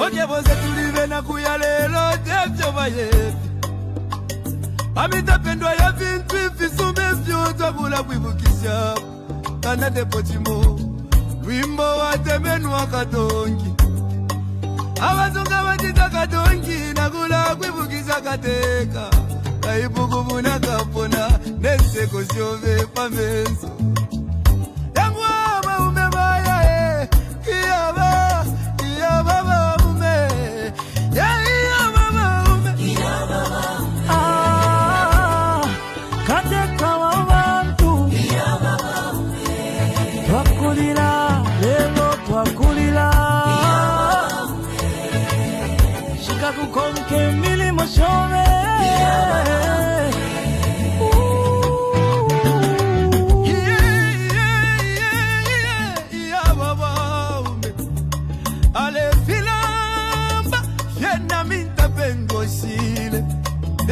Oge boze tulive na kuyalelo devyo bayevi Amita pendwa ya vintu ifisume vyoza kula kuibukisha Kana depotimo Wimbo wa temenu wa katongi Awazunga wajita katongi na kula kuibukisha kateka Kaibuku muna kapona Nese kosyove pamenso Yamwa maume maya Kiyaba maume Kiyaba maume Kateka wa wantu Twakulila lelo twakulila Shika kukonke milimo shove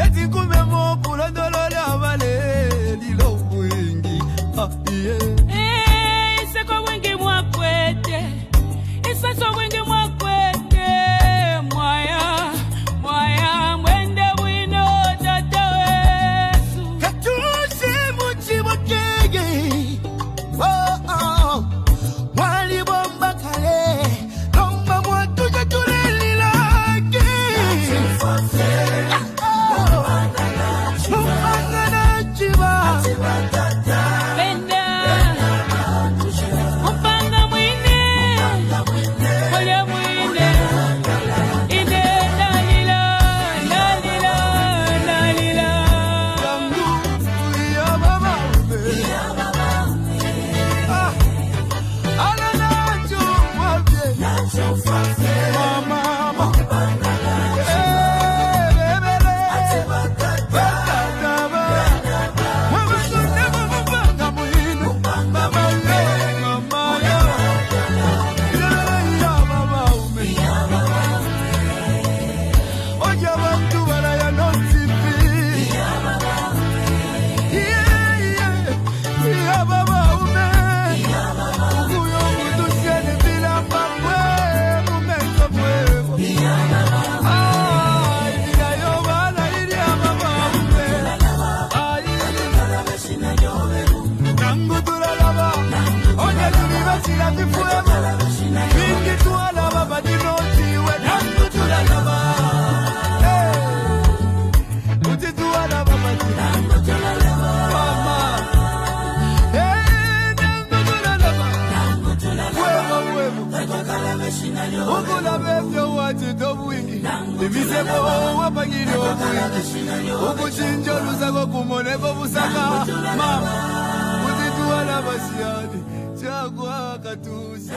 Eti kume mo pula dolole avale lilo wingi Iseko wingi mwakwete Iseso wingi mwakwete Mwaya mwende wino tata wesu Katusi muchi wakege Wali bomba kale Lomba mwatuja tuleli lake Ukula bevyo wati dobuingi Divisemo wapangini wabuingi Ukuchinjo lusako kumoneko busaka Mama, utituwa na basiani Chagwa katuse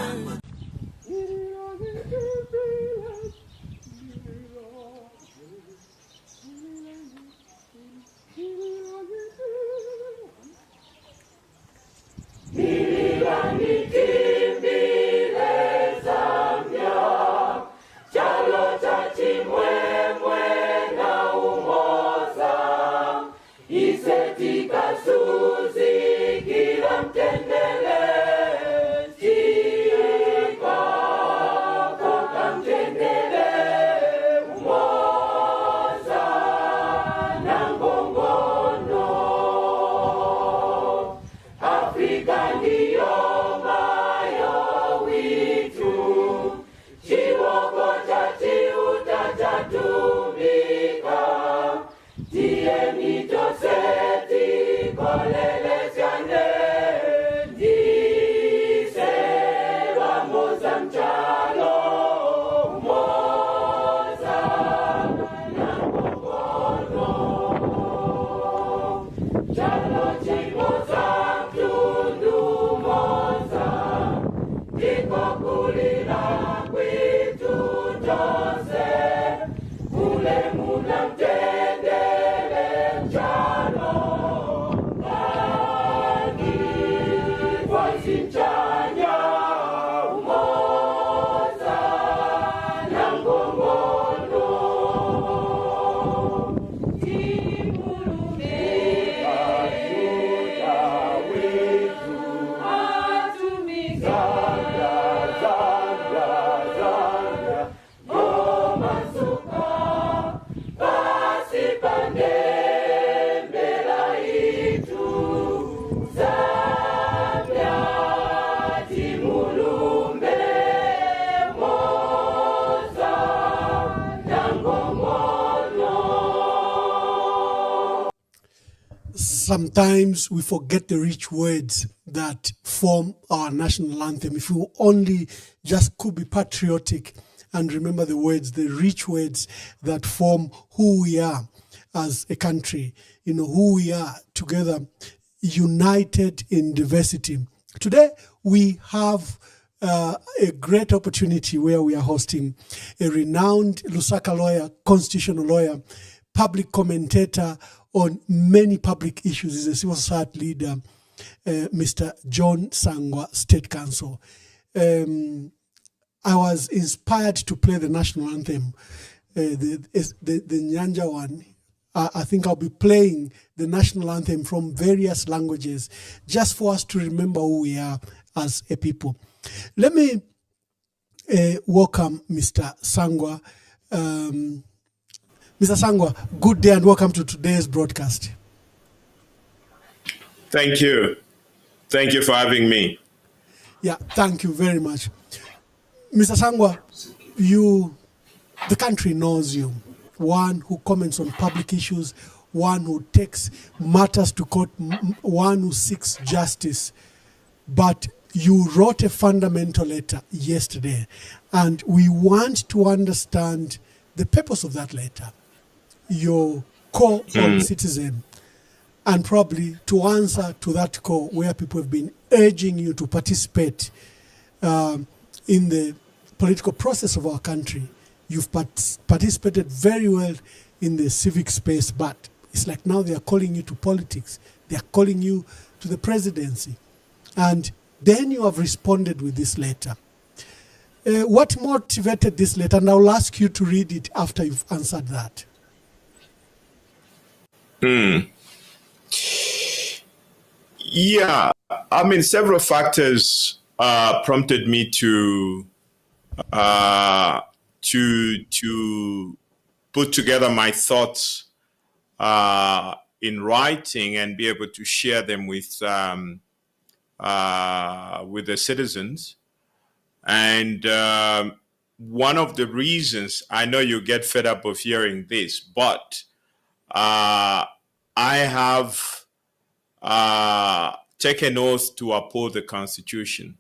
Isetika suzi kila mtendele sometimes we forget the rich words that form our national anthem. If we only just could be patriotic and remember the words, the rich words that form who we are as a country, who we are together, united in diversity. Today, we have a great opportunity where we are hosting a renowned Lusaka lawyer, constitutional lawyer, public commentator on many public issues. He's a civil society leader, Mr. John Sangwa, State Council. I was inspired to play the national anthem, the Nyanja one. I think I'll be playing the national anthem from various languages just for us to remember who we are as a people. Let me welcome Mr. Sangwa. Mr. Sangwa, good day and welcome to today's broadcast. Thank you. Thank you for having me. Yeah, thank you very much. Mr. Sangwa, the country knows you. One who comments on public issues, one who takes matters to court, one who seeks justice. But you wrote a fundamental letter yesterday, and we want to understand the purpose of that letter, your call on citizen, and probably to answer to that call where people have been urging you to participate in the political process of our country. You've participated very well in the civic space, but it's like now they are calling you to politics. They are calling you to the presidency. And then you have responded with this letter. What motivated this letter? And I'll ask you to read it after you've answered that. Yeah, I mean, several factors prompted me to put together my thoughts in writing and be able to share them with the citizens. And one of the reasons, I know you get fed up of hearing this, but I have taken oath to uphold the Constitution.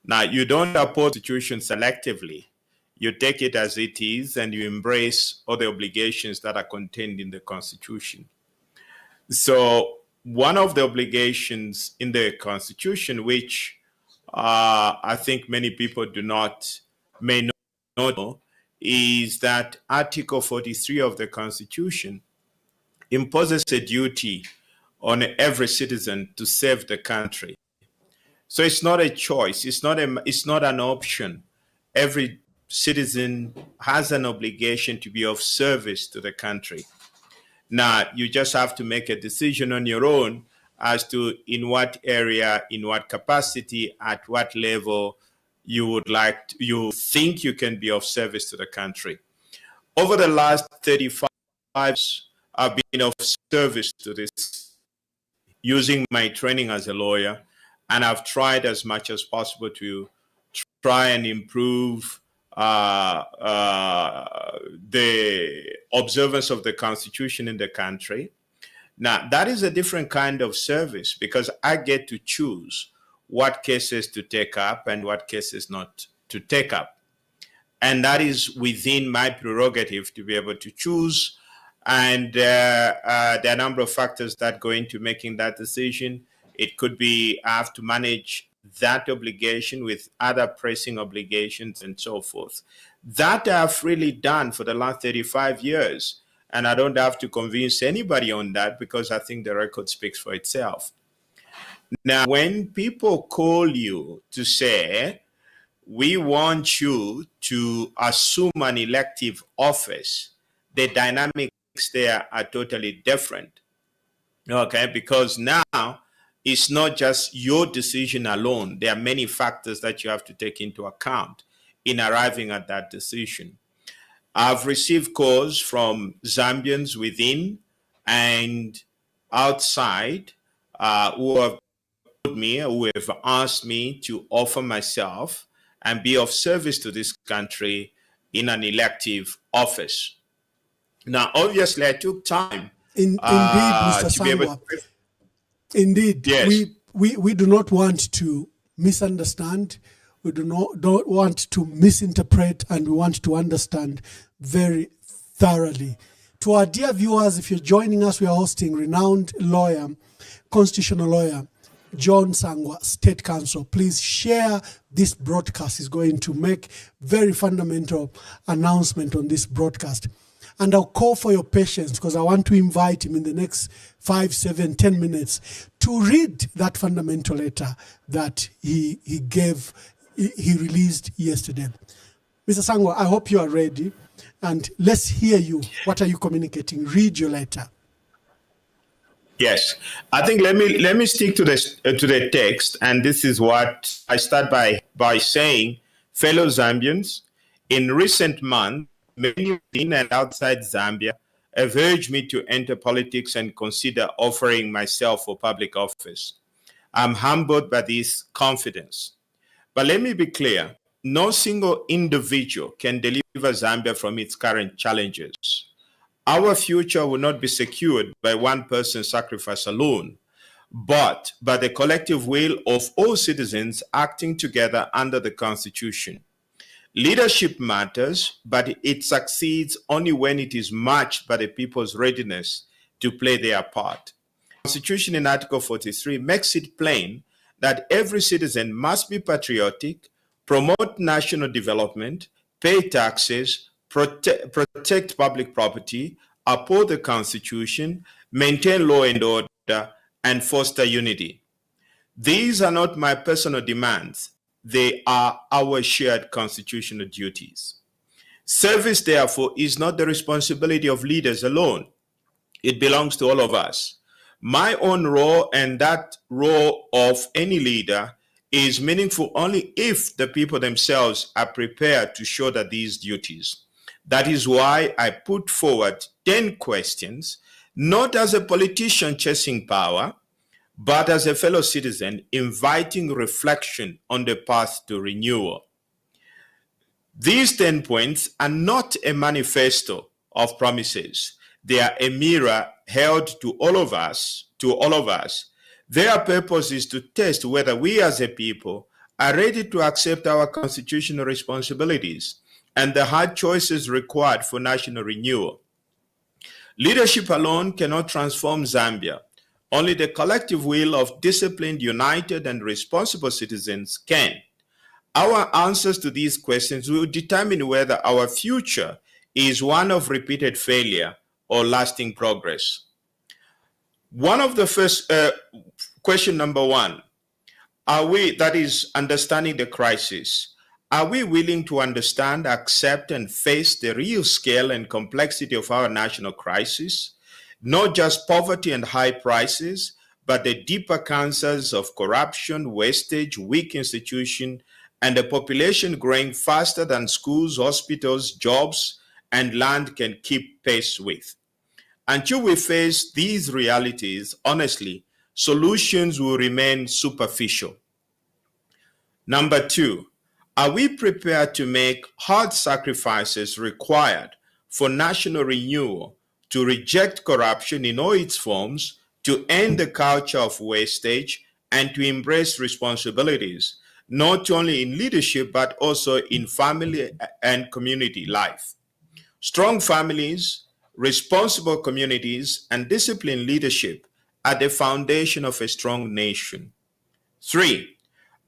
Now, you don't uphold the Constitution selectively. You take it as it is and you embrace all the obligations that are contained in the Constitution. So one of the obligations in the Constitution, which I think many people may not know, is that Article 43 of the Constitution imposes a duty on every citizen to serve the country. So it's not a choice. It's not an option. Every citizen has an obligation to be of service to the country. Now, you just have to make a decision on your own as to in what area, in what capacity, at what level you think you can be of service to the country. Over the last 35 years, I've been of service to this, using my training as a lawyer, and I've tried as much as possible to try and improve the observance of the Constitution in the country. Now, that is a different kind of service because I get to choose what cases to take up and what cases not to take up. And that is within my prerogative to be able to choose. And there are a number of factors that go into making that decision. It could be I have to manage that obligation with other pressing obligations and so forth. That I've really done for the last 35 years. And I don't have to convince anybody on that because I think the record speaks for itself. Now, when people call you to say, we want you to assume an elective office, the dynamics there are totally different. Okay, because now it's not just your decision alone. There are many factors that you have to take into account in arriving at that decision. I've received calls from Zambians within and outside who have told me, who have asked me to offer myself and be of service to this country in an elective office. Now, obviously, I took time Indeed, Mr. to be able Sangwa. Indeed, Yes. we do not want to misunderstand. We don't want to misinterpret, and we want to understand very thoroughly. To our dear viewers, if you're joining us, we are hosting renowned lawyer, constitutional lawyer, John Sangwa, State Counsel. Please share this broadcast. Is going to make very fundamental announcement on this broadcast. And I'll call for your patience because I want to invite him in the next 5, 7, 10 minutes to read that fundamental letter that he released yesterday. Mr. Sangwa, I hope you are ready. And let's hear you. What are you communicating? Read your letter. Yes, I think let me stick to the text, and this is what I start by saying, fellow Zambians, in recent months, many in and outside Zambia have urged me to enter politics and consider offering myself for public office. I'm humbled by this confidence. But let me be clear, no single individual can deliver Zambia from its current challenges. Our future will not be secured by one person's sacrifice alone, but by the collective will of all citizens acting together under the Constitution. Leadership matters, but it succeeds only when it is matched by the people's readiness to play their part. The Constitution in Article 43 makes it plain that every citizen must be patriotic, promote national development, pay taxes, protect public property, uphold the Constitution, maintain law and order, and foster unity. These are not my personal demands. They are our shared constitutional duties. Service, therefore, is not the responsibility of leaders alone. It belongs to all of us. My own role and that role of any leader is meaningful only if the people themselves are prepared to shoulder these duties. That is why I put forward 10 questions, not as a politician chasing power, but as a fellow citizen inviting reflection on the path to renewal. These 10 points are not a manifesto of promises. They are a mirror held to all of us. Their purpose is to test whether we as a people are ready to accept our constitutional responsibilities and the hard choices required for national renewal. Leadership alone cannot transform Zambia. Only the collective will of disciplined, united, and responsible citizens can. Our answers to these questions will determine whether our future is one of repeated failure or lasting progress. One of the first, question number one, that is understanding the crisis. Are we willing to understand, accept, and face the real scale and complexity of our national crisis? Not just poverty and high prices, but the deeper cancers of corruption, wastage, weak institutions, and a population growing faster than schools, hospitals, jobs, and land can keep pace with. Until we face these realities, honestly, solutions will remain superficial. Number two, are we prepared to make hard sacrifices required for national renewal, to reject corruption in all its forms, to end the culture of wastage, and to embrace responsibilities, not only in leadership, but also in family and community life? Strong families, responsible communities, and disciplined leadership are the foundation of a strong nation. Three,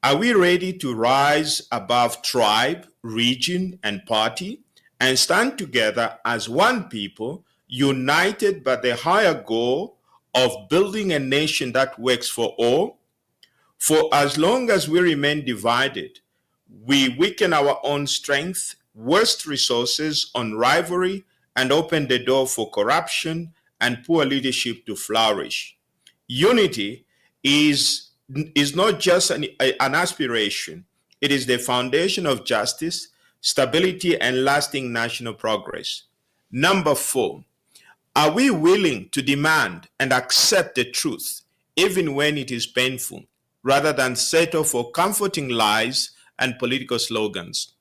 are we ready to rise above tribe, region, and party and stand together as one people, united by the higher goal of building a nation that works for all? For as long as we remain divided, we weaken our own strength, waste resources on rivalry, and open the door for corruption and poor leadership to flourish. Unity is not just an aspiration. It is the foundation of justice, stability, and lasting national progress. Number four, are we willing to demand and accept the truth, even when it is painful, rather than settle for comforting lies and political slogans?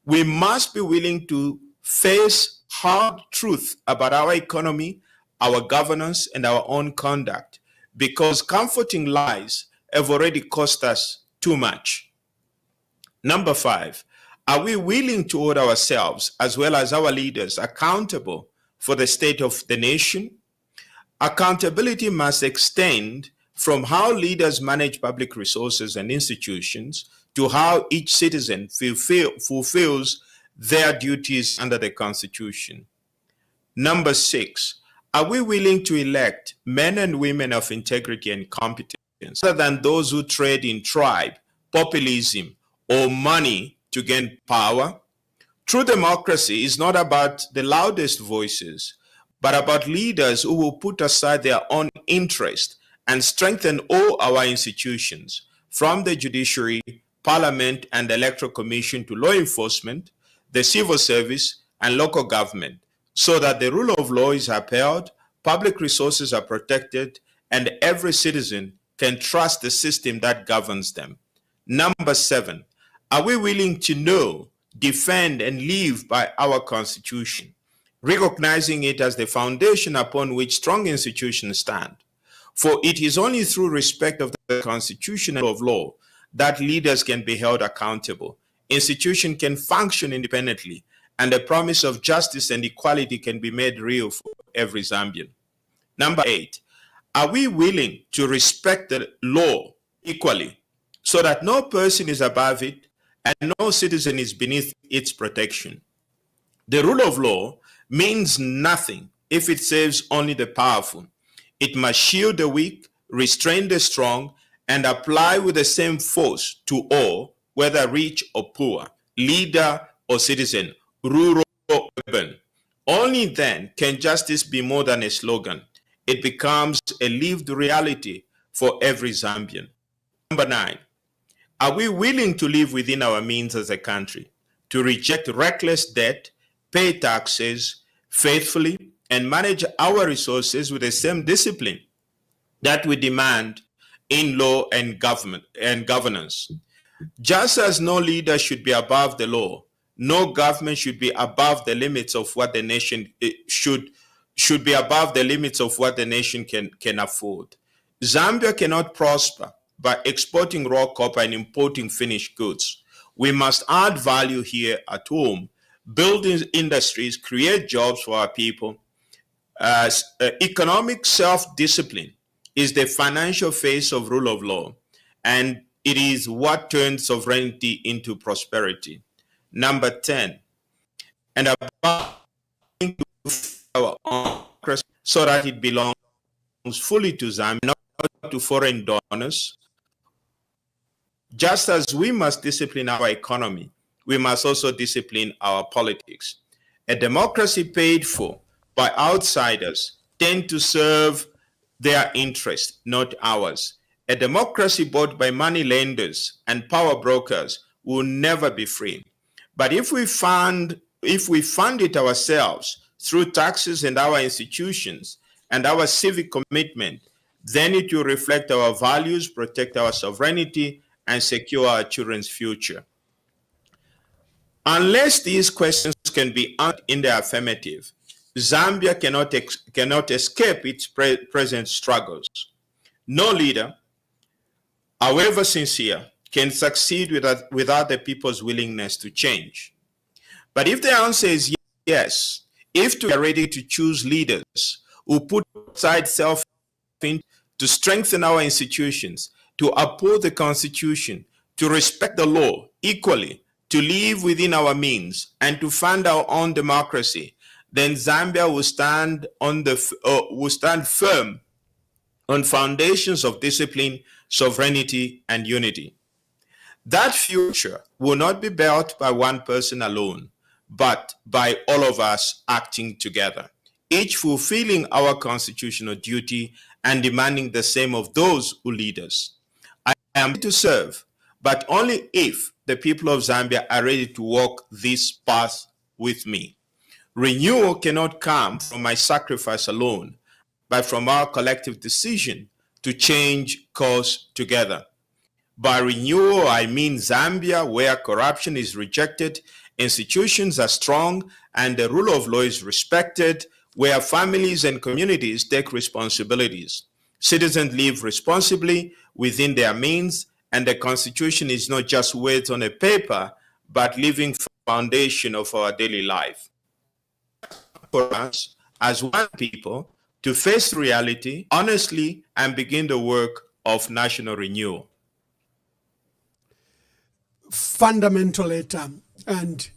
We must be willing to face hard truth about our economy, our governance, and our own conduct, because comforting lies have already cost us too much. Number 5, are we willing to hold ourselves as well as our leaders accountable for the state of the nation? Accountability must extend from how leaders manage public resources and institutions to how each citizen fulfills their duties under the Constitution. Number 6, are we willing to elect men and women of integrity and competence rather than those who trade in tribe, populism, or money to gain power? True democracy is not about the loudest voices, but about leaders who will put aside their own interest and strengthen all our institutions, from the judiciary, parliament, and the electoral commission to law enforcement, the civil service, and local government, so that the rule of law is upheld, public resources are protected, and every citizen can trust the system that governs them. Number 7, are we willing to know, defend, and live by our Constitution, recognizing it as the foundation upon which strong institutions stand? For it is only through respect of the Constitution and of law that leaders can be held accountable, institutions can function independently, and the promise of justice and equality can be made real for every Zambian. Number 8, are we willing to respect the law equally so that no person is above it and no citizen is beneath its protection? The rule of law means nothing if it serves only the powerful. It must shield the weak, restrain the strong, and apply with the same force to all, whether rich or poor, leader or citizen, rural or urban. Only then can justice be more than a slogan. It becomes a lived reality for every Zambian. Number 9, are we willing to live within our means as a country, to reject reckless debt, pay taxes faithfully, and manage our resources with the same discipline that we demand in law and governance? Just as no leader should be above the law, no government should be above the limits of what the nation should be above the limits of what the nation can afford. Zambia cannot prosper by exporting raw copper and importing finished goods. We must add value here at home, build industries, create jobs for our people. Economic self-discipline is the financial face of rule of law, and it is what turns sovereignty into prosperity. Number 10, and about our own so that it belongs fully to Zambia, not to foreign donors. Just as we must discipline our economy, we must also discipline our politics. A democracy paid for by outsiders tend to serve their interests, not ours. A democracy bought by money lenders and power brokers will never be free. But if we fund it ourselves through taxes and our institutions and our civic commitment, then it will reflect our values, protect our sovereignty, and secure our children's future. Unless these questions can be answered in the affirmative, Zambia cannot escape its present struggles. No leader, however sincere, can succeed without the people's willingness to change. But if the answer is yes, if we are ready to choose leaders who put aside self-interest to strengthen our institutions, to uphold the Constitution, to respect the law equally, to live within our means, and to fund our own democracy, then Zambia will stand firm on foundations of discipline, sovereignty, and unity. That future will not be built by one person alone, but by all of us acting together, each fulfilling our constitutional duty and demanding the same of those who lead us. I am to serve, but only if the people of Zambia are ready to walk this path with me. Renewal cannot come from my sacrifice alone, but from our collective decision to change course together. By renewal, I mean Zambia, where corruption is rejected, institutions are strong, and the rule of law is respected, where families and communities take responsibilities. Citizens live responsibly within their means, and the Constitution is not just words on a paper, but living foundation of our daily life. For us, as one people, to face reality honestly and begin the work of national renewal. Fundamental letter. And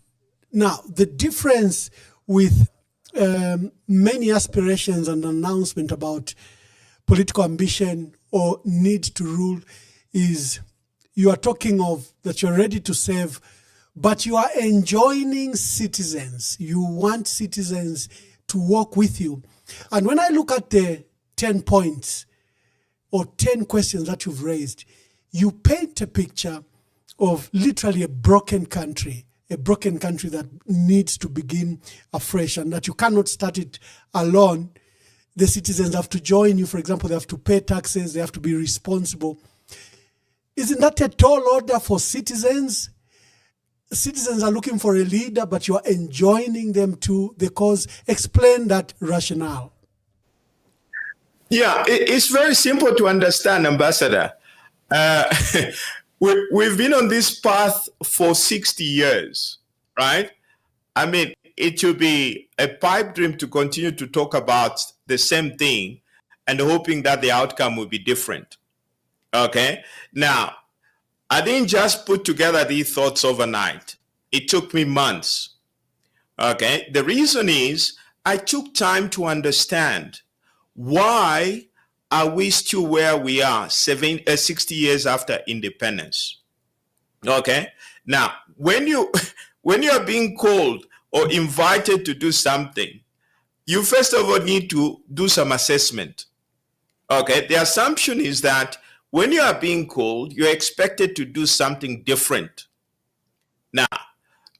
now the difference with many aspirations and announcement about political ambition or need to rule is you are talking of that you're ready to serve, but you are enjoining citizens. You want citizens to work with you. And when I look at the 10 points or 10 questions that you've raised, you paint a picture of literally a broken country that needs to begin afresh, and that you cannot start it alone. The citizens have to join you. For example, they have to pay taxes, they have to be responsible. Isn't that a tall order for citizens? Citizens are looking for a leader, but you are enjoining them to the cause. Explain that rationale. Yeah, it's very simple to understand, Ambassador. We've been on this path for 60 years, right? I mean, it would be a pipe dream to continue to talk about the same thing and hoping that the outcome will be different. Okay? Now, I didn't just put together these thoughts overnight. It took me months. Okay? The reason is I took time to understand why are we still where we are 60 years after independence. Okay? Now, when you are being called or invited to do something, you first of all need to do some assessment. Okay? The assumption is that when you are being called, you're expected to do something different. Now,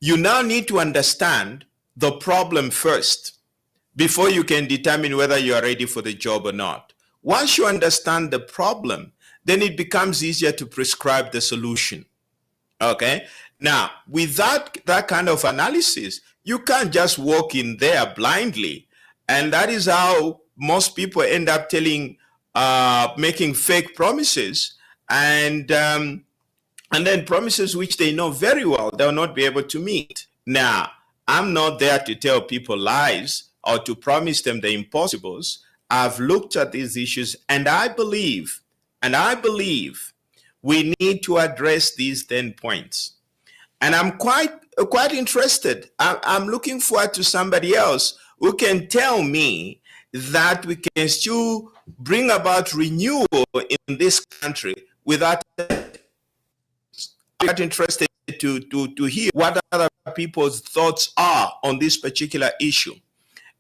you now need to understand the problem first before you can determine whether you are ready for the job or not. Once you understand the problem, then it becomes easier to prescribe the solution. Okay? Now, without that kind of analysis, you can't just walk in there blindly. And that is how most people end up making fake promises and then promises which they know very well they'll not be able to meet. Now, I'm not there to tell people lies or to promise them the impossibles. I've looked at these issues, and I believe we need to address these 10 points. And I'm quite interested. I'm looking forward to somebody else who can tell me that we can still bring about renewal in this country without. I'm quite interested to hear what other people's thoughts are on this particular issue.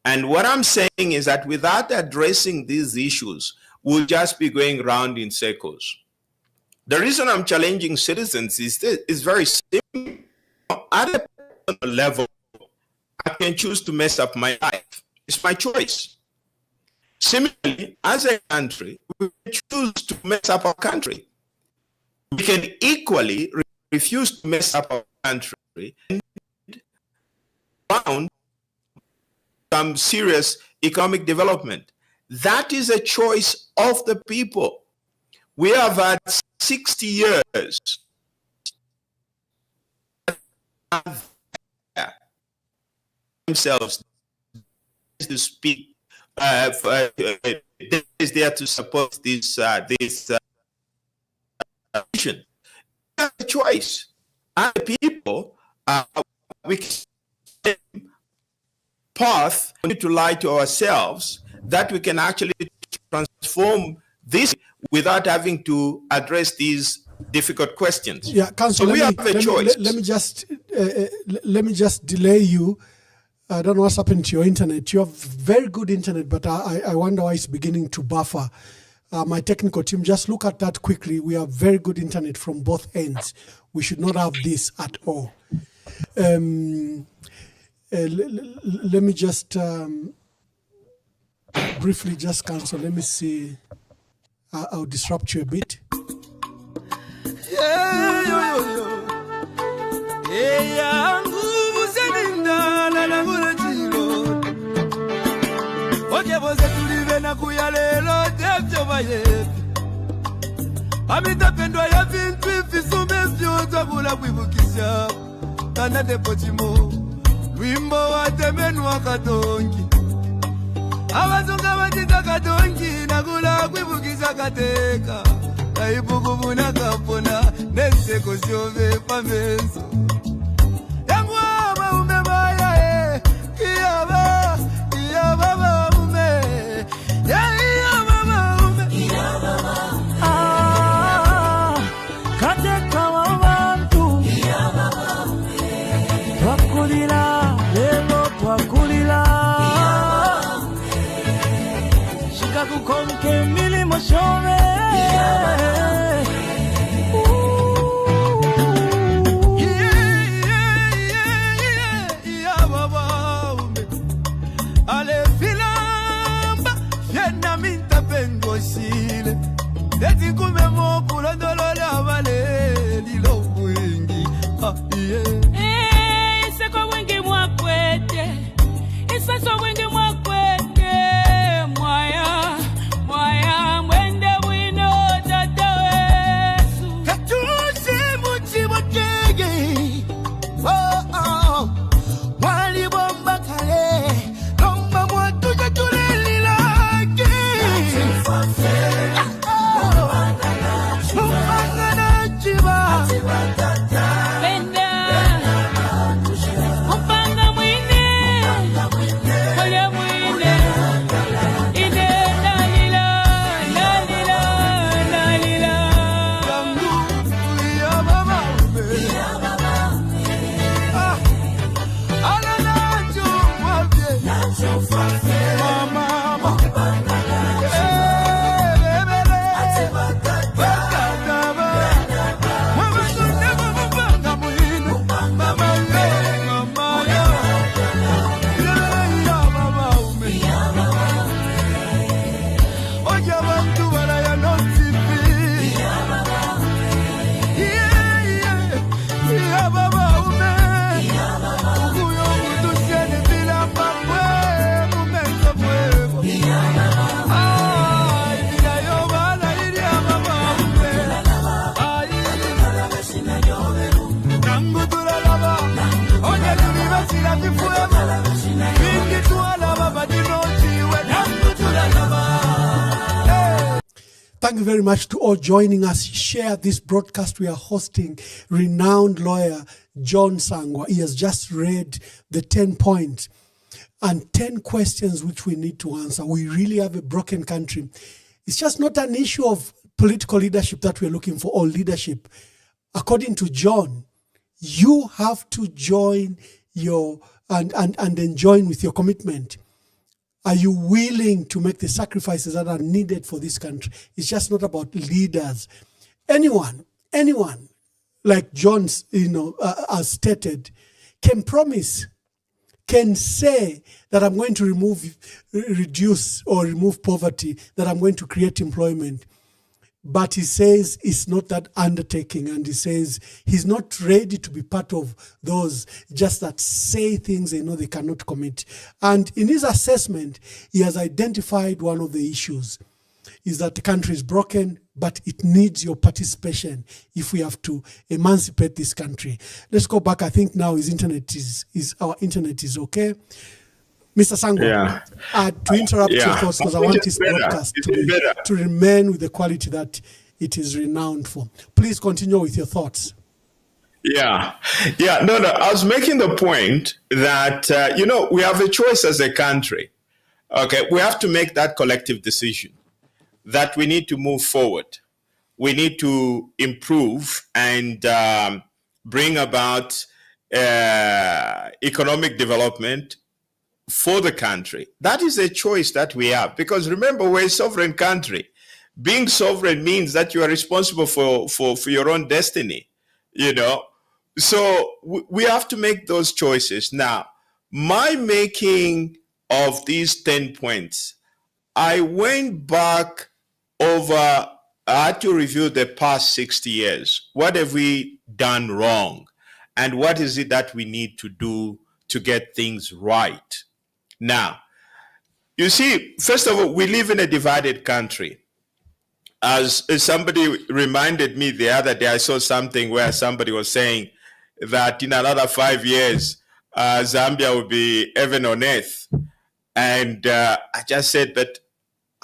And what I'm saying is that without addressing these issues, we'll just be going round in circles. The reason I'm challenging citizens is very simple. At a personal level, I can choose to mess up my life. It's my choice. Similarly, as a country, we choose to mess up our country. We can equally refuse to mess up our country and found some serious economic development. That is a choice of the people. We have had 60 years themselves to speak. Is there to support this vision. We have a choice. And the people, we can path we need to lie to ourselves that we can actually transform this without having to address these difficult questions. Yeah, Council, so we have a choice. Let me just delay you. I don't know what's happened to your internet. You have very good internet, but I wonder why it's beginning to buffer. My technical team, just look at that quickly. We have very good internet from both ends. We should not have this at all. Let me just briefly just cancel. Let me see. I'll disrupt you a bit. Oje boze tulive na kuya lelo vyo bayevi amitapendwa ya vintu ifisume vyuta kula kwivukisha kana depotimo lwimbo watemenwa katongi abazunga batita katongi nakula kwivukisha kateka kaibukubuna kapona nenseko syove pamenso yangwaba umebaya iyaba baume iyaba baume kateka wabantu twakulira lelo twakulira shikakukonke milimo shove Eti kume moku londolo la vale lilo wingi iseko wingi mwakwete isaso wingi mwakwete mwaya mwende wino tata wesu katusi muchi motege wali bomba kale lomba mwatu jatuleli lake Thank you very much to all joining us. Share this broadcast. We are hosting renowned lawyer John Sangwa. He has just read the 10 points and 10 questions which we need to answer. We really have a broken country. It's just not an issue of political leadership that we're looking for, or leadership. According to John, you have to join your and then join with your commitment. Are you willing to make the sacrifices that are needed for this country? It's just not about leaders. Anyone, like John's, has stated, can promise, can say that I'm going to reduce or remove poverty, that I'm going to create employment. But he says it's not that undertaking, and he says he's not ready to be part of those just that say things they know they cannot commit. And in his assessment, he has identified one of the issues is that the country is broken, but it needs your participation if we have to emancipate this country. Let's go back. I think now our internet is okay. Mr. Sangwa, to interrupt your thoughts, because I want this broadcast to remain with the quality that it is renowned for. Please continue with your thoughts. No, I was making the point that, we have a choice as a country. Okay, we have to make that collective decision that we need to move forward. We need to improve and bring about economic development for the country. That is a choice that we have, because remember, we're a sovereign country. Being sovereign means that you are responsible for your own destiny, So we have to make those choices. Now, my making of these 10 points, I went back over, I had to review the past 60 years. What have we done wrong? And what is it that we need to do to get things right? Now, you see, first of all, we live in a divided country. As somebody reminded me the other day, I saw something where somebody was saying that in another 5 years, Zambia will be heaven on earth. And I just said, but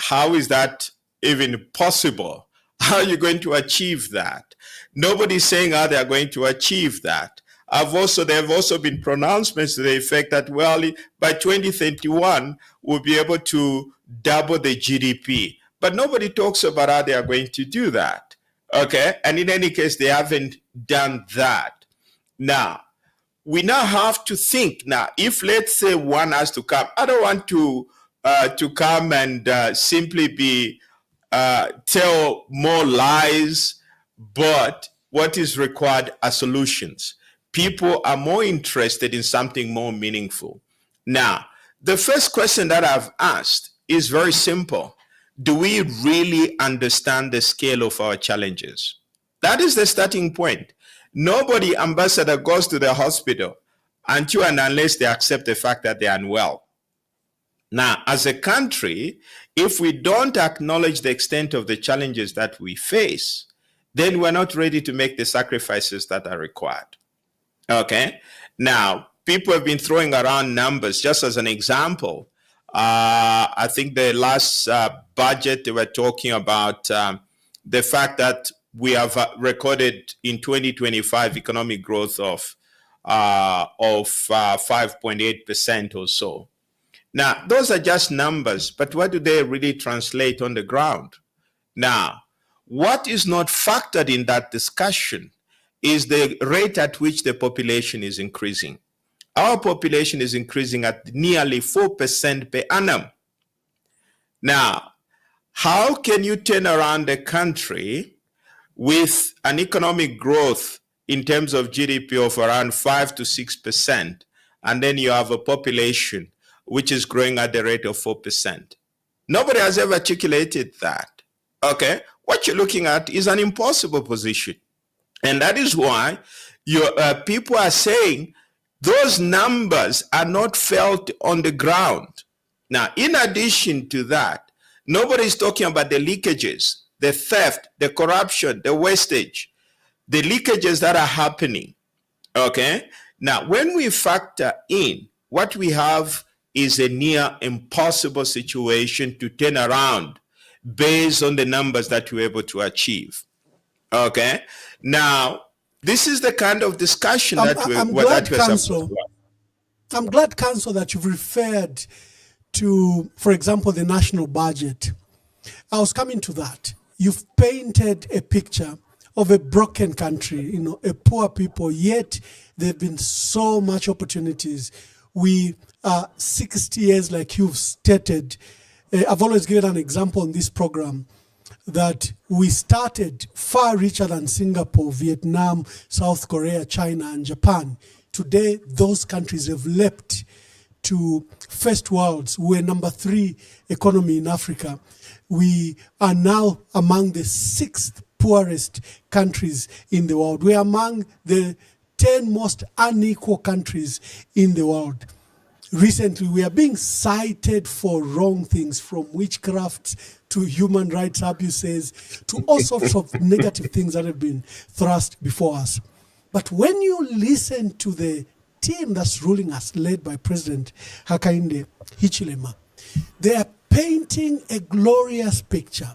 how is that even possible? How are you going to achieve that? Nobody's saying how they're going to achieve that. There have also been pronouncements to the effect that, well, by 2031, we'll be able to double the GDP. But nobody talks about how they are going to do that. Okay? And in any case, they haven't done that. Now, we now have to think. Now, if let's say one has to come, I don't want to come and simply be tell more lies, but what is required are solutions. People are more interested in something more meaningful. Now, the first question that I've asked is very simple. Do we really understand the scale of our challenges? That is the starting point. Nobody, ambassador, goes to the hospital until and unless they accept the fact that they're unwell. Now, as a country, if we don't acknowledge the extent of the challenges that we face, then we're not ready to make the sacrifices that are required. Okay? Now, people have been throwing around numbers. Just as an example, I think the last budget, they were talking about the fact that we have recorded in 2025 economic growth of 5.8% or so. Now, those are just numbers, but what do they really translate on the ground? Now, what is not factored in that discussion is the rate at which the population is increasing. Our population is increasing at nearly 4% per annum. Now, how can you turn around a country with an economic growth in terms of GDP of around 5 to 6%, and then you have a population which is growing at the rate of 4%? Nobody has ever articulated that. Okay? What you're looking at is an impossible position. And that is why people are saying those numbers are not felt on the ground. Now, in addition to that, nobody is talking about the leakages, the theft, the corruption, the wastage, the leakages that are happening. Okay? Now, when we factor in, what we have is a near impossible situation to turn around based on the numbers that we're able to achieve. Okay? Now, this is the kind of discussion I'm glad, Council, that you've referred to, for example, the national budget. I was coming to that. You've painted a picture of a broken country, a poor people, yet there have been so much opportunities. We are 60 years, like you've stated. I've always given an example in this program that we started far richer than Singapore, Vietnam, South Korea, China, and Japan. Today, those countries have leapt to first worlds. We're number 3 economy in Africa. We are now among the 6th poorest countries in the world. We are among the 10 most unequal countries in the world. Recently, we are being cited for wrong things, from witchcraft to human rights abuses to all sorts of negative things that have been thrust before us. But when you listen to the team that's ruling us, led by President Hakainde Hichilema, they are painting a glorious picture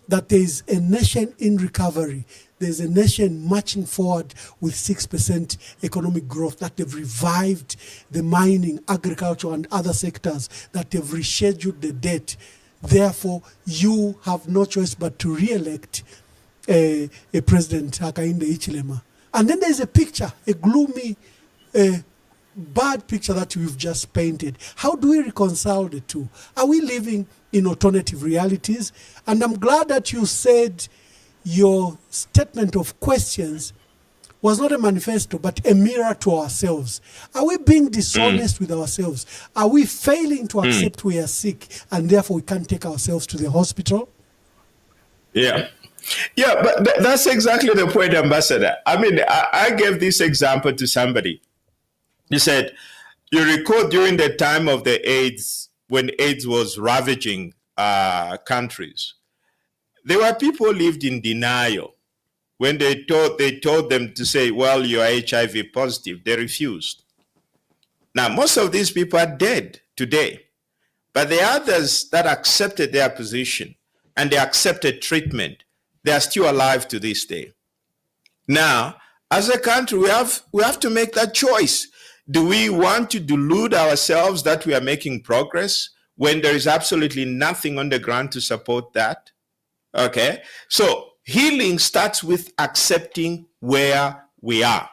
that there is a nation in recovery. There's a nation marching forward with 6% economic growth, that they've revived the mining, agriculture, and other sectors, that they've rescheduled the debt. Therefore, you have no choice but to re-elect a President Hakainde Hichilema. And then there's a picture, a gloomy, bad picture that we've just painted. How do we reconcile the two? Are we living in alternative realities? And I'm glad that you said your statement of questions was not a manifesto, but a mirror to ourselves. Are we being dishonest with ourselves? Are we failing to accept we are sick and therefore we can't take ourselves to the hospital? Yeah. Yeah, but that's exactly the point, Ambassador. I mean, I gave this example to somebody. He said, you recall during the time of the AIDS, when AIDS was ravaging countries, there were people who lived in denial. When they told them to say, well, you are HIV positive, they refused. Now, most of these people are dead today, but the others that accepted their position and they accepted treatment, they are still alive to this day. Now, as a country, we have to make that choice. Do we want to delude ourselves that we are making progress when there is absolutely nothing on the ground to support that? Okay, so healing starts with accepting where we are.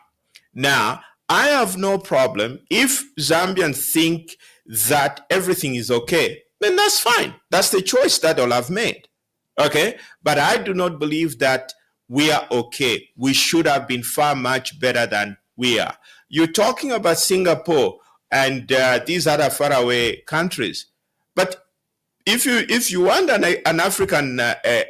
Now, I have no problem if Zambians think that everything is okay, then that's fine. That's the choice that all have made. Okay, but I do not believe that we are okay. We should have been far much better than we are. You're talking about Singapore and these other faraway countries, but if you want an African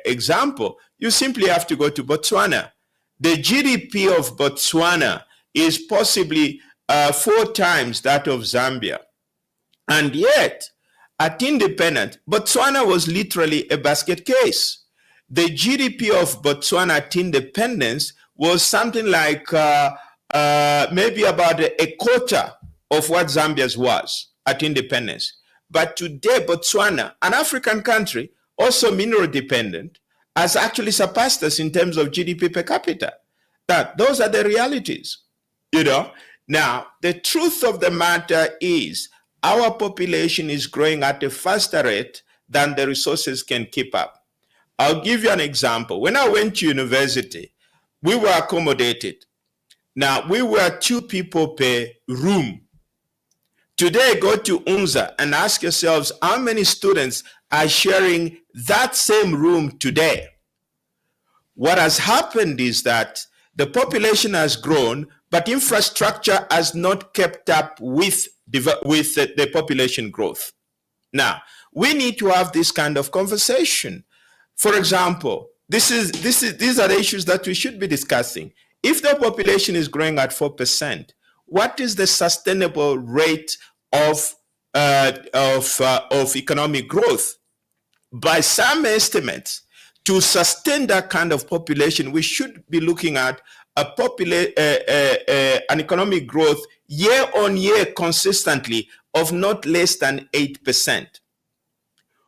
example, you simply have to go to Botswana. The GDP of Botswana is possibly 4 times that of Zambia. And yet, at independence, Botswana was literally a basket case. The GDP of Botswana at independence was something like maybe about a quarter of what Zambia's was at independence. But today, Botswana, an African country, also mineral dependent, has actually surpassed us in terms of GDP per capita. That those are the realities, you know. Now, the truth of the matter is our population is growing at a faster rate than the resources can keep up. I'll give you an example. When I went to university, we were accommodated. Now, we were 2 people per room. Today, go to UNZA and ask yourselves how many students are sharing that same room today. What has happened is that the population has grown, but infrastructure has not kept up with the population growth. Now, we need to have this kind of conversation. For example, these are the issues that we should be discussing. If the population is growing at 4%, what is the sustainable rate of economic growth? By some estimates, to sustain that kind of population, we should be looking at an economic growth year on year consistently of not less than 8%.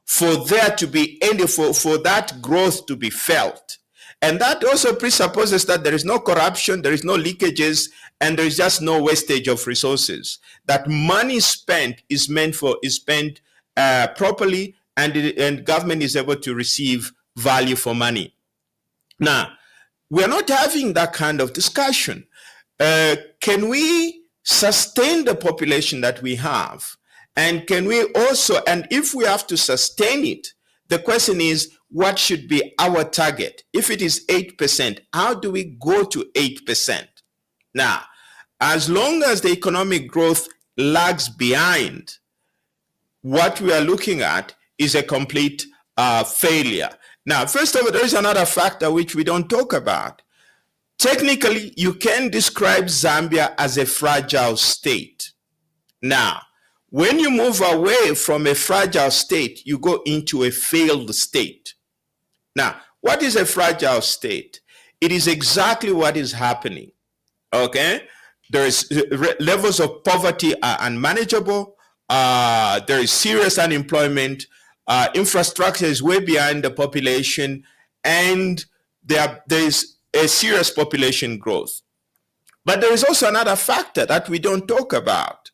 For there to be any, for that growth to be felt. And that also presupposes that there is no corruption, there is no leakages, and there is just no wastage of resources. That money spent is spent properly, and government is able to receive value for money. Now, we're not having that kind of discussion. Can we sustain the population that we have? And can we also, and if we have to sustain it, the question is, what should be our target? If it is 8%, how do we go to 8%? Now, as long as the economic growth lags behind, what we are looking at is a complete failure. Now, first of all, there is another factor which we don't talk about. Technically, you can describe Zambia as a fragile state. Now, when you move away from a fragile state, you go into a failed state. Now, what is a fragile state? It is exactly what is happening, okay? There is levels of poverty are unmanageable. There is serious unemployment. Infrastructure is way behind the population, and there is a serious population growth. But there is also another factor that we don't talk about.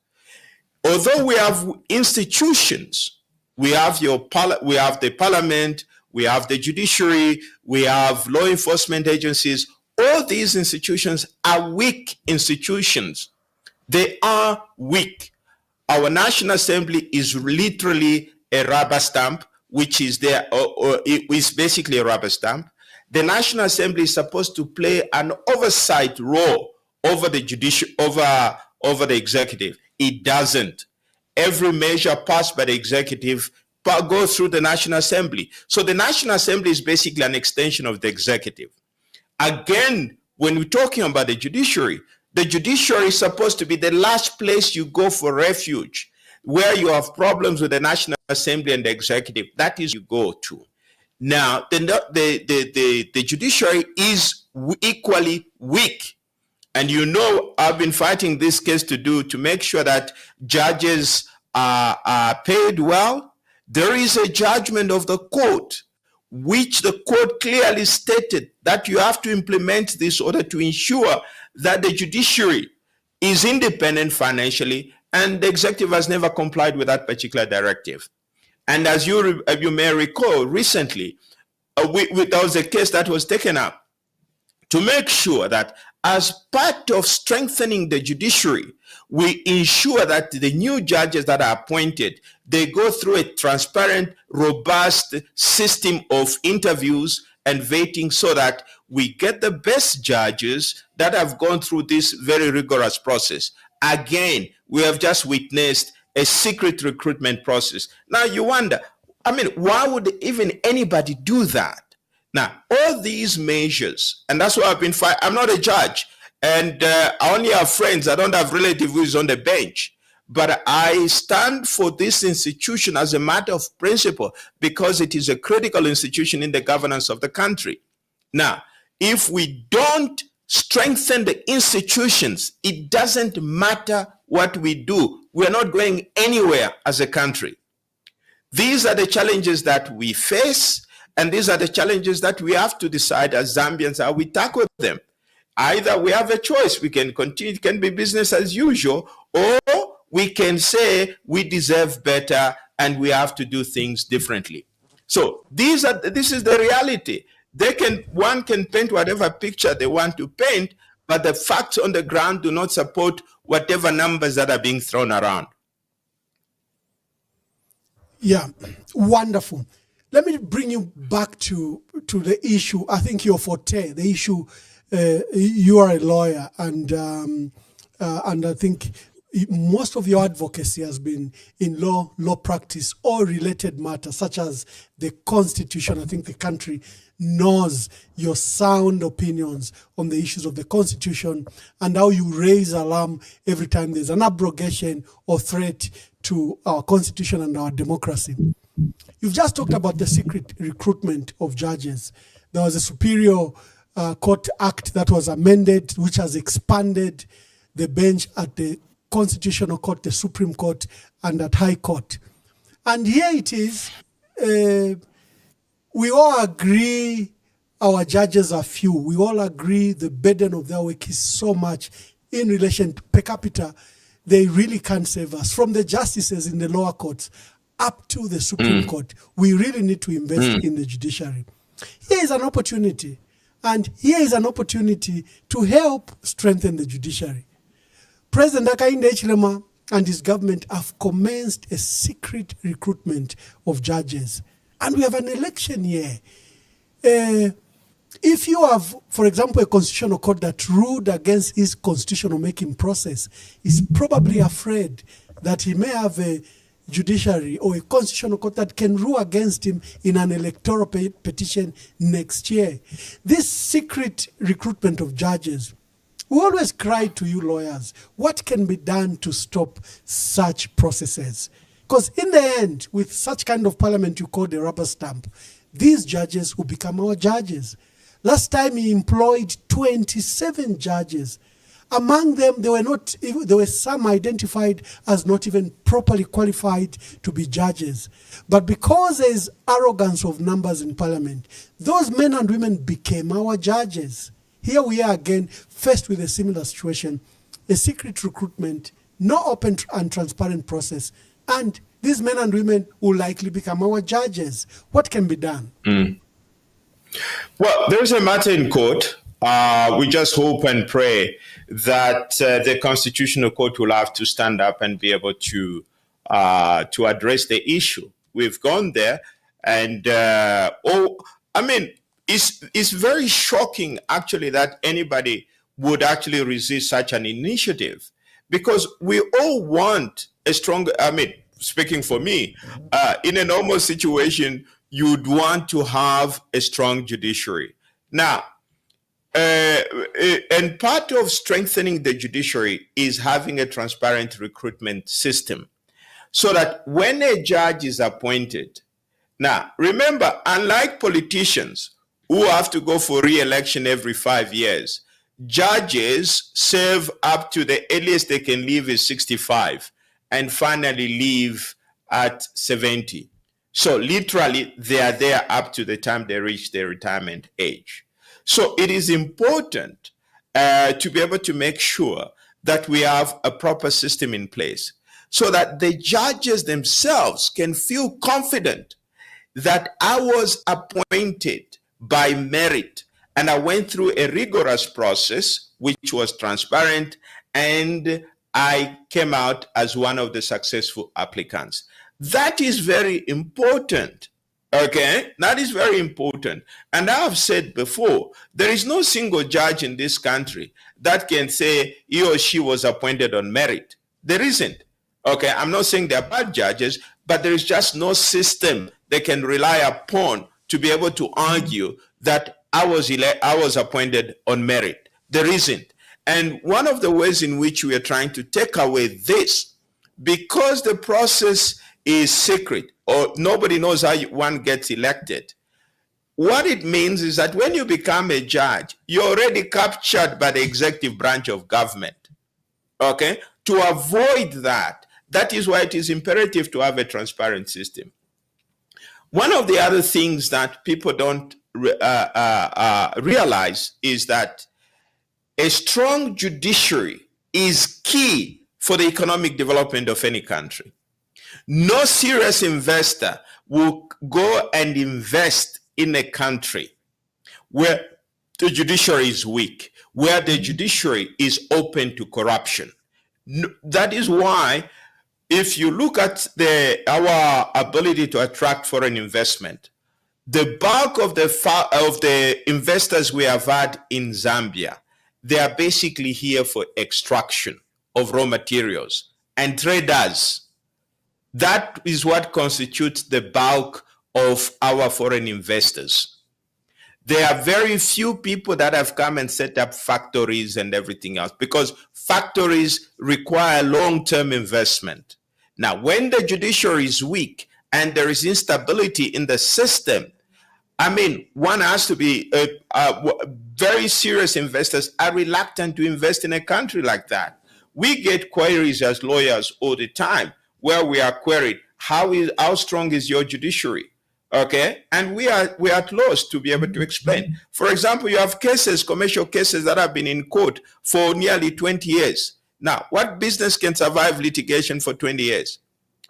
Although we have institutions, we have the parliament, we have the judiciary, we have law enforcement agencies. All these institutions are weak institutions. They are weak. Our National Assembly is literally a rubber stamp, which is there, or it is basically a rubber stamp. The National Assembly is supposed to play an oversight role over the over the executive. It doesn't. Every measure passed by the executive goes through the National Assembly. So the National Assembly is basically an extension of the executive. Again, when we're talking about the judiciary is supposed to be the last place you go for refuge, where you have problems with the National Assembly and the executive. That is you go to. Now, the judiciary is equally weak. And you know, I've been fighting this case to make sure that judges are paid well. There is a judgment of the court, which the court clearly stated that you have to implement this order to ensure that the judiciary is independent financially, and the executive has never complied with that particular directive. And as you may recall, recently, there was a case that was taken up to make sure that as part of strengthening the judiciary, we ensure that the new judges that are appointed, they go through a transparent, robust system of interviews and vetting so that we get the best judges that have gone through this very rigorous process. Again, we have just witnessed a secret recruitment process. Now you wonder, why would even anybody do that? Now, all these measures, and that's why I've been fighting. I'm not a judge, and I only have friends. I don't have relatives who is on the bench. But I stand for this institution as a matter of principle because it is a critical institution in the governance of the country. Now, if we don't strengthen the institutions, it doesn't matter what we do. We're not going anywhere as a country. These are the challenges that we face, and these are the challenges that we have to decide as Zambians how we tackle them. Either we have a choice, we can continue, it can be business as usual, or we can say we deserve better and we have to do things differently. So this is the reality. One can paint whatever picture they want to paint, but the facts on the ground do not support whatever numbers that are being thrown around. Yeah, wonderful. Let me bring you back to the issue. I think your forte, the issue. You are a lawyer, and I think most of your advocacy has been in law practice or related matters, such as the Constitution. I think the country knows your sound opinions on the issues of the Constitution and how you raise alarm every time there's an abrogation or threat to our Constitution and our democracy. You've just talked about the secret recruitment of judges. There was a Superior Court Act that was amended, which has expanded the bench at the Constitutional Court, the Supreme Court, and at High Court. And here it is. We all agree our judges are few. We all agree the burden of their work is so much in relation to per capita. They really can't save us. From the justices in the lower courts up to the Supreme Court, we really need to invest in the judiciary. Here is an opportunity. And here is an opportunity to help strengthen the judiciary. President Hakainde Hichilema and his government have commenced a secret recruitment of judges. And we have an election year. If you have, for example, a constitutional court that ruled against his constitutional making process, is probably afraid that he may have a judiciary or a constitutional court that can rule against him in an electoral petition next year. This secret recruitment of judges, we always cry to you lawyers, what can be done to stop such processes? Because in the end, with such kind of parliament you call the rubber stamp, these judges will become our judges. Last time he employed 27 judges. Among them, there were some identified as not even properly qualified to be judges. But because there is arrogance of numbers in parliament, those men and women became our judges. Here we are again, faced with a similar situation, a secret recruitment, no open and transparent process, and these men and women will likely become our judges. What can be done? Well, there's a matter in court. We just hope and pray that the Constitutional Court will have to stand up and be able to address the issue. We've gone there, and it's very shocking actually that anybody would actually resist such an initiative, because we all want a strong. Speaking for me, in a normal situation, you'd want to have a strong judiciary. Now, and part of strengthening the judiciary is having a transparent recruitment system, so that when a judge is appointed, Now, remember, unlike politicians who have to go for re-election every 5 years, judges serve up to the earliest they can leave is 65 and finally leave at 70. So literally, they are there up to the time they reach their retirement age. So it is important to be able to make sure that we have a proper system in place so that the judges themselves can feel confident that I was appointed by merit and I went through a rigorous process which was transparent, and I came out as one of the successful applicants. That is very important. Okay, that is very important. And I have said before, there is no single judge in this country that can say he or she was appointed on merit. There isn't. Okay, I'm not saying they're bad judges, but there is just no system they can rely upon to be able to argue that I was appointed on merit. There isn't. And one of the ways in which we are trying to take away this, because the process is secret or nobody knows how one gets elected, what it means is that when you become a judge, you're already captured by the executive branch of government. Okay? To avoid that, that is why it is imperative to have a transparent system. One of the other things that people don't realize is that a strong judiciary is key for the economic development of any country. No serious investor will go and invest in a country where the judiciary is weak, where the judiciary is open to corruption. That is why, if you look at our ability to attract foreign investment, the bulk of the investors we have had in Zambia, they are basically here for extraction of raw materials and traders. That is what constitutes the bulk of our foreign investors. There are very few people that have come and set up factories and everything else, because factories require long-term investment. Now, when the judiciary is weak and there is instability in the system, I mean, one has to be very serious investors are reluctant to invest in a country like that. We get queries as lawyers all the time where we are queried, how strong is your judiciary? Okay, and we are at loss to be able to explain. For example, you have cases, commercial cases that have been in court for nearly 20 years. Now, what business can survive litigation for 20 years?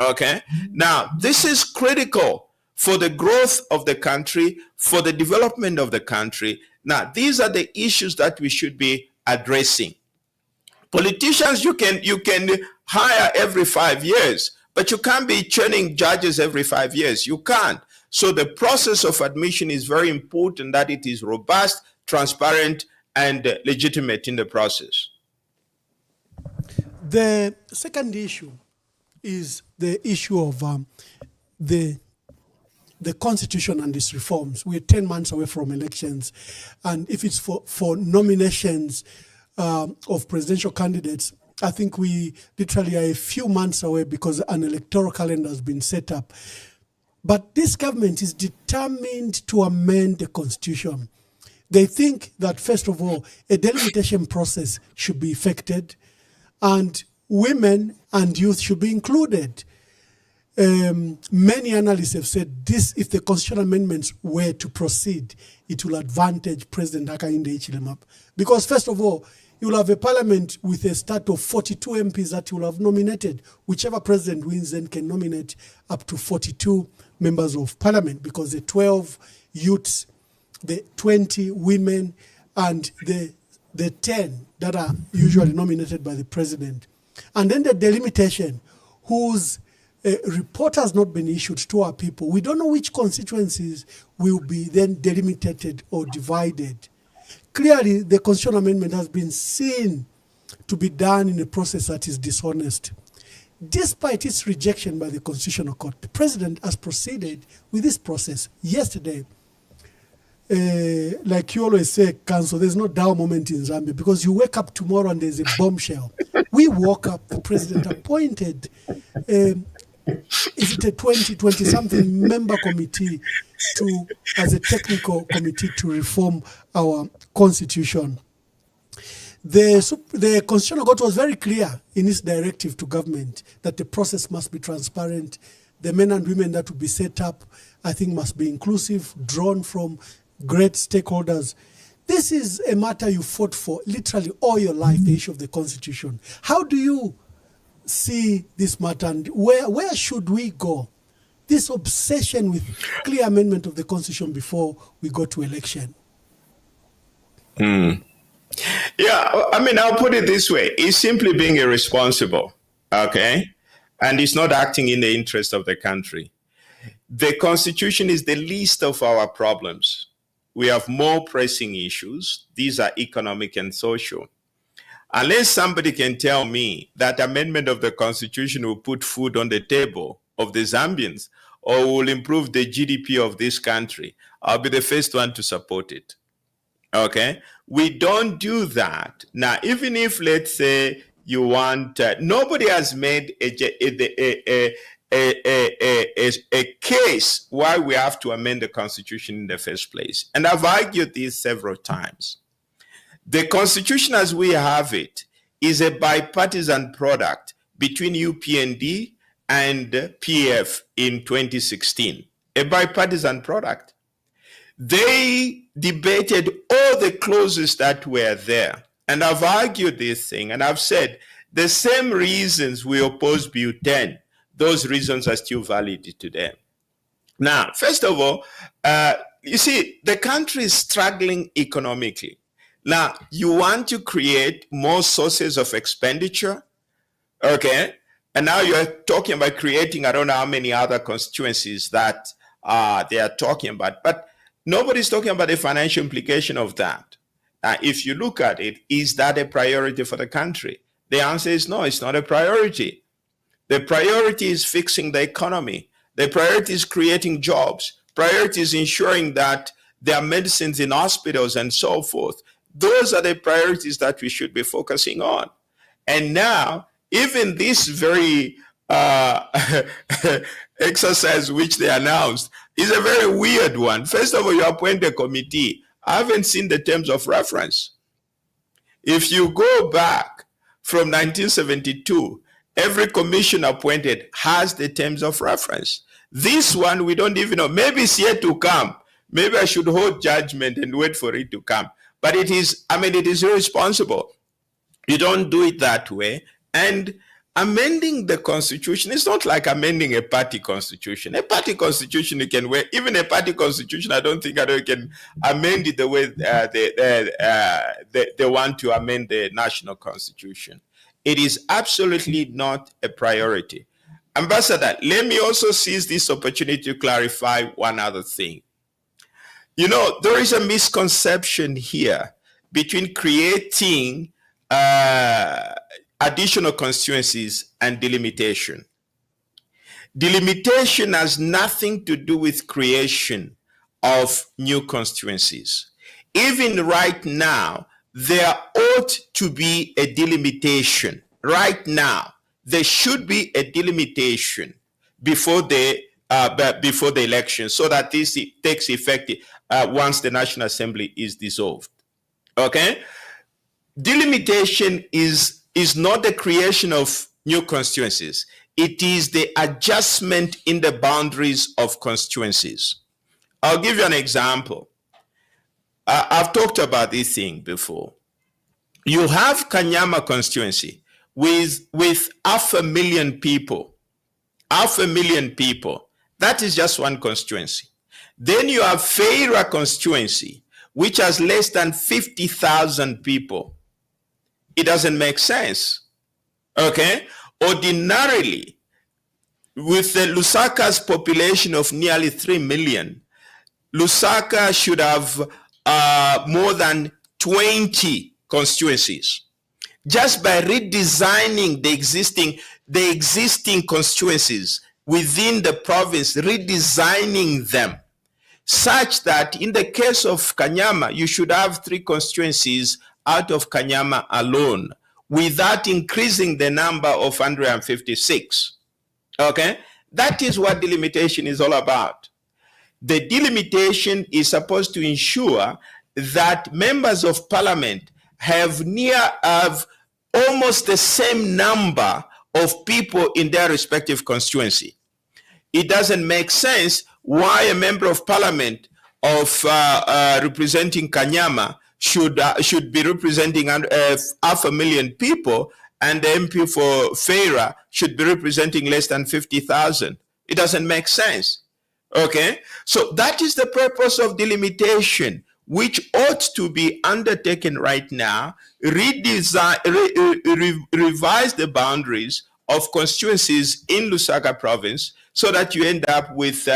Okay, now this is critical for the growth of the country, for the development of the country. Now, these are the issues that we should be addressing. Politicians, you can hire every 5 years, but you can't be churning judges every 5 years. You can't. So the process of admission is very important, that it is robust, transparent, and legitimate in the process. The second issue is the issue of the constitution and its reforms. We're 10 months away from elections. And if it's for nominations of presidential candidates, I think we literally are a few months away because an electoral calendar has been set up. But this government is determined to amend the constitution. They think that, first of all, a delimitation process should be effected and women and youth should be included. Many analysts have said this, if the constitutional amendments were to proceed, it will advantage President Hakainde Hichilema. Because first of all, you will have a parliament with a start of 42 MPs that you will have nominated. Whichever president wins then can nominate up to 42 members of parliament, because the 12 youths, the 20 women, and the 10 that are usually nominated by the president. And then the delimitation, whose report has not been issued to our people. We don't know which constituencies will be then delimited or divided. Clearly, the constitutional amendment has been seen to be done in a process that is dishonest. Despite its rejection by the Constitutional Court, the president has proceeded with this process. Yesterday, like you always say, Council, there's no dull moment in Zambia, because you wake up tomorrow and there's a bombshell. We woke up, the president appointed Is it a 20 something member committee as a technical committee to reform our constitution? The Constitutional Court was very clear in its directive to government that the process must be transparent. The men and women that will be set up, I think, must be inclusive, drawn from great stakeholders. This is a matter you fought for literally all your life, the issue of the Constitution. How do you see this matter, and where should we go? This obsession with clear amendment of the Constitution before we go to election. Yeah, I mean, I'll put it this way. It's simply being irresponsible, okay? And it's not acting in the interest of the country. The Constitution is the least of our problems. We have more pressing issues. These are economic and social. Unless somebody can tell me that amendment of the Constitution will put food on the table of the Zambians or will improve the GDP of this country, I'll be the first one to support it. Okay? We don't do that. Now, even if, let's say, you want, nobody has made a case why we have to amend the Constitution in the first place. And I've argued this several times. The Constitution as we have it is a bipartisan product between UPND and PF in 2016. A bipartisan product. They debated all the clauses that were there. And I've argued this thing, and I've said the same reasons we oppose Bill 10, those reasons are still valid today. Now, first of all, you see, the country is struggling economically. Now, you want to create more sources of expenditure, okay? And now you're talking about creating, I don't know how many other constituencies that they are talking about, but nobody's talking about the financial implication of that. If you look at it, is that a priority for the country? The answer is no, it's not a priority. The priority is fixing the economy. The priority is creating jobs. Priority is ensuring that there are medicines in hospitals and so forth. Those are the priorities that we should be focusing on. And now, even this very exercise which they announced is a very weird one. First of all, you appoint a committee. I haven't seen the terms of reference. If you go back from 1972, every commission appointed has the terms of reference. This one, we don't even know. Maybe it's yet to come. Maybe I should hold judgment and wait for it to come. But it is, I mean, it is irresponsible. You don't do it that way. And amending the Constitution is not like amending a party constitution. A party constitution, you can wear, even a party constitution, I don't think you can amend it the way they want to amend the national constitution. It is absolutely not a priority. Ambassador, let me also seize this opportunity to clarify one other thing. You know, there is a misconception here between creating additional constituencies and delimitation. Delimitation has nothing to do with creation of new constituencies. Even right now, there ought to be a delimitation. Right now, there should be a delimitation before the election, so that this takes effect once the National Assembly is dissolved. Okay? Delimitation is not the creation of new constituencies. It is the adjustment in the boundaries of constituencies. I'll give you an example. I've talked about this thing before. You have Kanyama constituency with 500,000 people. 500,000 people. That is just one constituency. Then you have Feira constituency, which has less than 50,000 people. It doesn't make sense. Okay? Ordinarily, with the Lusaka's population of nearly 3 million, Lusaka should have more than 20 constituencies. Just by redesigning the existing constituencies within the province, redesigning them, such that in the case of Kanyama, you should have 3 constituencies out of Kanyama alone, without increasing the number of 156. Okay? That is what delimitation is all about. The delimitation is supposed to ensure that members of parliament have almost the same number of people in their respective constituency. It doesn't make sense why a member of parliament of representing Kanyama should be representing 500,000 people, and the MP for Feira should be representing less than 50,000. It doesn't make sense. Okay, so that is the purpose of delimitation, which ought to be undertaken right now. Revise the boundaries of constituencies in Lusaka province so that you end up with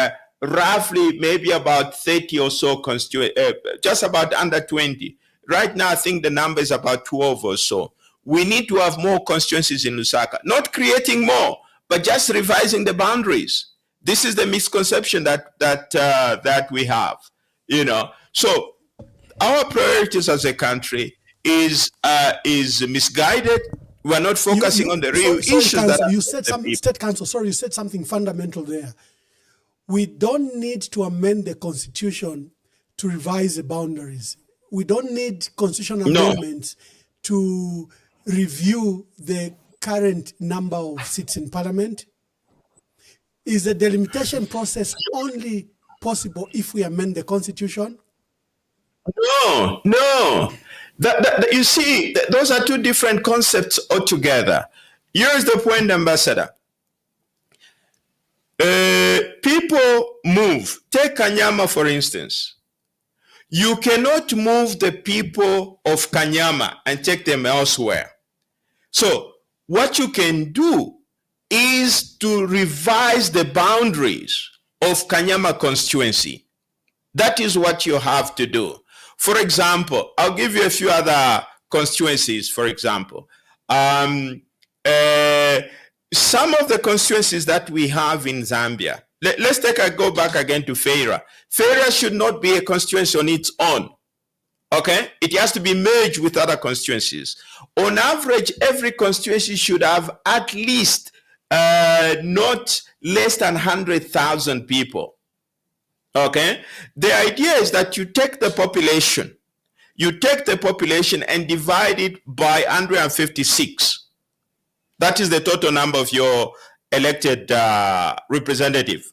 roughly maybe about 30 or so constituencies, just about under 20. Right now, I think the number is about 12 or so. We need to have more constituencies in Lusaka, not creating more, but just revising the boundaries. This is the misconception that we have, you know. So our priorities as a country is misguided. We're not focusing on the real issues. Council, you said something, State Council. Sorry, you said something fundamental there. We don't need to amend the Constitution to revise the boundaries. We don't need constitutional amendments to review the current number of seats in Parliament. Is the delimitation process only possible if we amend the Constitution? No. You see, those are two different concepts altogether. Here's the point, Ambassador. People move. Take Kanyama, for instance. You cannot move the people of Kanyama and take them elsewhere. So what you can do is to revise the boundaries of Kanyama constituency. That is what you have to do. For example, I'll give you a few other constituencies, for example. Some of the constituencies that we have in Zambia, let's go back again to Feira. Feira should not be a constituency on its own. Okay? It has to be merged with other constituencies. On average, every constituency should have at least not less than 100,000 people. Okay? The idea is that you take the population and divide it by 156. That is the total number of your elected representative.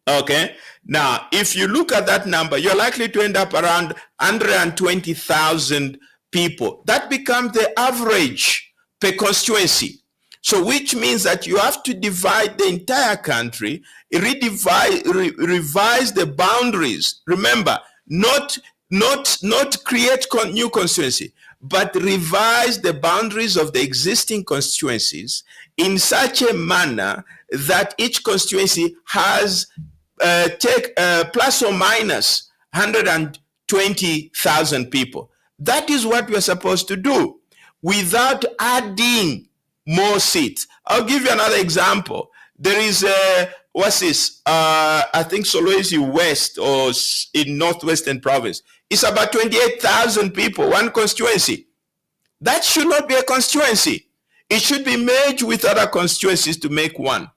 Okay? Now, if you look at that number, you're likely to end up around 120,000 people. That becomes the average per constituency. So which means that you have to divide the entire country, revise the boundaries. Remember, not create new constituency, but revise the boundaries of the existing constituencies in such a manner that each constituency has plus or minus 120,000 people. That is what we're supposed to do without adding more seats. I'll give you another example. There is I think Solwezi West or in Northwestern Province. It's about 28,000 people, one constituency. That should not be a constituency. It should be merged with other constituencies to make one.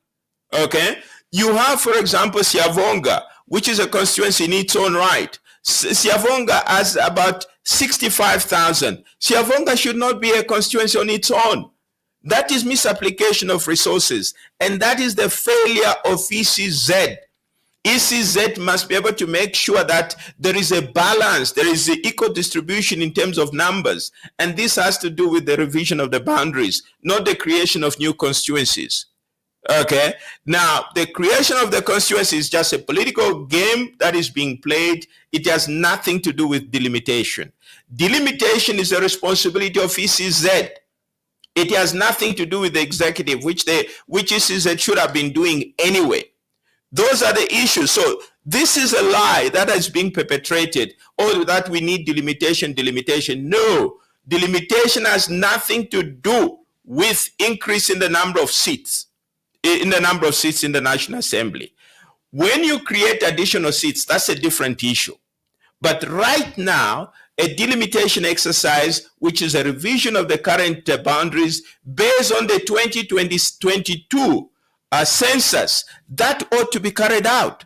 Okay? You have, for example, Siavonga, which is a constituency in its own right. Siavonga has about 65,000. Siavonga should not be a constituency on its own. That is misapplication of resources, and that is the failure of ECZ. ECZ must be able to make sure that there is a balance, there is an equal distribution in terms of numbers, and this has to do with the revision of the boundaries, not the creation of new constituencies. Okay, now the creation of the constituency is just a political game that is being played. It has nothing to do with delimitation. Delimitation is a responsibility of ECZ. It has nothing to do with the executive, which ECZ should have been doing anyway. Those are the issues. So this is a lie that is being perpetrated. Oh, that we need delimitation. No, delimitation has nothing to do with increasing the number of seats in the National Assembly. When you create additional seats, that's a different issue. But right now, a delimitation exercise, which is a revision of the current boundaries based on the 2022 census, that ought to be carried out.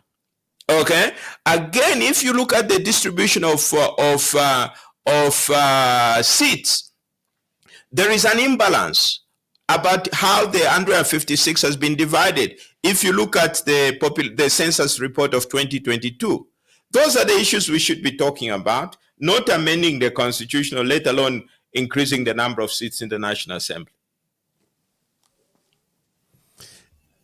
Okay. Again, if you look at the distribution of seats, there is an imbalance about how the 156 has been divided. If you look at the census report of 2022, those are the issues we should be talking about, not amending the constitution, or let alone increasing the number of seats in the National Assembly.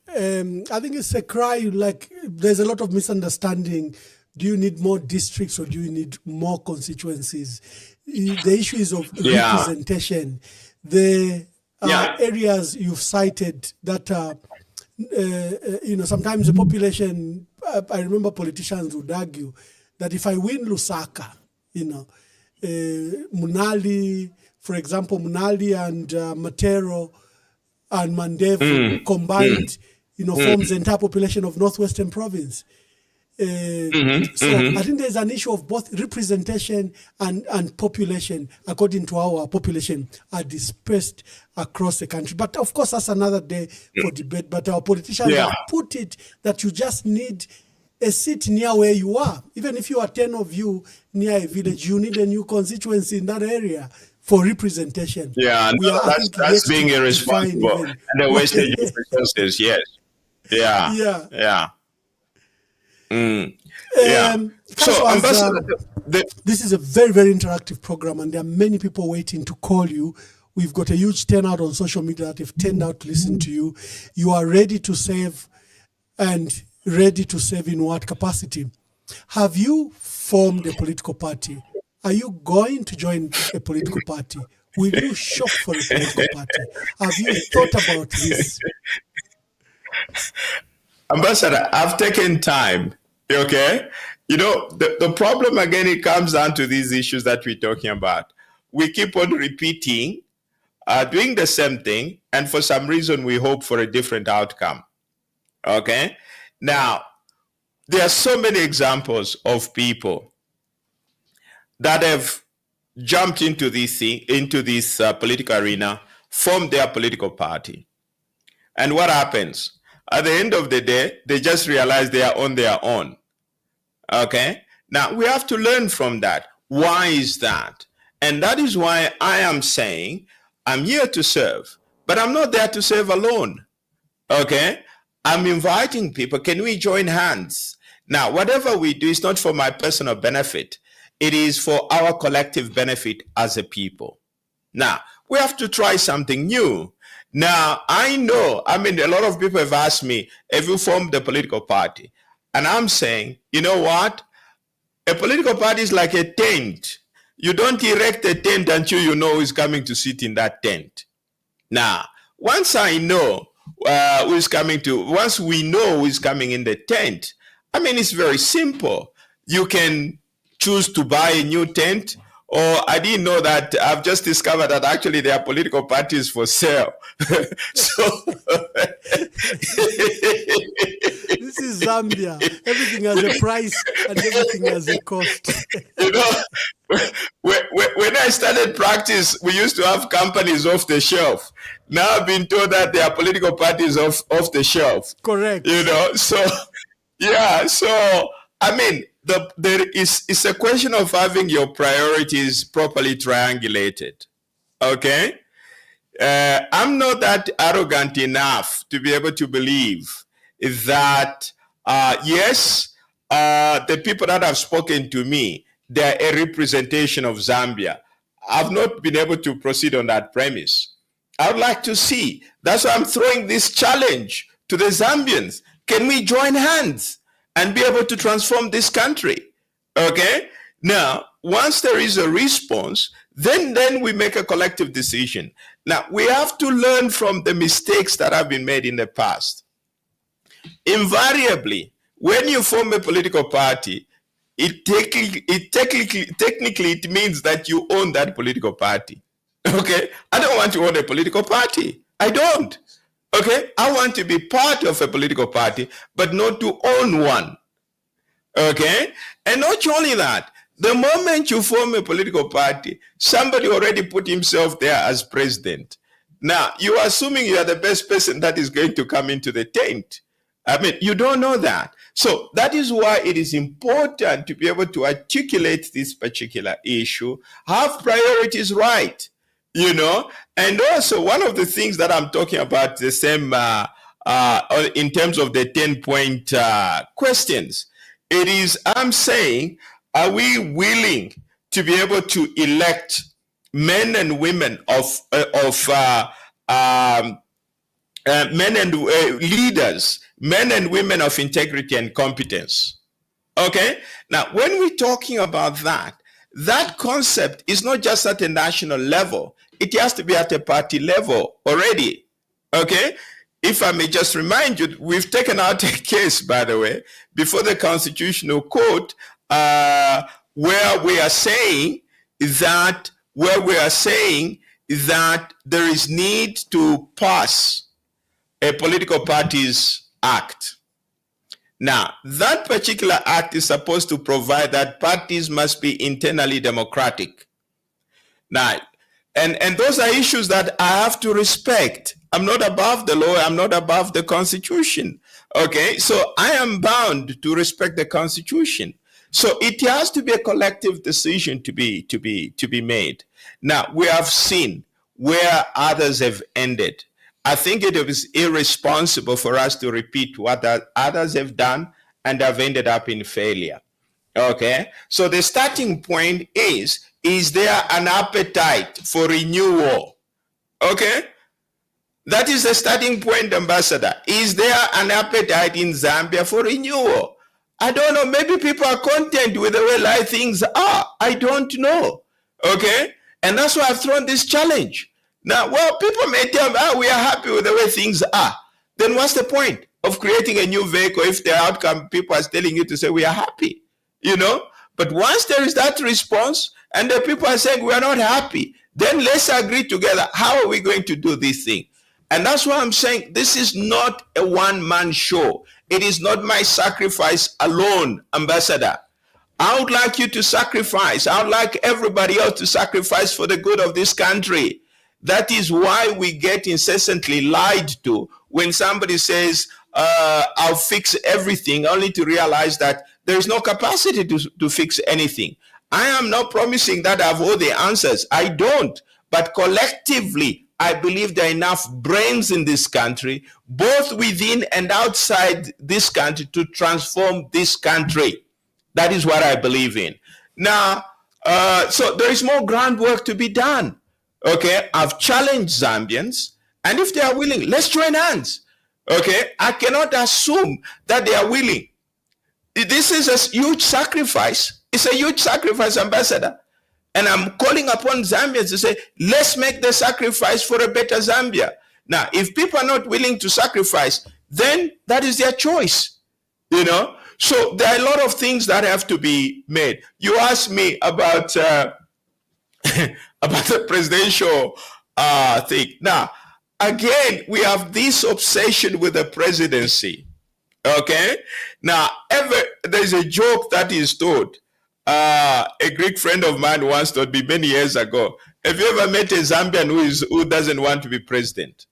I think it's a cry, like there's a lot of misunderstanding. Do you need more districts or do you need more constituencies? The issue is of representation. The areas you've cited that sometimes the population, I remember politicians would argue that if I win Lusaka, Munali, for example, Munali and Matero and Mandevu combined, forms the entire population of Northwestern Province. So I think there's an issue of both representation and population, according to how our population are dispersed across the country. But of course, that's another day for debate. But our politicians have put it that you just need a seat near where you are. Even if you are 10 of you near a village, you need a new constituency in that area for representation. Yeah, that's being irresponsible and the wastage of resources. Yes. Yeah. So, Ambassador, this is a very, very interactive program, and there are many people waiting to call you. We've got a huge turnout on social media that have turned out to listen to you. You are ready to save, and ready to save in what capacity? Have you formed a political party? Are you going to join a political party? Will you shop for a political party? Have you thought about this? Ambassador, I've taken time. Okay? The problem again, it comes down to these issues that we're talking about. We keep on repeating, doing the same thing, and for some reason we hope for a different outcome. Okay? Now, there are so many examples of people that have jumped into this political arena, formed their political party. And what happens? At the end of the day, they just realize they are on their own. Okay? Now, we have to learn from that. Why is that? And that is why I am saying I'm here to serve, but I'm not there to serve alone. Okay? I'm inviting people. Can we join hands? Now, whatever we do is not for my personal benefit. It is for our collective benefit as a people. Now, we have to try something new. Now, I know, a lot of people have asked me, have you formed a political party? And I'm saying, you know what? A political party is like a tent. You don't erect a tent until you know who's coming to sit in that tent. Now, once I know once we know who is coming in the tent, it's very simple. You can choose to buy a new tent, or I didn't know that. I've just discovered that actually there are political parties for sale. So this is Zambia. Everything has a price and everything has a cost. When I started practice, we used to have companies off the shelf. Now I've been told that there are political parties off the shelf. Correct. So it's a question of having your priorities properly triangulated. Okay? I'm not that arrogant enough to be able to believe that, the people that have spoken to me, they're a representation of Zambia. I've not been able to proceed on that premise. I would like to see. That's why I'm throwing this challenge to the Zambians. Can we join hands and be able to transform this country? Okay? Now, once there is a response, then we make a collective decision. Now, we have to learn from the mistakes that have been made in the past. Invariably, when you form a political party, technically it means that you own that political party. Okay? I don't want to own a political party. I don't. Okay? I want to be part of a political party, but not to own one. Okay? And not only that, the moment you form a political party, somebody already put himself there as president. Now, you are assuming you are the best person that is going to come into the tent. I mean, you don't know that. So that is why it is important to be able to articulate this particular issue, have priorities right, you know. And also, one of the things that I'm talking about, the same in terms of the 10-point questions, it is, I'm saying, are we willing to be able to elect men and women men and leaders, men and women of integrity and competence? Okay? Now, when we're talking about that, that concept is not just at a national level. It has to be at a party level already. Okay? If I may just remind you, we've taken out a case, by the way, before the Constitutional Court, where we are saying that there is need to pass a political parties act. Now, that particular act is supposed to provide that parties must be internally democratic. Now, and those are issues that I have to respect. I'm not above the law. I'm not above the Constitution. Okay, so I am bound to respect the Constitution. So it has to be a collective decision to be made. Now, we have seen where others have ended. I think it is irresponsible for us to repeat what others have done and have ended up in failure. Okay, so the starting point is there an appetite for renewal? Okay, that is the starting point, Ambassador. Is there an appetite in Zambia for renewal? I don't know. Maybe people are content with the way life things are. I don't know. Okay, and that's why I've thrown this challenge. Now, well, people may tell me, we are happy with the way things are. Then what's the point of creating a new vehicle if the outcome people are telling you to say we are happy? You know? But once there is that response and the people are saying we are not happy, then let's agree together. How are we going to do this thing? And that's why I'm saying this is not a one-man show. It is not my sacrifice alone, Ambassador. I would like you to sacrifice. I would like everybody else to sacrifice for the good of this country. That is why we get incessantly lied to when somebody says, I'll fix everything, only to realize that there is no capacity to fix anything. I am not promising that I have all the answers. I don't. But collectively, I believe there are enough brains in this country, both within and outside this country, to transform this country. That is what I believe in. Now, so there is more groundwork to be done. Okay, I've challenged Zambians, and if they are willing, let's join hands. Okay, I cannot assume that they are willing. This is a huge sacrifice. It's a huge sacrifice, Ambassador. And I'm calling upon Zambians to say, let's make the sacrifice for a better Zambia. Now, if people are not willing to sacrifice, then that is their choice, you know. So there are a lot of things that have to be made. You asked me about about the presidential thing. Now, again, we have this obsession with the presidency. Okay? Now, there's a joke that is told. A Greek friend of mine once told me many years ago, have you ever met a Zambian who doesn't want to be president?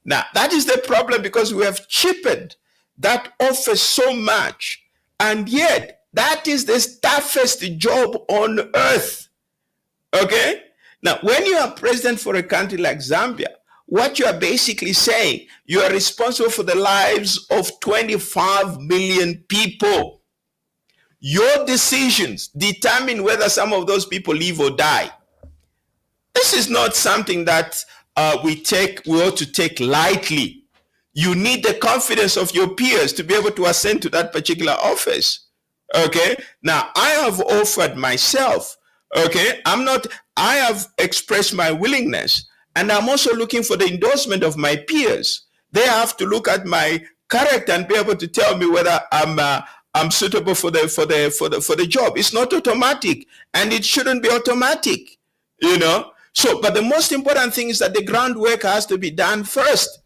Now, that is the problem, because we have cheapened that office so much. And yet, that is the toughest job on earth. Okay? Now, when you are president for a country like Zambia, what you are basically saying, you are responsible for the lives of 25 million people. Your decisions determine whether some of those people live or die. This is not something that we ought to take lightly. You need the confidence of your peers to be able to ascend to that particular office. Okay? Now, I have offered myself. Okay? I have expressed my willingness, and I'm also looking for the endorsement of my peers. They have to look at my character and be able to tell me whether I'm suitable for the job. It's not automatic, and it shouldn't be automatic, you know. So, but the most important thing is that the groundwork has to be done first.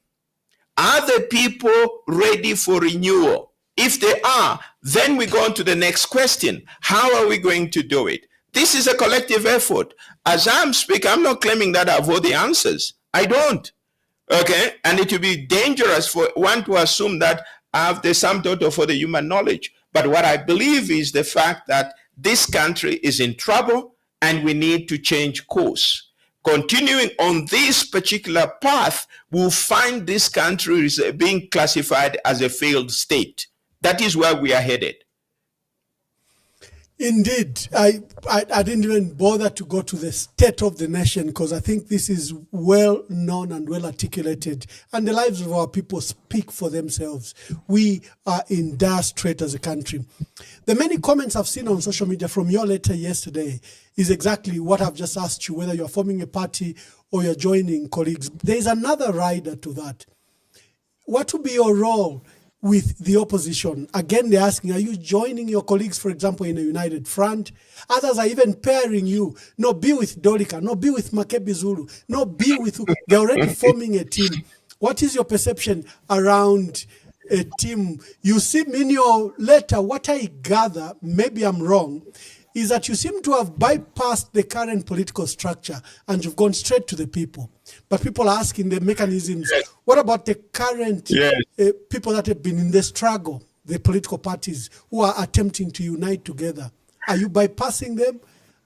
Are the people ready for renewal? If they are, then we go on to the next question. How are we going to do it? This is a collective effort. As I'm speaking, I'm not claiming that I have all the answers. I don't. Okay, and it will be dangerous for one to assume that I have the sum total for the human knowledge. But what I believe is the fact that this country is in trouble and we need to change course. Continuing on this particular path will find this country is being classified as a failed state. That is where we are headed. Indeed, I didn't even bother to go to the state of the nation because I think this is well known and well articulated, and the lives of our people speak for themselves. We are in dire strait as a country. The many comments I've seen on social media from your letter yesterday is exactly what I've just asked you, whether you're forming a party or you're joining colleagues. There's another rider to that. What will be your role with the opposition? Again, they're asking, are you joining your colleagues, for example, in a united front? Others are even pairing you. No, be with Dolika. No, be with Makebi Zulu. No, be with... They're already forming a team. What is your perception around a team? You seem in your letter, what I gather, maybe I'm wrong, is that you seem to have bypassed the current political structure and you've gone straight to the people. But people are asking the mechanisms. Yes. What about the current people that have been in the struggle, the political parties who are attempting to unite together? Are you bypassing them?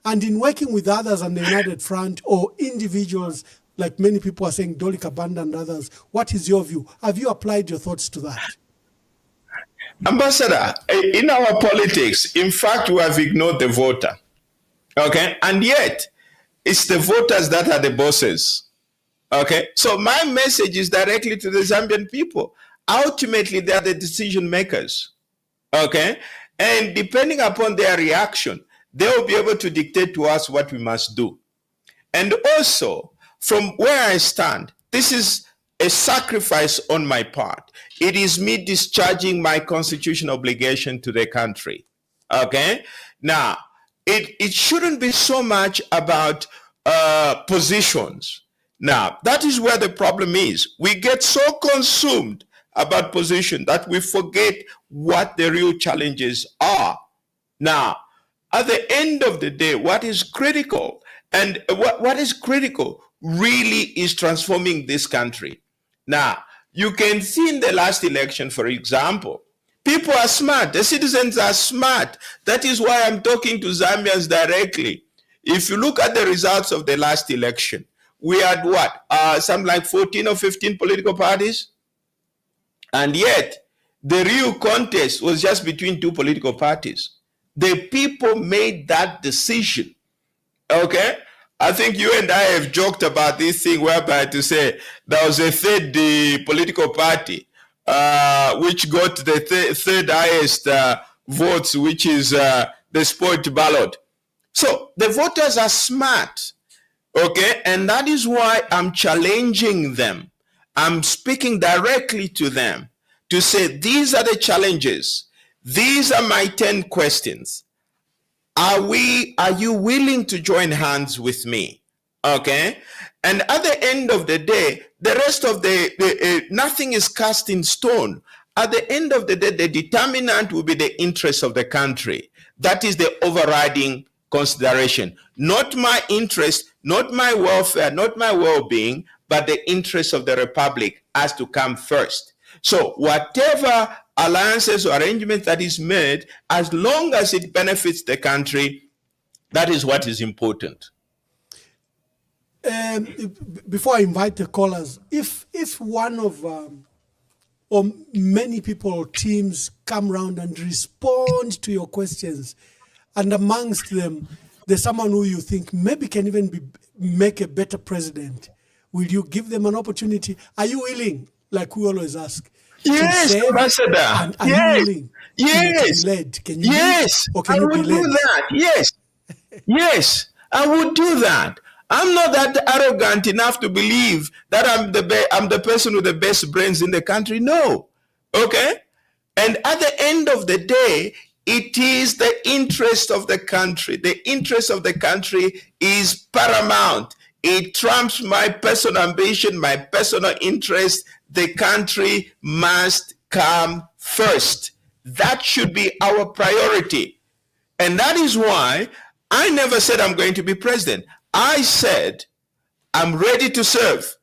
And in working with others on the United Front or individuals, like many people are saying, Dolika Banda and others, what is your view? Have you applied your thoughts to that? Ambassador, in our politics, in fact, we have ignored the voter. Okay? And yet, it's the voters that are the bosses. Okay? So my message is directly to the Zambian people. Ultimately, they are the decision makers. Okay? And depending upon their reaction, they will be able to dictate to us what we must do. And also, from where I stand, this is a sacrifice on my part. It is me discharging my constitutional obligation to the country. Okay? Now, it shouldn't be so much about positions. Now, that is where the problem is. We get so consumed about position that we forget what the real challenges are. Now, at the end of the day, what is critical, and what is critical really is transforming this country. Now, you can see in the last election, for example, people are smart. The citizens are smart. That is why I'm talking to Zambians directly. If you look at the results of the last election, we had what? Something like 14 or 15 political parties. And yet, the real contest was just between two political parties. The people made that decision. Okay? I think you and I have joked about this thing whereby to say there was a third political party which got the third highest votes, which is the spoiled ballot. So the voters are smart, okay? And that is why I'm challenging them. I'm speaking directly to them to say, these are the challenges. These are my 10 questions. Are you willing to join hands with me? Okay. And at the end of the day, the rest of nothing is cast in stone. At the end of the day, the determinant will be the interest of the country. That is the overriding consideration. Not my interest, not my welfare, not my well-being, but the interest of the republic has to come first. So whatever alliances or arrangements that is made, as long as it benefits the country, that is what is important. Before I invite the callers, if one of or many people or teams come around and respond to your questions, and amongst them there's someone who you think maybe can even make a better president, will you give them an opportunity? Are you willing, like we always ask? Yes, Ambassador. Are you willing to be led? Can you lead, or can you be led? Do that. Yes. Yes, I would do that. I'm not that arrogant enough to believe that I'm the person with the best brains in the country. No. Okay? And at the end of the day, it is the interest of the country. The interest of the country is paramount. It trumps my personal ambition, my personal interest. The country must come first. That should be our priority. And that is why I never said I'm going to be president. I said I'm ready to serve.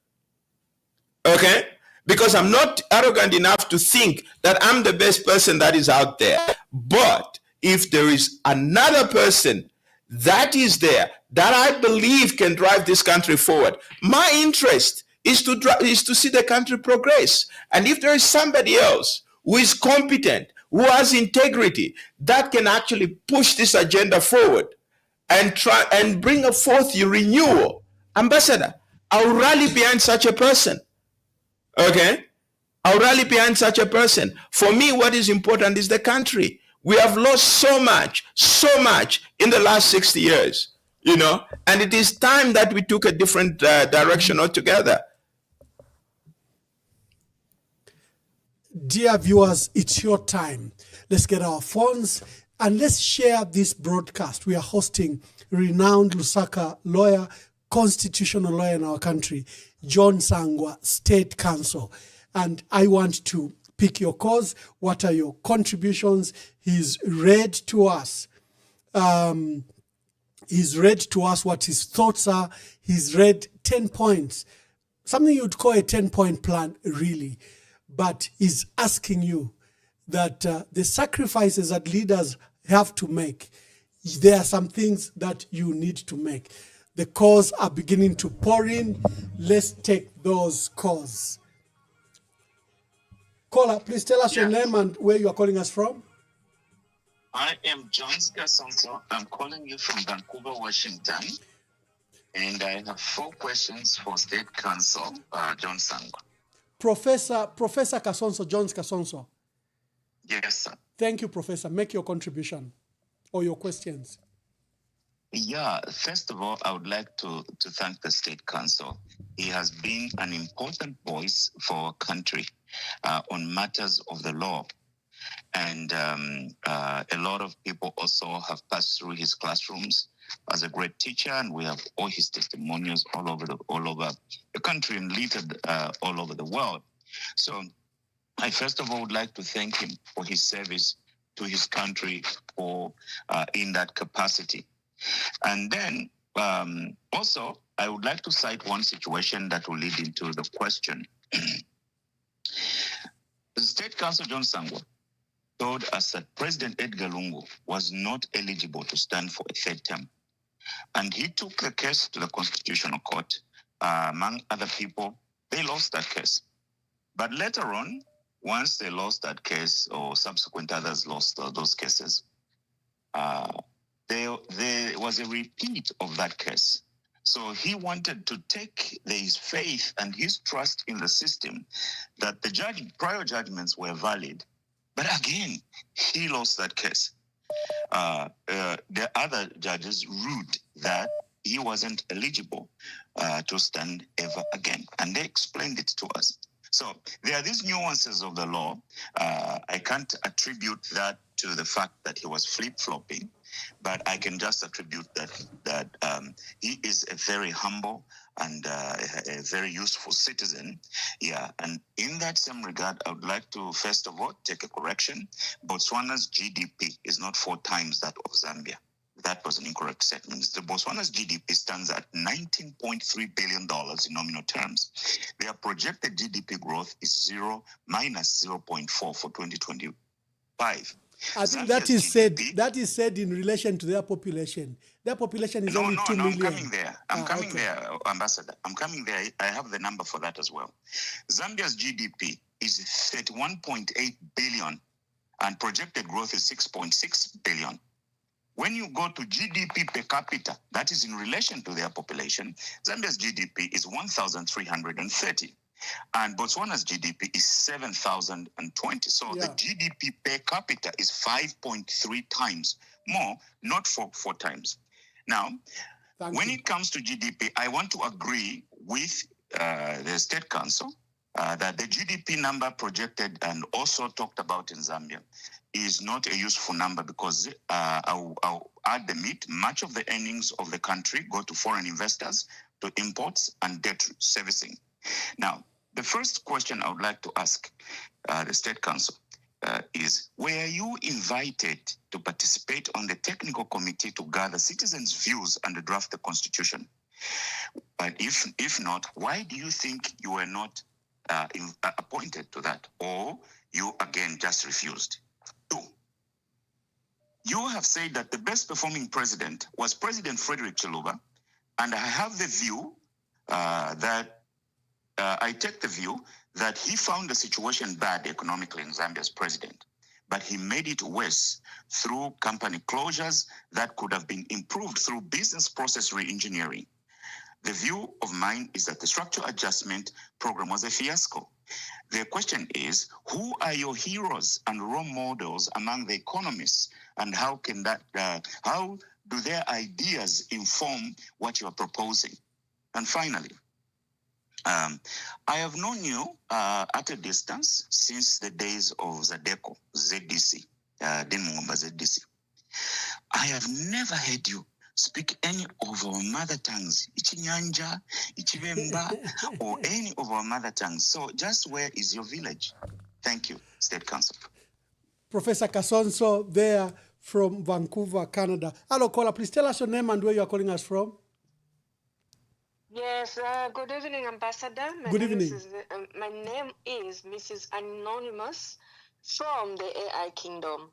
Okay? Because I'm not arrogant enough to think that I'm the best person that is out there. But if there is another person that is there that I believe can drive this country forward, my interest is to see the country progress. And if there is somebody else who is competent, who has integrity, that can actually push this agenda forward and try and bring a forth renewal, Ambassador, I'll rally behind such a person. Okay? I'll rally behind such a person. For me, what is important is the country. We have lost so much in the last 60 years, you know, and it is time that we took a different direction altogether. Dear viewers, it's your time. Let's get our phones and let's share this broadcast. We are hosting renowned Lusaka lawyer, constitutional lawyer in our country, John Sangwa, State Counsel. And I want to pick your cause. What are your contributions? He's read to us. He's read to us what his thoughts are. He's read 10 points, something you'd call a 10-point plan, really. But he's asking you that the sacrifices that leaders have to make, there are some things that you need to make. The calls are beginning to pour in. Let's take those calls. Caller, please tell us your name and where you are calling us from. I am John Kasonso. I'm calling you from Vancouver, Washington. And I have 4 questions for State Counsel, John Sangwa. Professor Kasonso, Jones Kasonso. Yes, sir. Thank you, Professor. Make your contribution or your questions. Yeah, first of all, I would like to thank the State Counsel. He has been an important voice for our country on matters of the law. And a lot of people also have passed through his classrooms as a great teacher, and we have all his testimonials all over the country and littered all over the world. So I first of all would like to thank him for his service to his country for in that capacity. And then also I would like to cite one situation that will lead into the question. The State Counsel John Sangwa told us that President Edgar Lungu was not eligible to stand for a 3rd term. And he took the case to the Constitutional Court. Among other people, they lost that case. But later on, once they lost that case, or subsequent others lost those cases, there was a repeat of that case. So he wanted to take his faith and his trust in the system that the prior judgments were valid. But again, he lost that case. The other judges ruled that he wasn't eligible to stand ever again. And they explained it to us. So there are these nuances of the law. I can't attribute that to the fact that he was flip-flopping, but I can just attribute that he is a very humble and a very useful citizen. Yeah, and in that same regard, I would like to first of all take a correction. Botswana's GDP is not 4 times that of Zambia. That was an incorrect statement. The Botswana's GDP stands at $19.3 billion in nominal terms. Their projected GDP growth is minus 0.4 for 2025. I think that is said in relation to their population. Their population is only 2 million. I'm coming there. I'm coming there, Ambassador. I'm coming there. I have the number for that as well. Zambia's GDP is 31.8 billion and projected growth is 6.6 billion. When you go to GDP per capita, that is in relation to their population, Zambia's GDP is 1,330. And Botswana's GDP is 7,020. So the GDP per capita is 5.3 times more, not 4 times. Now, when it comes to GDP, I want to agree with the State Counsel that the GDP number projected and also talked about in Zambia is not a useful number because I'll add the meat. Much of the earnings of the country go to foreign investors, to imports and debt servicing. Now, the first question I would like to ask the State Counsel is, were you invited to participate on the technical committee to gather citizens' views and draft the Constitution? But if not, why do you think you were not appointed to that, or you again just refused. 2, you have said that the best performing president was President Frederick Chiluba, and I have the view I take the view that he found the situation bad economically in Zambia as president, but he made it worse through company closures that could have been improved through business process re-engineering. The view of mine is that the structural adjustment program was a fiasco. The question is, who are your heroes and role models among the economists, and how can that, how do their ideas inform what you are proposing? And finally, I have known you at a distance since the days of Zadeco, ZDC, Mwamba ZDC. I have never heard you speak any of our mother tongues, Ichinyanja, Ichibemba, or any of our mother tongues. So just where is your village? Thank you, State Council. Professor Kasonso there from Vancouver, Canada. Hello, caller. Please tell us your name and where you are calling us from. Yes, good evening, Ambassador. Good evening. My name is Mrs. Anonymous from the AI Kingdom.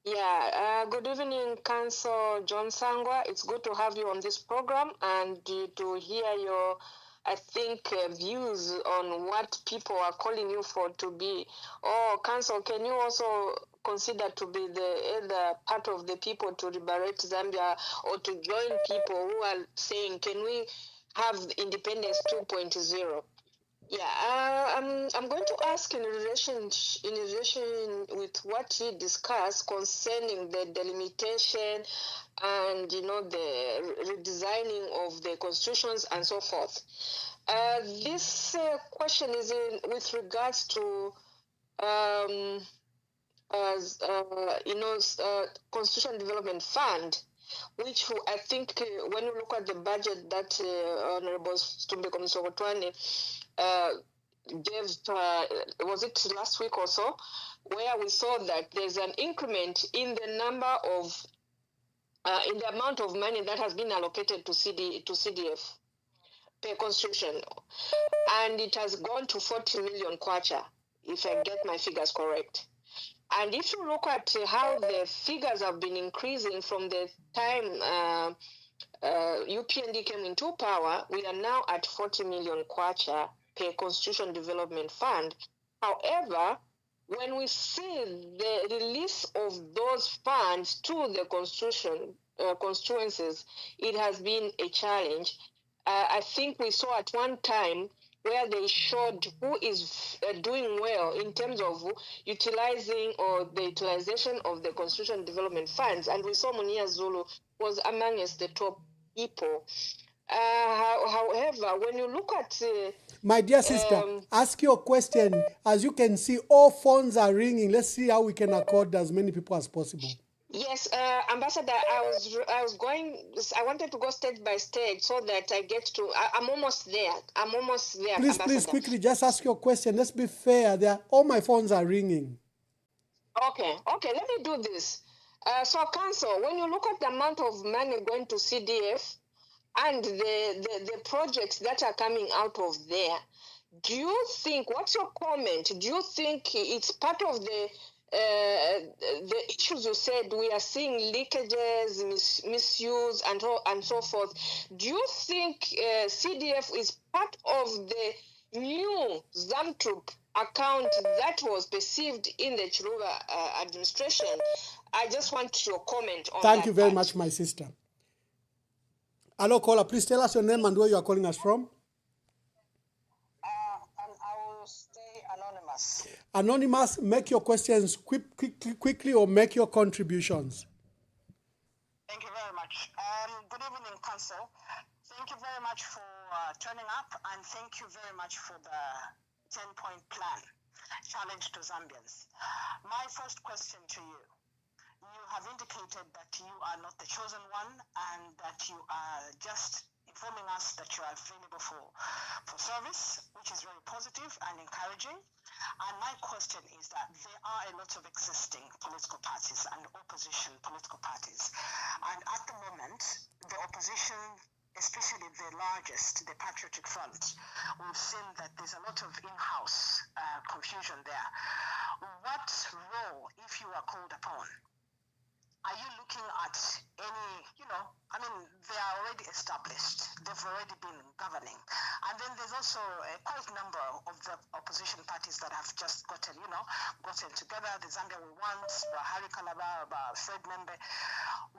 Yeah, good evening, Council John Sangwa. It's good to have you on this program and to hear your, I think, views on what people are calling you for to be. Oh, Council, can you also consider to be the other part of the people to liberate Zambia, or to join people who are saying, can we have independence 2.0? Yeah, I'm going to ask in relation with what you discussed concerning the delimitation and the redesigning of the constitutions and so forth. This question is with regards to Constitution Development Fund, which I think when you look at the budget that Honorable Stumbe Komisogotwane gave, was it last week or so, where we saw that there's an increment in the number of, in the amount of money that has been allocated to CDF per constitution, and it has gone to 40 million kwacha, if I get my figures correct. And if you look at how the figures have been increasing from the time UPND came into power, we are now at 40 million kwacha per Constitution Development Fund. However, when we see the release of those funds to the constituencies, it has been a challenge. I think we saw at one time where they showed who is doing well in terms of utilizing or the utilization of the Constitution Development Funds. And we saw Munia Zulu was amongst the top people. However, when you look at... my dear sister, ask your question. As you can see, all phones are ringing. Let's see how we can accord as many people as possible. Yes, Ambassador, I wanted to go stage by stage so that I get to, I'm almost there. Please, quickly, just ask your question. Let's be fair. All my phones are ringing. Okay, let me do this. So, Council, when you look at the amount of money going to CDF and the projects that are coming out of there, do you think, what's your comment? Do you think it's part of the issues you said? We are seeing leakages, misuse, and so forth. Do you think CDF is part of the new ZAMTRUP account that was perceived in the Chiluba administration? I just want your comment on that. Thank you very much, my sister. Hello, caller. Please tell us your name and where you are calling us from. Anonymous, make your questions quickly or make your contributions. Thank you very much. Good evening, Council. Thank you very much for turning up, and thank you very much for the 10-point plan, challenge to Zambians. My first question to you. You have indicated that you are not the chosen one and that you are just informing us that you are available for service, which is very positive and encouraging. And my question is that there are a lot of existing political parties and opposition political parties. And at the moment, the opposition especially the largest, the Patriotic Front, we've seen that there's a lot of in-house confusion there. What role, if you are called upon, are you looking at any, they are already established. They've already been governing. And then there's also quite a number of the opposition parties that have just gotten together. The Zambia We Want, Bahari Kalaba, Fred Membe.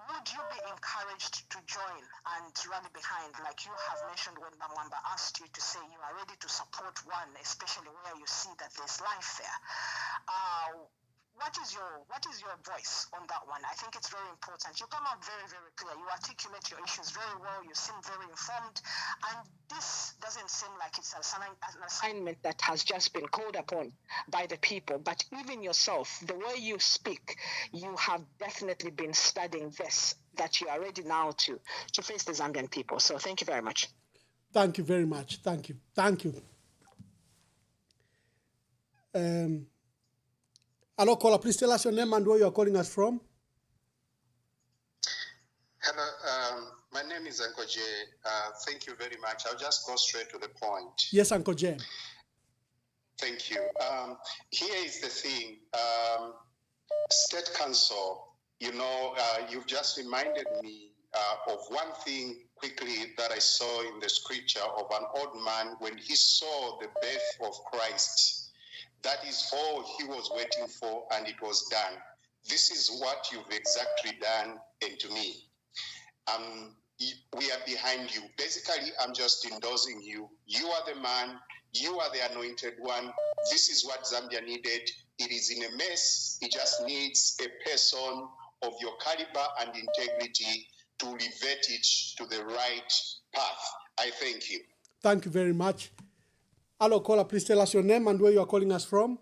Would you be encouraged to join and rally behind, like you have mentioned when Mwamba asked you to say you are ready to support one, especially where you see that there's life there? What is your voice on that one? I think it's very important. You come out very, very clear. You articulate your issues very well. You seem very informed. And this doesn't seem like it's an assignment that has just been called upon by the people. But even yourself, the way you speak, you have definitely been studying this, that you are ready now to face the Zambian people. So thank you very much. Thank you very much. Thank you. Thank you. Hello, caller. Please tell us your name and where you are calling us from. Hello, my name is Uncle J. Thank you very much. I'll just go straight to the point. Yes, Uncle J. Thank you. Here is the thing. State Council, you've just reminded me of one thing quickly that I saw in the scripture of an old man when he saw the birth of Christ. That is all he was waiting for, and it was done. This is what you've exactly done to me. We are behind you. Basically, I'm just endorsing you. You are the man. You are the anointed one. This is what Zambia needed. It is in a mess. It just needs a person of your caliber and integrity to revert it to the right path. I thank you. Thank you very much. Hello, caller. Please tell us your name and where you are calling us from.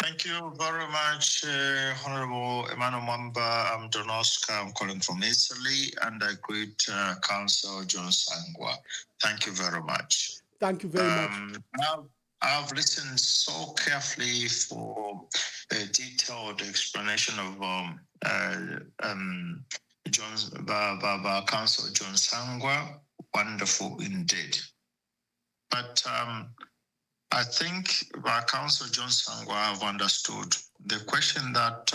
Thank you very much, Honorable Emmanuel Mwamba. I'm Donoska. I'm calling from Italy, and I greet Council John Sangwa. Thank you very much. Thank you very much. I've listened so carefully for a detailed explanation of Council John Sangwa. Wonderful indeed. But I think our Council John Sangwa have understood the question that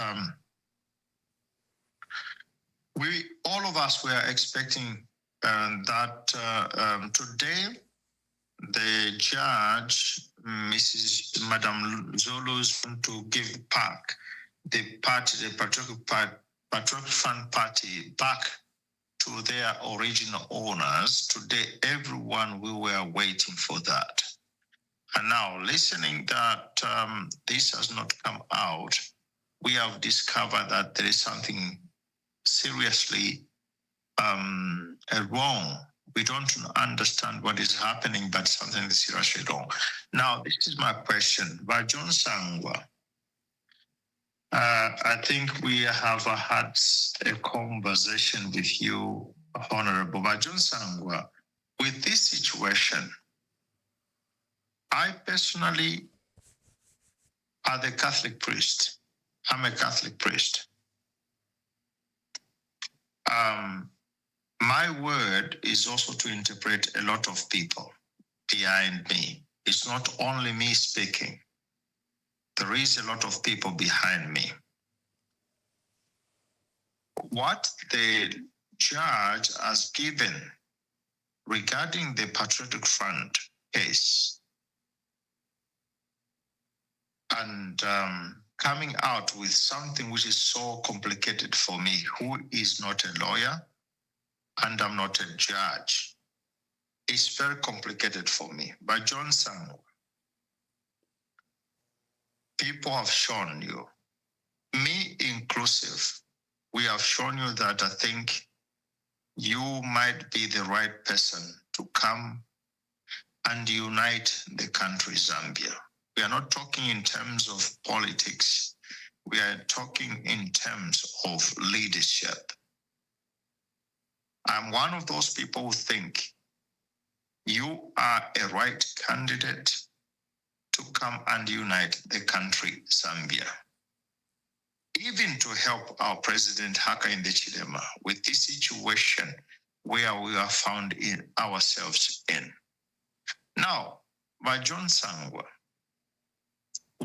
all of us were expecting that today the judge, Madam Zulu, is going to give back the Patriotic Front Party back to their original owners. Today, everyone, we were waiting for that. And now, listening that this has not come out, we have discovered that there is something seriously wrong. We don't understand what is happening, but something is seriously wrong. Now, this is my question. By John Sangwa, I think we have had a conversation with you, Honorable John Sangwa. With this situation, I personally, as a Catholic priest, I'm a Catholic priest. My word is also to interpret a lot of people behind me. It's not only me speaking. There is a lot of people behind me. What the judge has given regarding the Patriotic Front case and coming out with something which is so complicated for me, who is not a lawyer and I'm not a judge. It's very complicated for me. But John Sangwa, people have shown you, me inclusive, we have shown you that I think you might be the right person to come and unite the country Zambia. We are not talking in terms of politics. We are talking in terms of leadership. I'm one of those people who think you are a right candidate to come and unite the country Zambia. Even even to help our President Hakainde Hichilema with this situation where we are found in ourselves in. Now, by John Sangwa,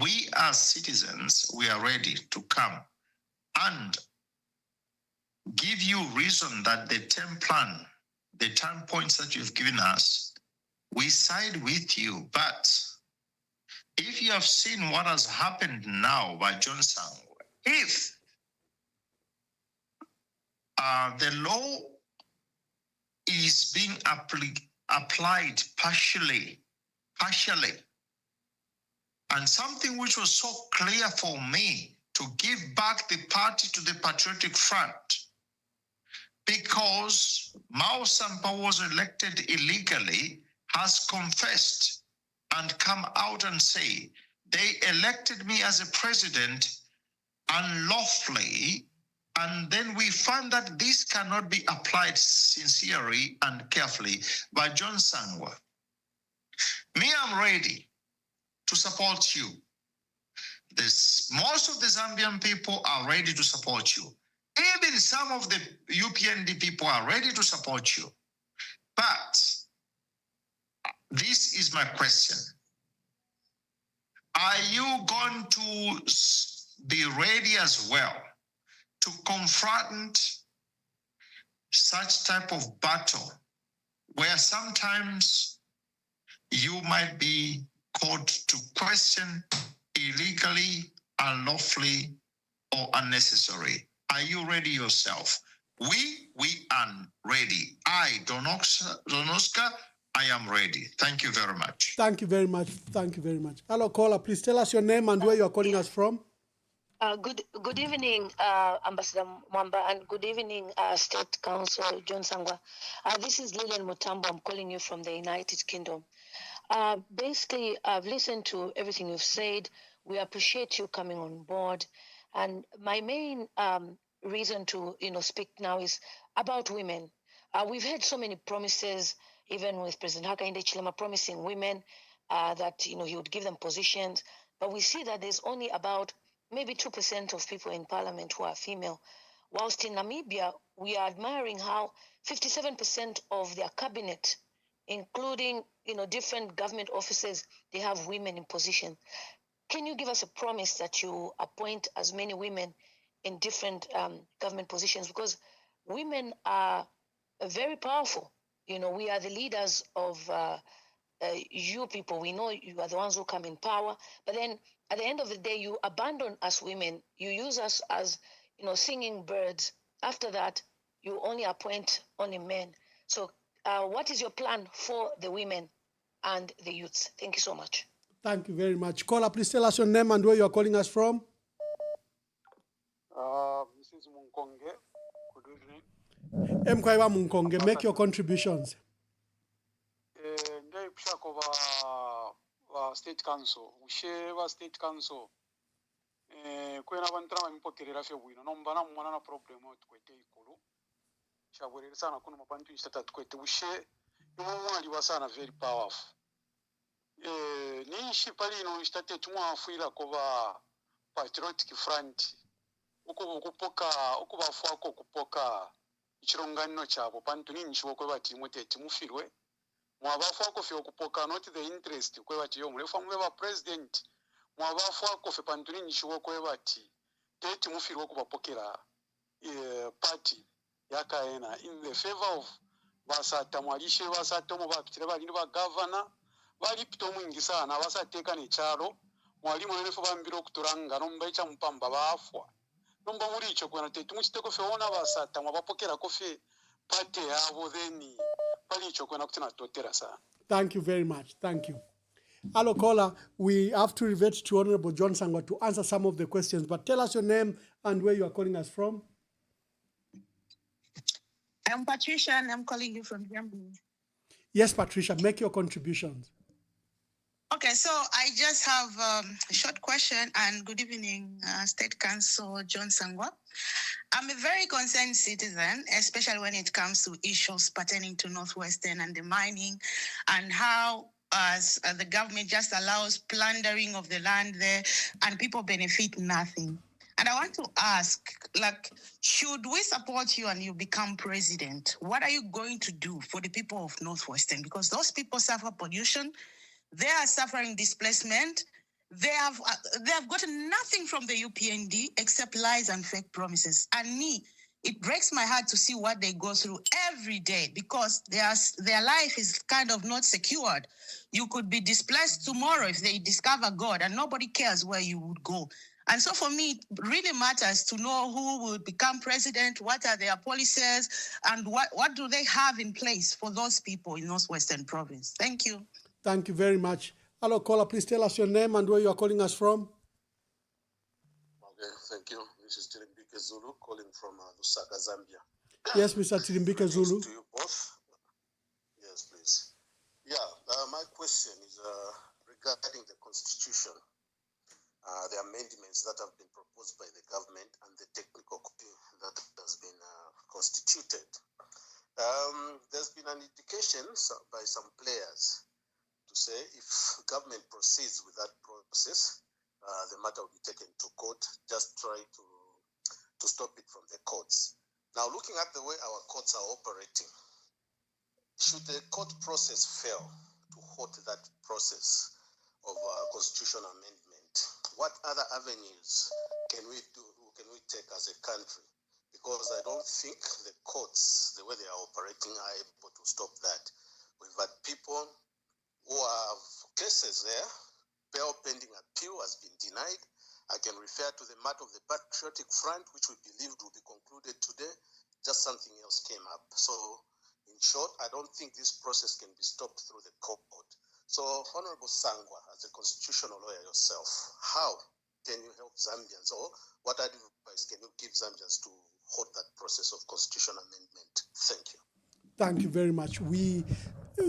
we as citizens, we are ready to come and give you reason that the 10 plan, the 10 points that you've given us, we side with you. But if you have seen what has happened now by John Sangwa, if the law is being applied partially, and something which was so clear for me to give back the party to the Patriotic Front, because Mao Sampa was elected illegally, has confessed and come out and say, they elected me as a president unlawfully, and then we found that this cannot be applied sincerely and carefully by John Sangwa. Me, I'm ready to support you. Most of the Zambian people are ready to support you. Even some of the UPND people are ready to support you. But this is my question. Are you going to be ready as well to confront such type of battle where sometimes you might be called to question illegally, unlawfully, or unnecessary? Are you ready yourself? We are ready. I, Donoska, I am ready. Thank you very much. Thank you very much. Thank you very much. Hello, caller. Please tell us your name and where you are calling us from. Good evening, Ambassador Mwamba, and good evening, State Council John Sangwa. This is Lilian Mutambo. I'm calling you from the United Kingdom. Basically, I've listened to everything you've said. We appreciate you coming on board. And my main reason to speak now is about women. We've had so many promises, even with President Hakainde Hichilema promising women that he would give them positions. But we see that there's only about maybe 2% of people in parliament who are female. Whilst in Namibia, we are admiring how 57% of their cabinet, including different government offices, they have women in position. Can you give us a promise that you appoint as many women in different government positions? Because women are very powerful. We are the leaders of you people. We know you are the ones who come in power, but then at the end of the day, you abandon us women. You use us as singing birds. After that, you only appoint only men. So what is your plan for the women and the youths? Thank you so much. Thank you very much. Caller, please tell us your name and where you are calling us from. Mrs. Munkonge, good evening. Mkwaiwa Munkonge, make your contributions. Ngai pshako wa State Council, ushe wa State Council. Kwena bantra mpokerera fye bwino nombana mwana na problem tukwete ikulu. Shabwerera sana kuno mabantu istata tukwete ushe mwali wasana very powerful. Nishi palino istate tumwafuira kuba Patriotic Front. Uko bafwako kupoka ichirongano chabo pantu ninchi wokwe bati mutete mufirwe mwabafwako fyo kupoka not the interest kwe bati yo mulefa mwe president mwabafwako fe pantu ninchi wokwe bati tete mufirwe kubapokera party yakaena in the favor of basata mwalishe basata mu bakitire bali ba governor bali pito mwingi sana basateka ne charo mwalimu lefu bambiro kuturanga nomba cha mpamba bafwa nomba muri icho kwana te tumuchiteko fe ona basata mwabapokera kofe pate yabo theni pali icho kwana kutina totera sana. Thank you very much. Thank you. Hello, caller. We have to revert to Honorable John Sangwa to answer some of the questions, but tell us your name and where you are calling us from. I'm Patricia and I'm calling you from Germany. Yes, Patricia, make your contributions. Okay, so I just have a short question, and good evening, State Council John Sangwa. I'm a very concerned citizen, especially when it comes to issues pertaining to Northwestern and the mining, and how the government just allows plundering of the land there and people benefit nothing. And I want to ask, like, should we support you and you become president? What are you going to do for the people of Northwestern? Because those people suffer pollution, they are suffering displacement. They have gotten nothing from the UPND except lies and fake promises. And it breaks my heart to see what they go through every day because their life is kind of not secured. You could be displaced tomorrow if they discover God, and nobody cares where you would go. And so for me, it really matters to know who will become president, what are their policies, and what do they have in place for those people in Northwestern Province. Thank you. Thank you very much. Hello, caller, please tell us your name and where you are calling us from. Okay, thank you. This is Tirimbike Zulu calling from Lusaka, Zambia. Yes, Mr. Tirimbike Zulu. To you both. Yes, please. Yeah, my question is regarding the Constitution. The amendments that have been proposed by the government and the technical committee that has been constituted. There's been an indication by some players to say if government proceeds with that process, the matter will be taken to court, just try to stop it from the courts. Now, looking at the way our courts are operating, should the court process fail to halt that process of constitutional amendment, what other avenues can we take as a country? Because I don't think the courts, the way they are operating, are able to stop that. We've had people who have cases there, bail pending appeal has been denied. I can refer to the matter of the Patriotic Front, which we believed would be concluded today. Just something else came up. So, in short, I don't think this process can be stopped through the court. So, Honorable Sangwa, as a constitutional lawyer yourself, how can you help Zambians, or what advice can you give Zambians to halt that process of constitutional amendment? Thank you. Thank you very much.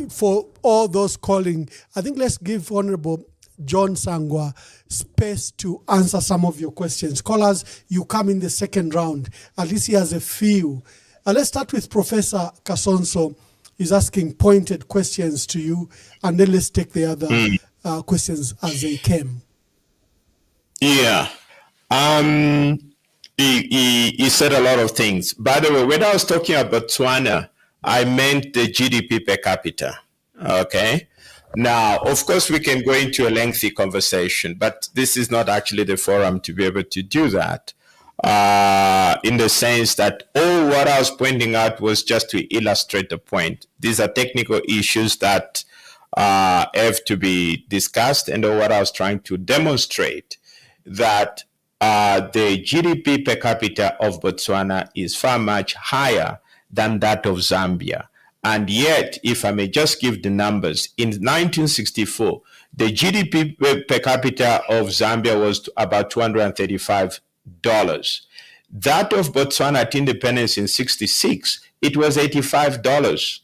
For all those calling, I think let's give Honorable John Sangwa space to answer some of your questions. Callers, you come in the second round. At least he has a few. Let's start with Professor Kasonso. He's asking pointed questions to you, and then let's take the other questions as they came. Yeah. He said a lot of things. By the way, when I was talking about Botswana, I meant the GDP per capita. Okay. Now, of course, we can go into a lengthy conversation, but this is not actually the forum to be able to do that. In the sense that what I was pointing out was just to illustrate the point. These are technical issues that have to be discussed, and what I was trying to demonstrate that the GDP per capita of Botswana is far much higher than that of Zambia. And yet, if I may just give the numbers, in 1964, the GDP per capita of Zambia was about $235. That of Botswana at independence in 66, it was $85.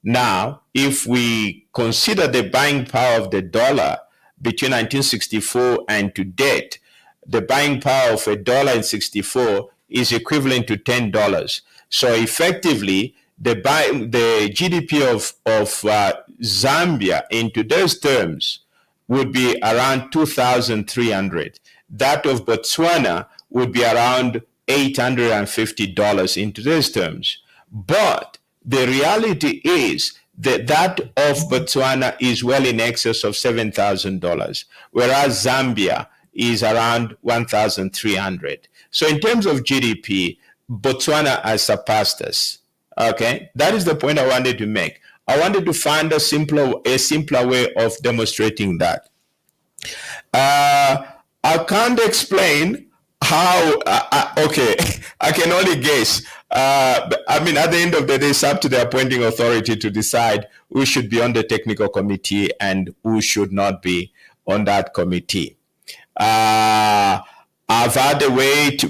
Now, if we consider the buying power of the dollar between 1964 and to date, the buying power of $1 in 64 is equivalent to $10. So effectively, the GDP of Zambia in today's terms would be around 2,300. That of Botswana would be around $850 in today's terms. But the reality is that of Botswana is well in excess of $7,000, whereas Zambia is around 1,300. So in terms of GDP, Botswana has surpassed us. Okay, that is the point I wanted to make. I wanted to find a simpler way of demonstrating that. I can't explain how. Okay, I can only guess. I mean, at the end of the day, it's up to the appointing authority to decide who should be on the technical committee and who should not be on that committee. I've had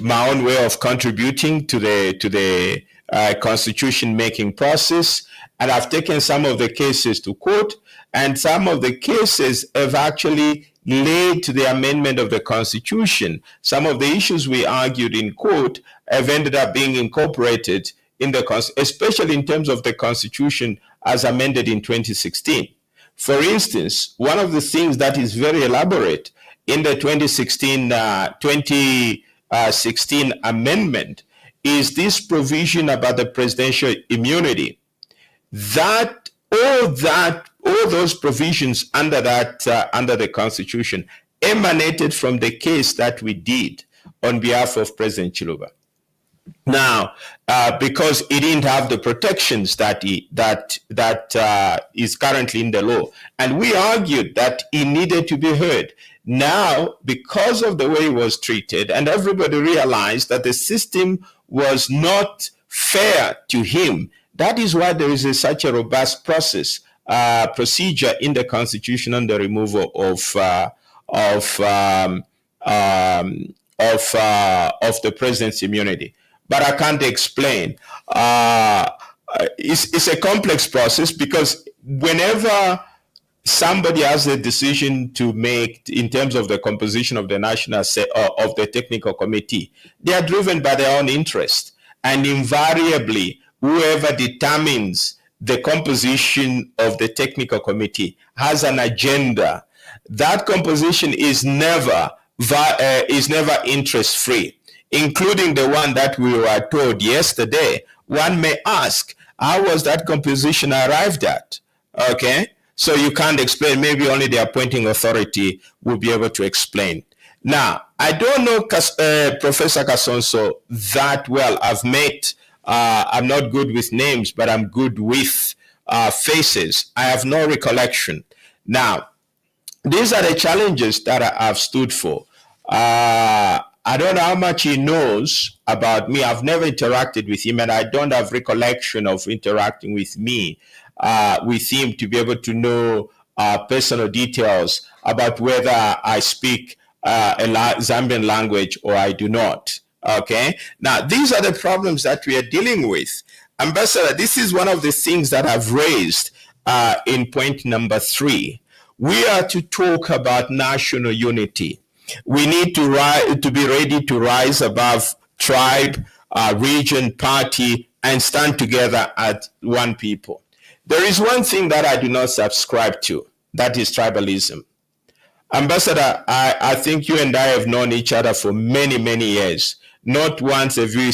my own way of contributing to the constitution making process, and I've taken some of the cases to court, and some of the cases have actually led to the amendment of the constitution. Some of the issues we argued in court have ended up being incorporated in the especially in terms of the constitution as amended in 2016. For instance, one of the things that is very elaborate in the 2016 16 amendment is this provision about the presidential immunity. All those provisions under the Constitution emanated from the case that we did on behalf of President Chiluba. Now, because he didn't have the protections that is currently in the law, and we argued that he needed to be heard. Now, because of the way he was treated, and everybody realized that the system was not fair to him, that is why there is such a robust procedure in the Constitution on the removal of the president's immunity. But I can't explain. It's a complex process, because whenever somebody has a decision to make in terms of the composition of the of the technical committee, they are driven by their own interest, and invariably, whoever determines the composition of the technical committee has an agenda. That composition is never interest-free, including the one that we were told yesterday. One may ask, how was that composition arrived at? Okay, so you can't explain. Maybe only the appointing authority will be able to explain. Now, I don't know Professor Kasonso that well. I've met, I'm not good with names, but I'm good with faces. I have no recollection. Now, these are the challenges that I've stood for. I don't know how much he knows about me. I've never interacted with him, and I don't have recollection of interacting with him to be able to know personal details about whether I speak a Zambian language or I do not. Okay. Now, these are the problems that we are dealing with. Ambassador, this is one of the things that I've raised in point number 3. We are to talk about national unity. We need to be ready to rise above tribe, region, party, and stand together as one people. There is one thing that I do not subscribe to, that is tribalism. Ambassador, I think you and I have known each other for many, many years. Not once have we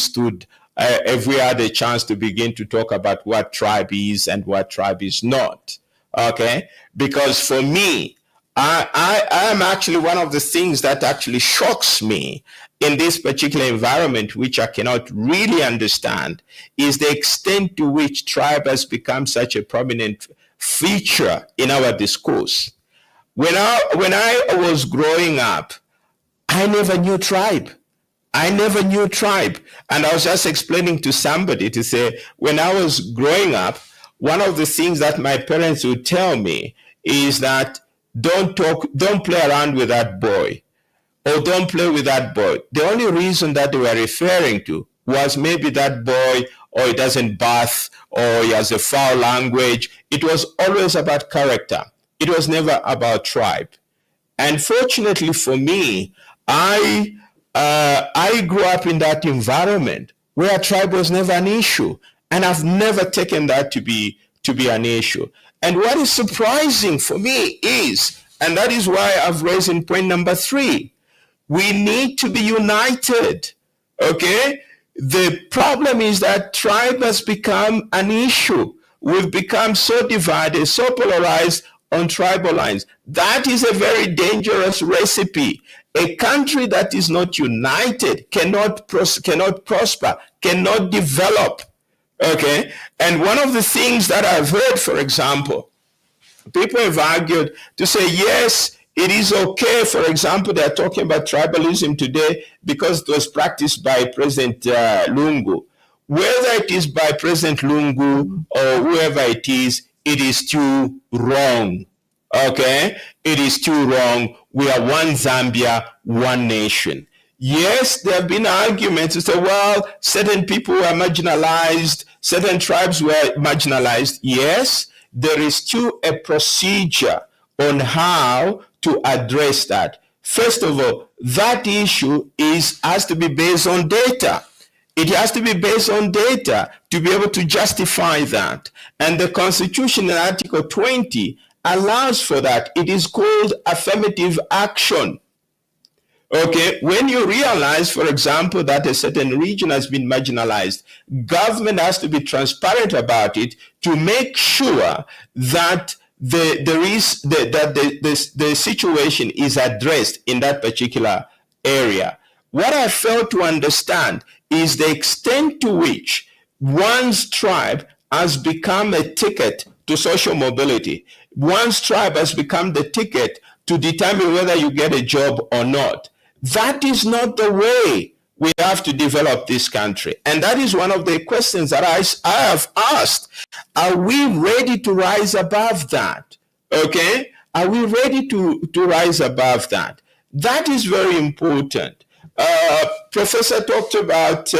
had a chance to begin to talk about what tribe is and what tribe is not. Okay? Because for me, I am actually one of the things that actually shocks me in this particular environment, which I cannot really understand, is the extent to which tribe has become such a prominent feature in our discourse. When I was growing up, I never knew tribe. And I was just explaining to somebody to say, when I was growing up, one of the things that my parents would tell me is that don't play around with that boy, or don't play with that boy. The only reason that they were referring to was maybe that boy, or he doesn't bath, or he has a foul language. It was always about character. It was never about tribe. And fortunately for me, I grew up in that environment where tribe was never an issue, and I've never taken that to be an issue. And what is surprising for me is, and that is why I've raised in point number 3, we need to be united. Okay? The problem is that tribe has become an issue. We've become so divided, so polarized on tribal lines. That is a very dangerous recipe. A country that is not united cannot prosper, cannot develop. Okay? And one of the things that I've heard, for example, people have argued to say, yes, it is okay. For example, they're talking about tribalism today because it was practiced by President Lungu. Whether it is by President Lungu or whoever it is too wrong. Okay? It is too wrong. We are one Zambia, one nation. Yes, there have been arguments to say, well, certain people were marginalized, certain tribes were marginalized. Yes, there is still a procedure on how to address that. First of all, that issue has to be based on data. It has to be based on data to be able to justify that. And the Constitution in Article 20 allows for that. It is called affirmative action. Okay, when you realize, for example, that a certain region has been marginalized, government has to be transparent about it to make sure that the situation is addressed in that particular area. What I fail to understand is the extent to which one's tribe has become a ticket to social mobility. One's tribe has become the ticket to determine whether you get a job or not. That is not the way we have to develop this country. And that is one of the questions that I have asked. Are we ready to rise above that? Okay? Are we ready to rise above that? That is very important. Professor talked about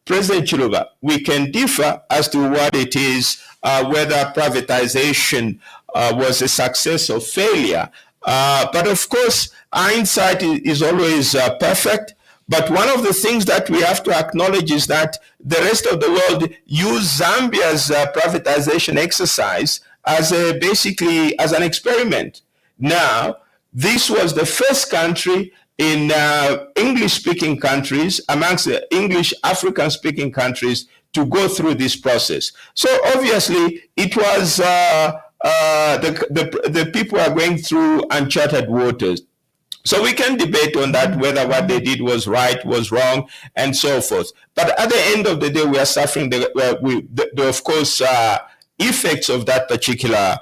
President Chiluba. We can differ as to what it is, whether privatization was a success or failure. But of course, hindsight is always perfect. But one of the things that we have to acknowledge is that the rest of the world used Zambia's privatization exercise as basically as an experiment. Now, this was the first country in English-speaking countries, amongst the English African-speaking countries, to go through this process. So obviously, it was the people are going through uncharted waters. So we can debate on that, whether what they did was right, was wrong, and so forth. But at the end of the day, we are suffering of course, effects of that particular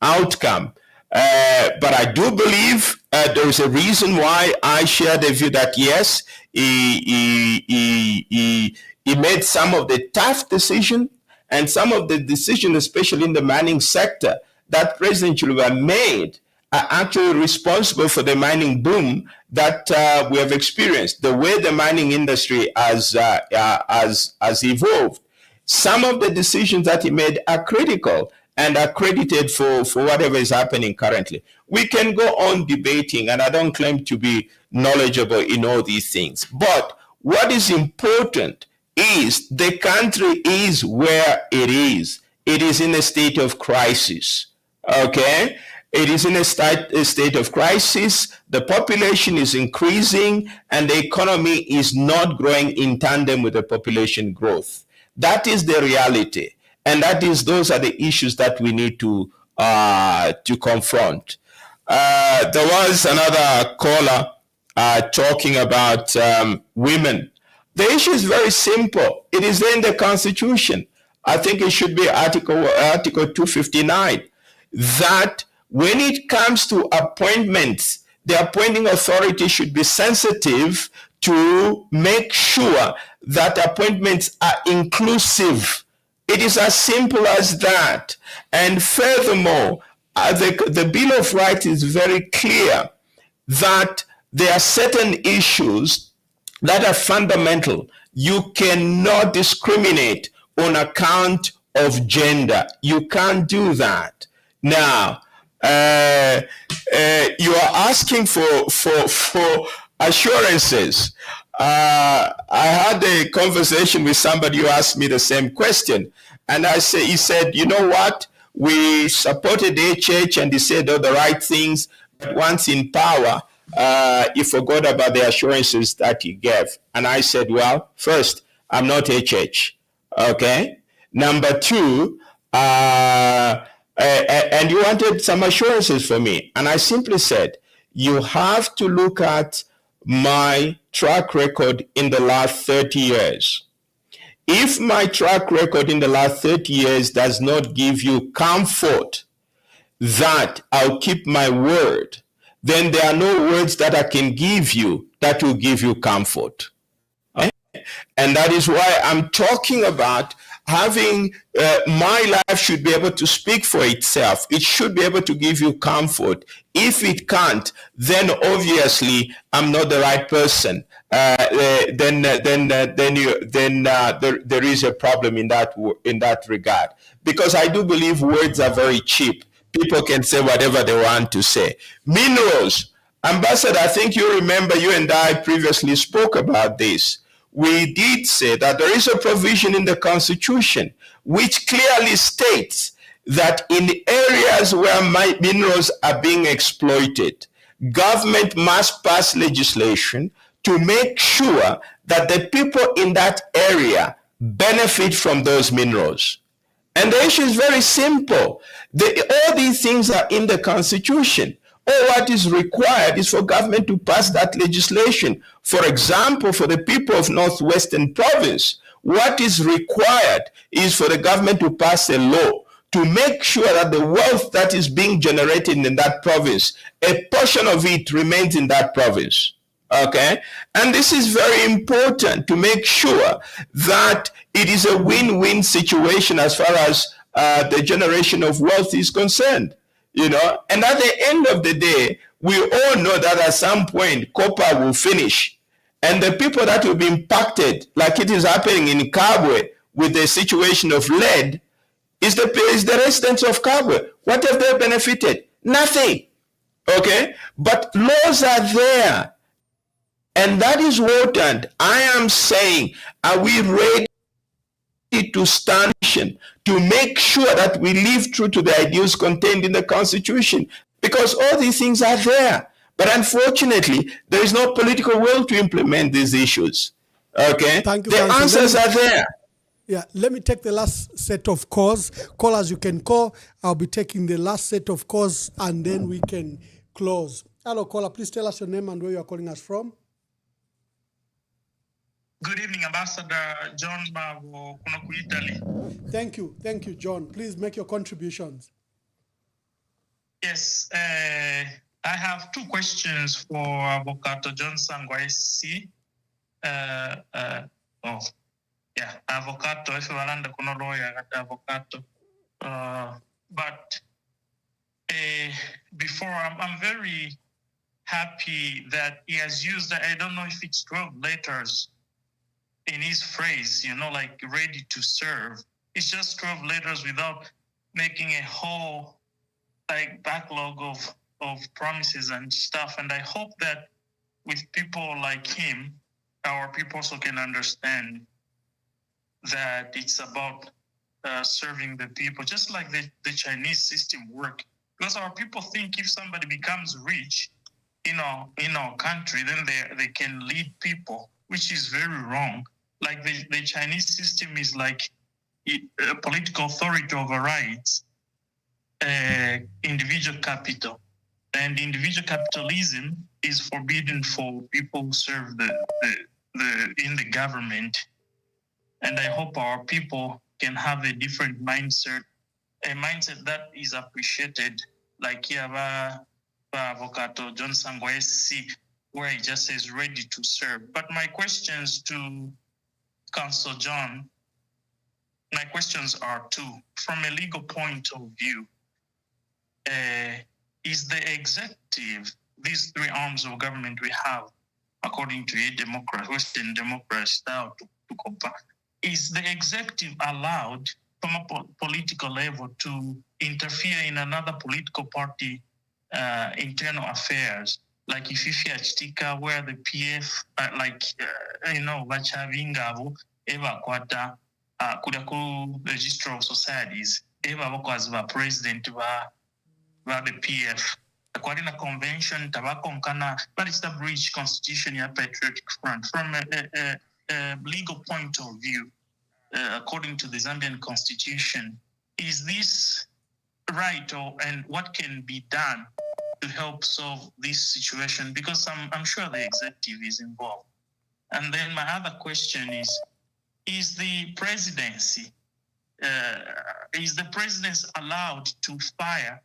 outcome. But I do believe there is a reason why I share the view that yes, he made some of the tough decisions, and some of the decisions, especially in the mining sector, that President Chiluba made are actually responsible for the mining boom that we have experienced, the way the mining industry has evolved. Some of the decisions that he made are critical and are credited for whatever is happening currently. We can go on debating, and I don't claim to be knowledgeable in all these things. But what is important is the country is where it is. It is in a state of crisis, okay? It is in a state of crisis. The population is increasing, and the economy is not growing in tandem with the population growth. That is the reality, and those are the issues that we need to confront. There was another caller talking about women. The issue is very simple. It is in the Constitution. I think it should be Article 259, that when it comes to appointments, the appointing authority should be sensitive to make sure that appointments are inclusive. It is as simple as that. And furthermore, the Bill of Rights is very clear that there are certain issues that are fundamental. You cannot discriminate on account of gender. You can't do that. Now, you are asking for assurances. I had a conversation with somebody who asked me the same question, and he said, you know what? We supported HH, and he said all the right things, but once in power, he forgot about the assurances that he gave. And I said, well, first, I'm not HH, okay? Number two, and you wanted some assurances for me. And I simply said, you have to look at my track record in the last 30 years. If my track record in the last 30 years does not give you comfort that I'll keep my word, then there are no words that I can give you that will give you comfort. Okay? And that is why I'm talking about having my life should be able to speak for itself. It should be able to give you comfort. If it can't, then obviously I'm not the right person. Then there is a problem in that regard. Because I do believe words are very cheap. People can say whatever they want to say. Minerals, Ambassador, I think you remember you and I previously spoke about this. We did say that there is a provision in the Constitution which clearly states that in areas where minerals are being exploited, government must pass legislation to make sure that the people in that area benefit from those minerals. And the issue is very simple. All these things are in the Constitution. All what is required is for government to pass that legislation. For example, for the people of Northwestern Province, what is required is for the government to pass a law to make sure that the wealth that is being generated in that province, a portion of it remains in that province. Okay? And this is very important to make sure that it is a win-win situation as far as the generation of wealth is concerned. You know, and at the end of the day, we all know that at some point copper will finish, and the people that will be impacted, like it is happening in Kabwe with the situation of lead, is the residents of Kabwe. What have they benefited? Nothing. Okay, but laws are there, and that is what I am saying. Are we ready to stand to make sure that we live true to the ideals contained in the Constitution? Because all these things are there, but unfortunately, there is no political will to implement these issues. Okay, thank you. The answers are there. Yeah, let me take the last set of calls. Callers, you can call. I'll be taking the last set of calls, and then we can close. Hello, caller. Please tell us your name and where you are calling us from. Good evening, Ambassador John Bavo, Kunoku, Italy. Thank you, John. Please make your contributions. Yes, I have two questions for Avocado John Sangwa SC. Avocado, if you are kuno lawyer, avocado. But before, I'm very happy that he has used, I don't know if it's 12 letters in his phrase, you know, like ready to serve. It's just 12 letters without making a whole like backlog of promises and stuff. And I hope that with people like him, our people also can understand that it's about serving the people, just like the Chinese system work. Because our people think if somebody becomes rich in our country, then they can lead people, which is very wrong. Like the Chinese system is like political authority overrides individual capital, and individual capitalism is forbidden for people who serve in the government. And I hope our people can have a different mindset, a mindset that is appreciated, like here, Avocado John Sangwa SC, where he just says ready to serve. But my questions to Council John, my questions are two. From a legal point of view, is the executive, these three arms of government we have, according to a democracy, Western democracy style to compare, is the executive allowed from a political level to interfere in another political party internal affairs? Like if Chitika, where the PF, Vachavinga, Eva Kwata, Kudaku Register of Societies, Eva Vokas, President, the PF, according to convention, Tobacco Kana, but it's the breach constitution, Patriotic Front. From a legal point of view, according to the Zambian constitution, is this right, and what can be done to help solve this situation? Because I'm sure the executive is involved. And then my other question is the presidency allowed to fire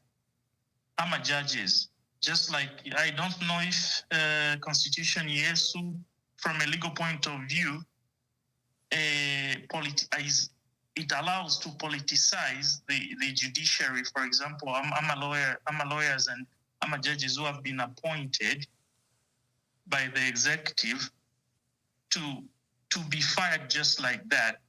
judges? Just like, I don't know if constitution Yesu, from a legal point of view, it allows to politicize the judiciary. For example, I'm a lawyer, lawyers and I'm a judges who have been appointed by the executive to be fired just like that.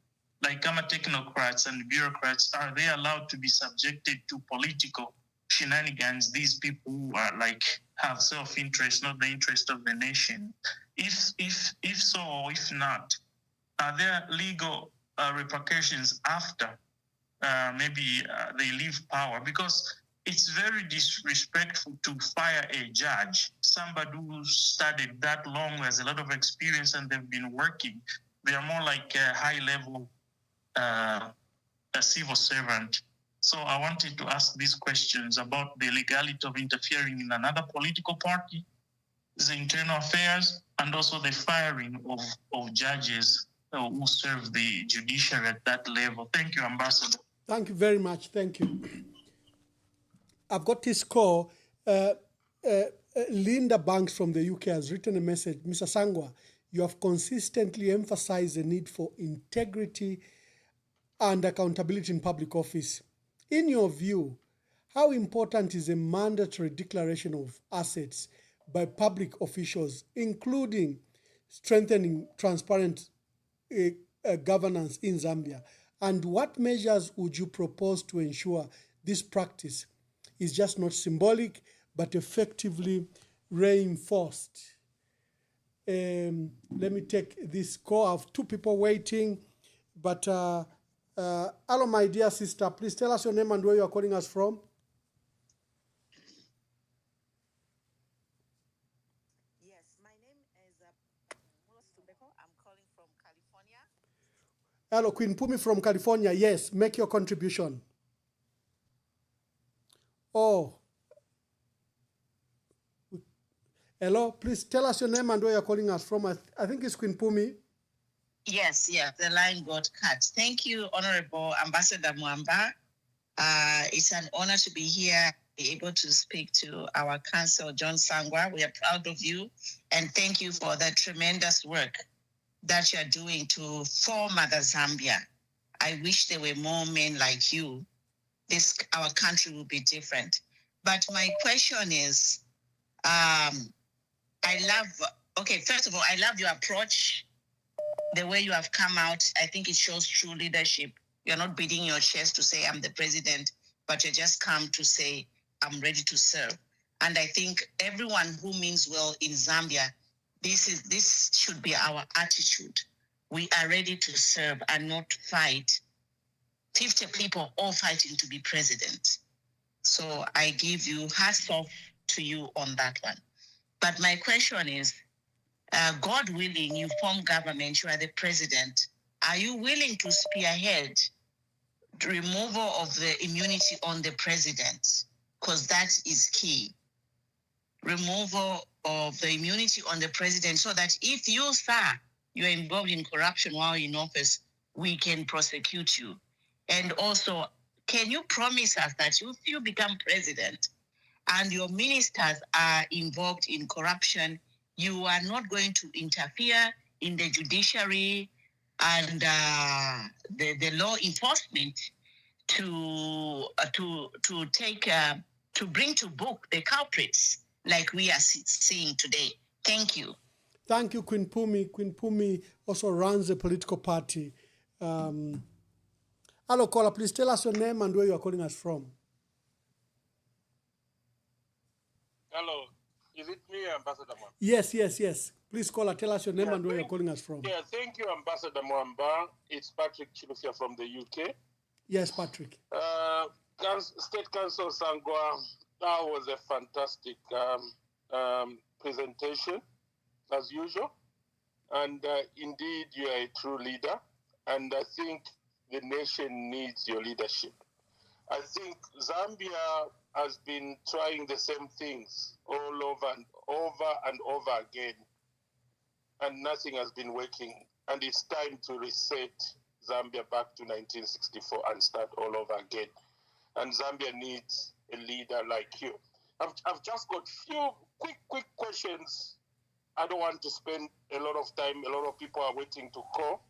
Like I'm a technocrats and bureaucrats, are they allowed to be subjected to political shenanigans? These people who are like have self-interest, not the interest of the nation. If so, or if not, are there legal repercussions after maybe they leave power? Because it's very disrespectful to fire a judge, somebody who studied that long, has a lot of experience, and they've been working. They are more like a high-level a civil servant. So I wanted to ask these questions about the legality of interfering in another political party, the internal affairs, and also the firing of judges who serve the judiciary at that level. Thank you, Ambassador. Thank you very much. Thank you. I've got this call. Linda Banks from the UK has written a message. Mr. Sangwa, you have consistently emphasized the need for integrity and accountability in public office. In your view, how important is a mandatory declaration of assets by public officials, including strengthening transparent governance in Zambia? And what measures would you propose to ensure this practice is just not symbolic, but effectively reinforced? Let me take this call. I have two people waiting, but hello, my dear sister. Please tell us your name and where you are calling us from. Yes, my name is Mulos Tubeko. I'm calling from California. Hello, Queen Pumi from California. Yes, make your contribution. Oh. Hello, please tell us your name and where you're calling us from. I think it's Queen Pumi. Yes, the line got cut. Thank you, Honorable Ambassador Mwamba. It's an honor to be here, be able to speak to our counsel, John Sangwa. We are proud of you, and thank you for the tremendous work that you're doing to form Mother Zambia. I wish there were more men like you. Our country would be different. But my question is, first of all, I love your approach, the way you have come out. I think it shows true leadership. You're not beating your chest to say, I'm the president, but you just come to say, I'm ready to serve. And I think everyone who means well in Zambia, this should be our attitude. We are ready to serve and not fight 50 people all fighting to be president. So I give you hats off to you on that one. But my question is, God willing, you form government, you are the president. Are you willing to spearhead the removal of the immunity on the president? Because that is key. Removal of the immunity on the president so that if you, sir, you're involved in corruption while in office, we can prosecute you. And also, can you promise us that if you become president and your ministers are involved in corruption, you are not going to interfere in the judiciary and the law enforcement to bring to book the culprits like we are seeing today? Thank you. Thank you, Queen Pumi. Queen Pumi also runs a political party. Hello, caller. Please tell us your name and where you are calling us from. Hello. Is it me, Ambassador Mwamba? Yes. Please, caller, tell us your name and where you're calling us from. Yeah, thank you, Ambassador Mwamba. It's Patrick Chilufya from the UK. Yes, Patrick. State Council Sangwa, that was a fantastic presentation, as usual. And indeed, you are a true leader. And I think the nation needs your leadership. I think Zambia has been trying the same things all over and over again, and nothing has been working. And it's time to reset Zambia back to 1964 and start all over again. And Zambia needs a leader like you. I've just got few quick questions. I don't want to spend a lot of time. A lot of people are waiting to call.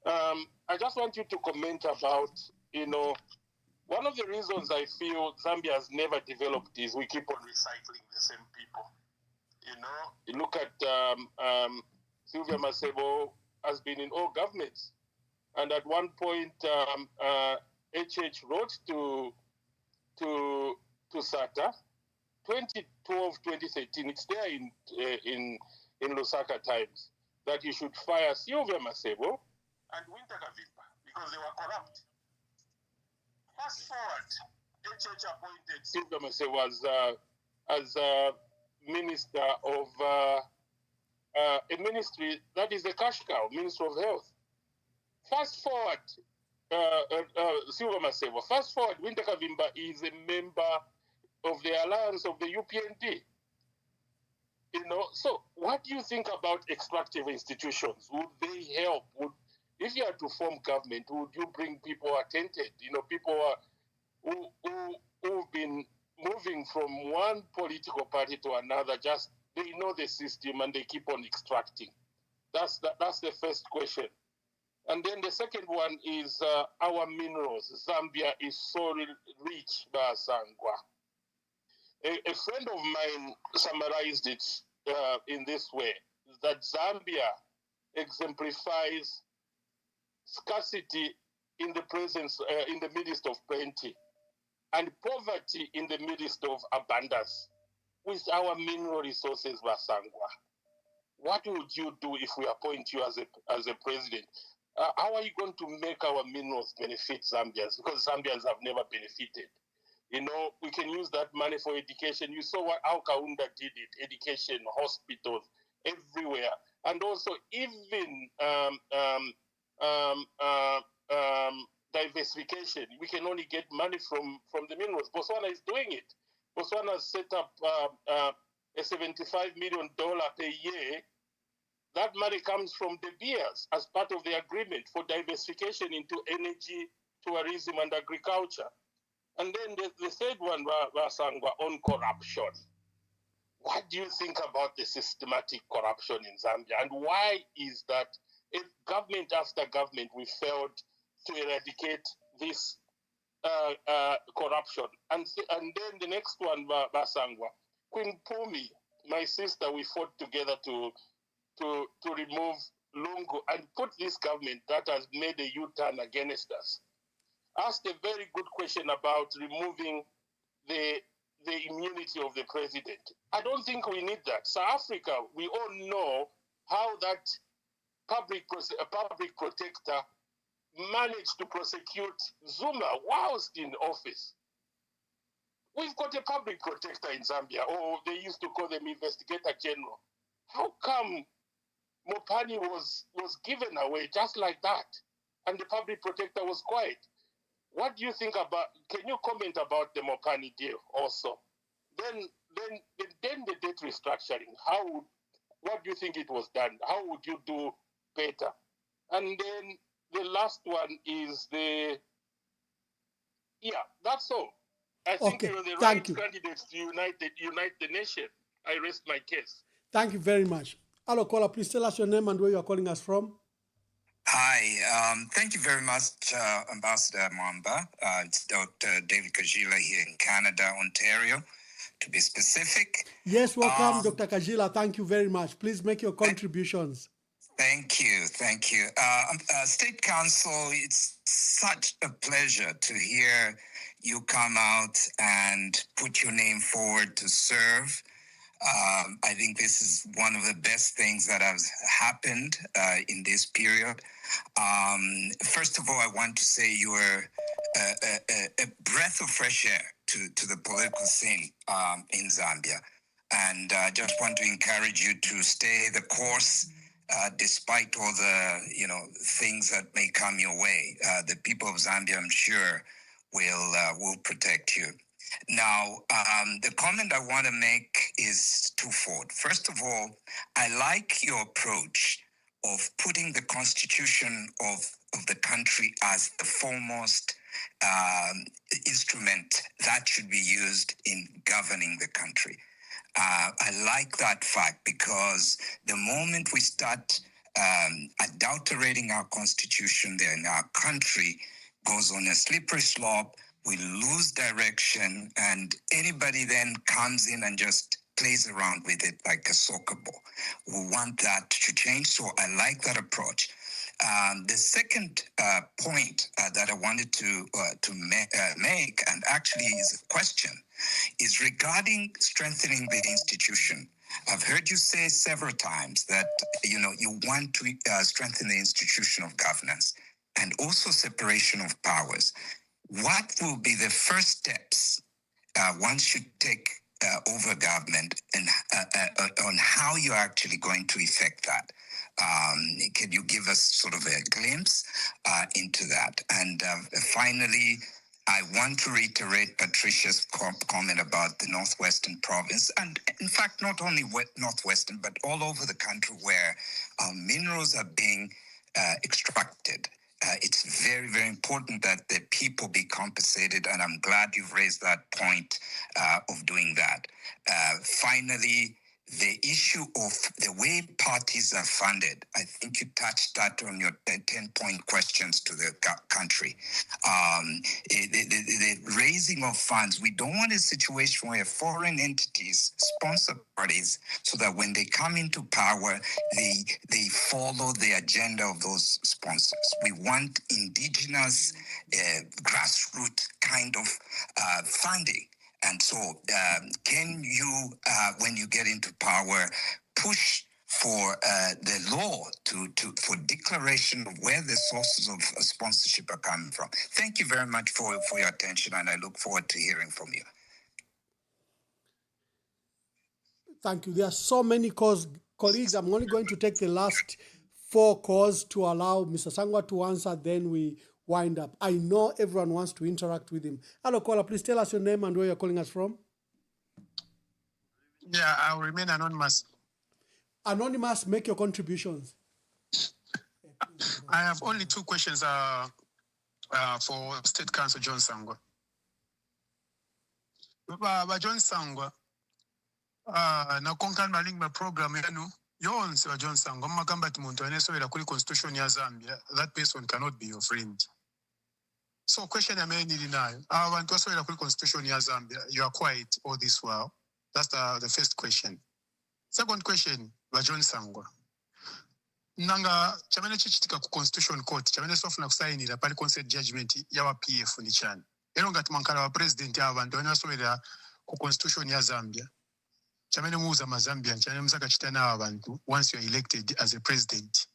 I just want you to comment about, one of the reasons I feel Zambia has never developed is we keep on recycling the same people. You look at Sylvia Masebo has been in all governments. And at one point, HH wrote to SATA, 2012, 2013, it's there in Lusaka Times, that you should fire Sylvia Masebo and Winter Kavimba because they were corrupt. Fast forward, HH appointed Silva Masewa as minister of a ministry that is a cash cow, Minister of Health. Fast forward, Silva Masewa. Fast forward, Winter Kavimba is a member of the alliance of the UPND. So what do you think about extractive institutions? Would they help? If you had to form government, would you bring people attentive? People who've been moving from one political party to another, just they know the system and they keep on extracting. That's the first question. And then the second one is our minerals. Zambia is so rich, Basangwa. A friend of mine summarized it in this way, that Zambia exemplifies scarcity in the presence, in the midst of plenty, and poverty in the midst of abundance. With our mineral resources, Basangwa, what would you do if we appoint you as a president? How are you going to make our minerals benefit Zambians? Because Zambians have never benefited. We can use that money for education. You saw how Kaunda did it, education, hospitals, everywhere. And also even diversification. We can only get money from the minerals. Botswana is doing it. Botswana has set up a $75 million per year. That money comes from De Beers as part of the agreement for diversification into energy, tourism, and agriculture. And then the third one, Basangwa, on corruption. What do you think about the systematic corruption in Zambia? And why is that if government after government we failed to eradicate this corruption? And then the next one, Basangwa, Queen Pumi, my sister, we fought together to remove Lungu and put this government that has made a U-turn against us. Asked a very good question about removing the immunity of the president. I don't think we need that. South Africa, we all know how that public protector managed to prosecute Zuma whilst in office. We've got a public protector in Zambia, or they used to call them investigator general. How come Mopani was given away just like that, and the public protector was quiet? What do you think about? Can you comment about the Mopani deal also? Then the debt restructuring. What do you think it was done? How would you do better? And then the last one is that's all. I think you're the right candidates to unite the nation. I rest my case. Thank you very much. Hello, caller. Please tell us your name and where you are calling us from. Hi, thank you very much, Ambassador Mwamba. It's Dr. David Kajila here in Canada, Ontario, to be specific. Yes, welcome, Dr. Kajila. Thank you very much. Please make your contributions. Thank you. State Council, it's such a pleasure to hear you come out and put your name forward to serve. I think this is one of the best things that has happened in this period. First of all, I want to say you are a breath of fresh air to the political scene in Zambia. And I just want to encourage you to stay the course despite all the things that may come your way. The people of Zambia, I'm sure, will protect you. Now, the comment I want to make is twofold. First of all, I like your approach of putting the constitution of the country as the foremost instrument that should be used in governing the country. I like that fact because the moment we start adulterating our constitution, then our country goes on a slippery slope. We lose direction, and anybody then comes in and just plays around with it like a soccer ball. We want that to change, so I like that approach. The second point that I wanted to make, and actually is a question, is regarding strengthening the institution. I've heard you say several times that you want to strengthen the institution of governance and also separation of powers. what will be the first steps once you take over government and on how you're actually going to effect that? Can you give us sort of a glimpse into that? And finally, I want to reiterate Patricia's comment about the Northwestern province, and in fact, not only Northwestern, but all over the country where minerals are being extracted. It's very, very important that the people be compensated, and I'm glad you've raised that point of doing that. Finally, the issue of the way parties are funded, I think you touched that on your 10-point questions to the country. The raising of funds, we don't want a situation where foreign entities sponsor parties so that when they come into power, they follow the agenda of those sponsors. We want indigenous, grassroots kind of funding. And so, can you, when you get into power, push for the law for declaration of where the sources of sponsorship are coming from? Thank you very much for your attention, and I look forward to hearing from you. Thank you. There are so many calls. Colleagues, I'm only going to take the last 4 calls to allow Mr. Sangwa to answer, then we wind up. I know everyone wants to interact with him. Hello, caller. Please tell us your name and where you're calling us from. Yeah, I'll remain anonymous. Anonymous, make your contributions. I have only 2 questions for State Council John Sangwa. John Sangwa, na konkan malingma program yanu yonse wa John Sangwa makamba timuntu anesowera kuri constitution ya Zambia, that person cannot be your friend. So question ya meni nayo, abantu wasowera kuri constitution ya Zambia, you are quiet all this while. That's the first question. Second question, wa John Sangwa. Nanga chamene chichitika ku constitution court, chamene sofuna kusainira pali consent judgment ya wa PF ni chani. Ero ngati mwankala wa president ya abantu wasowera ku constitution ya Zambia. Chamene muuza mazambia, chamene mzaka chitana abantu once you are elected as a president.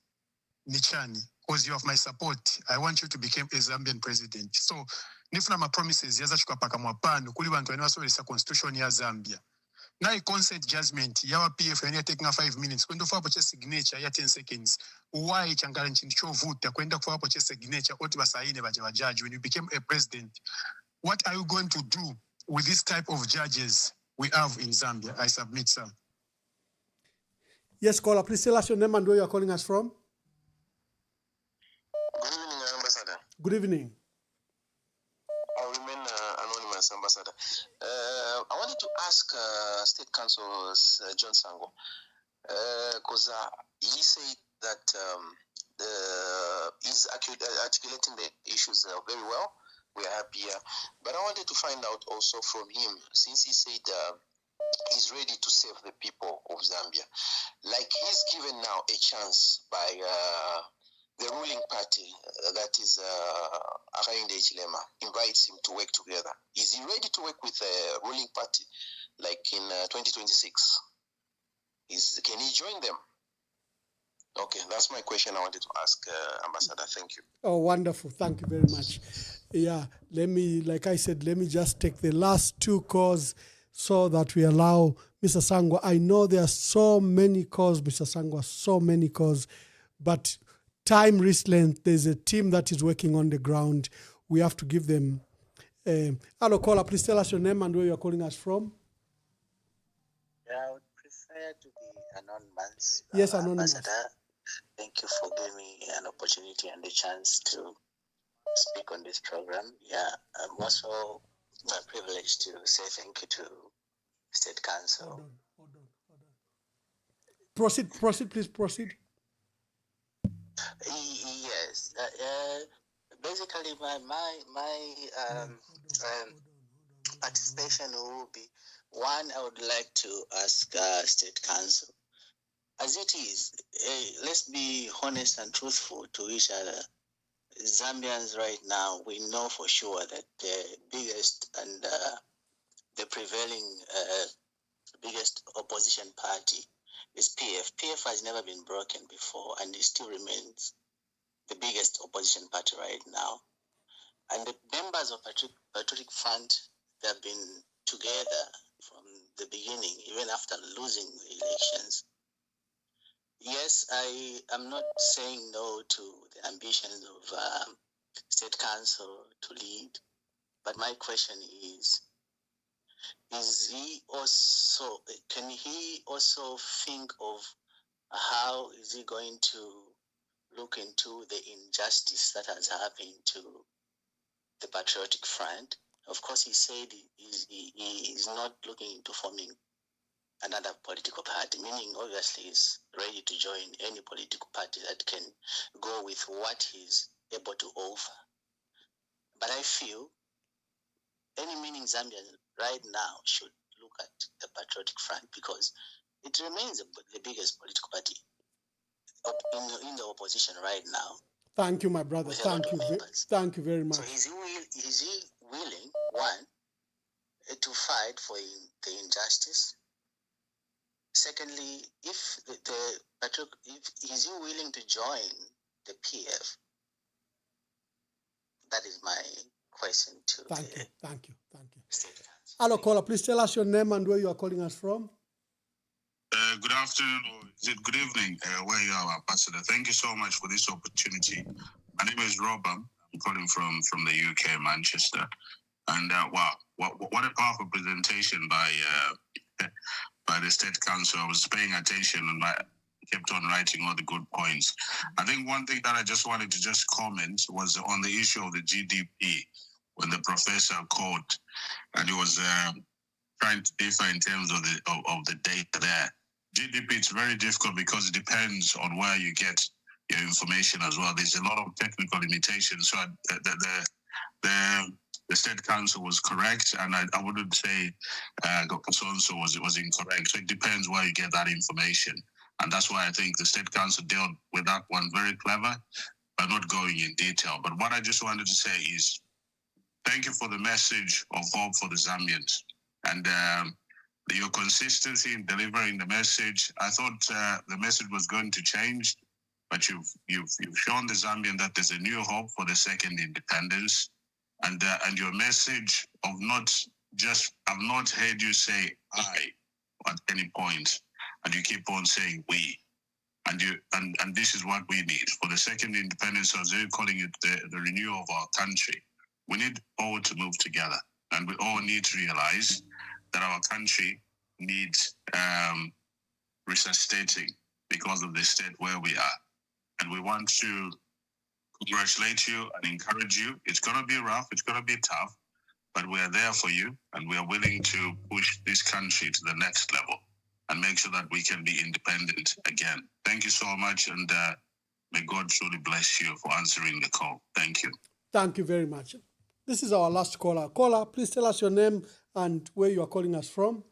Nichani, because you have my support, I want you to become a Zambian president. So, nifuna ma promises yaza chukapaka mwapano kuli bantu wasowera constitution ya Zambia. Now a consent judgment, yawa PF yani taking 5 minutes. Kwenda kufa hapo signature ya 10 seconds. Why changala nchini chovuta kwenda kufa hapo signature oti basaine baje judge when you became a president. What are you going to do with this type of judges we have in Zambia? I submit, sir. Yes, caller, please tell us your name and where you are calling us from. Good evening, Ambassador. Good evening. I'll remain anonymous, Ambassador. I wanted to ask State Council John Sangwa, because he said that he's articulating the issues very well. We are happy here. But I wanted to find out also from him, since he said he's ready to save the people of Zambia. Like he's given now a chance by the ruling party, that is Akainde Hichilema, invites him to work together. Is he ready to work with the ruling party, like in 2026? Can he join them? Okay, that's my question I wanted to ask, Ambassador. Thank you. Oh, wonderful. Thank you very much. Yeah, like I said, let me just take the last 2 calls so that we allow Mr. Sangwa. I know there are so many calls, Mr. Sangwa, so many calls, but time restraint, there's a team that is working on the ground. We have to give them. Hello, caller, please tell us your name and where you're calling us from. Yeah, I would prefer to be anonymous. Yes, anonymous. Ambassador, thank you for giving me an opportunity and the chance to speak on this program. Yeah, I'm also privileged to say thank you to State Council. Hold on. Proceed, please proceed. Yes. Basically, my participation will be, one, I would like to ask State Council, as it is, let's be honest and truthful to each other. Zambians right now, we know for sure that the biggest and the prevailing biggest opposition party is PF. PF has never been broken before, and it still remains the biggest opposition party right now. And the members of Patriotic Front, they have been together from the beginning, even after losing the elections. Yes, I am not saying no to the ambitions of State Council to lead, but my question is he also, can he also think of how is he going to look into the injustice that has happened to the Patriotic Front? Of course, he said he is not looking into forming another political party, meaning obviously he's ready to join any political party that can go with what he's able to offer. But I feel any meaning Zambian right now should look at the Patriotic Front because it remains the biggest political party in the opposition right now. Thank you, my brother. Thank you. Thank you very much. So is he willing, one, to fight for the injustice? Secondly, if is he willing to join the PF? That is my question to Thank you. Hello, caller. Please tell us your name and where you are calling us from. Good afternoon, or is it good evening, where you are, Ambassador. Thank you so much for this opportunity. My name is Robam. I'm calling from the UK, Manchester. And wow, what a powerful presentation by the State Council. I was paying attention and kept on writing all the good points. I think one thing that I just wanted to just comment was on the issue of the GDP, when the professor called and he was trying to differ in terms of the data there. GDP, it's very difficult because it depends on where you get your information as well. There's a lot of technical limitations. So the State Council was correct, and I wouldn't say Dr. So-and-so was incorrect. So it depends where you get that information. And that's why I think the State Council dealt with that one very clever, but not going in detail. But what I just wanted to say is thank you for the message of hope for the Zambians. And your consistency in delivering the message. I thought the message was going to change, but you've shown the Zambian that there's a new hope for the second independence, and your message of I've not heard you say I at any point, and you keep on saying we, and this is what we need for the second independence. As they're calling it, the renewal of our country. We need all to move together, and we all need to realize that our country needs resuscitating because of the state where we are. And we want to congratulate you and encourage you. It's going to be rough, it's going to be tough, but we are there for you, and we are willing to push this country to the next level and make sure that we can be independent again. Thank you so much, and may God truly bless you for answering the call. Thank you. Thank you very much. This is our last caller. Caller, please tell us your name and where you are calling us from.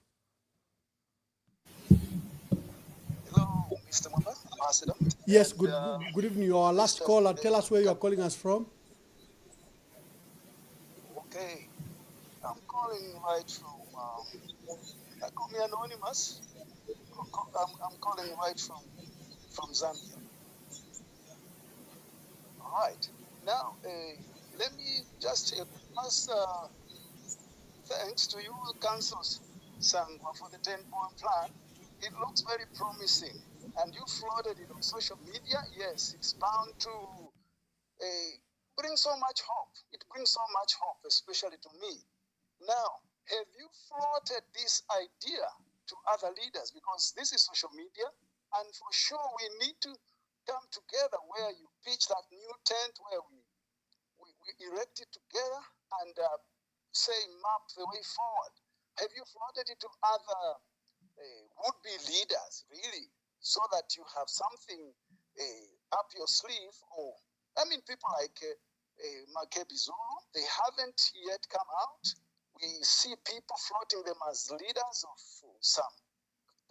Hello, Mr. Mwamba, Ambassador. Yes, good evening. You are our last caller. Tell us where you are calling us from. Okay, I'm calling right from, I call me anonymous. I'm calling right from Zambia. All right. Now, let me just pass thanks to you, Council Sangwa, for the 10-point plan. It looks very promising, and you floated it on social media. Yes, it's bound to bring so much hope. It brings so much hope, especially to me. Now, have you floated this idea to other leaders? Because this is social media, and for sure we need to come together where you pitch that new tent, where we erect it together and say map the way forward. Have you floated it to other would-be leaders, really, so that you have something up your sleeve? Or, I mean, people like Makebi Zulu, they haven't yet come out. We see people floating them as leaders of some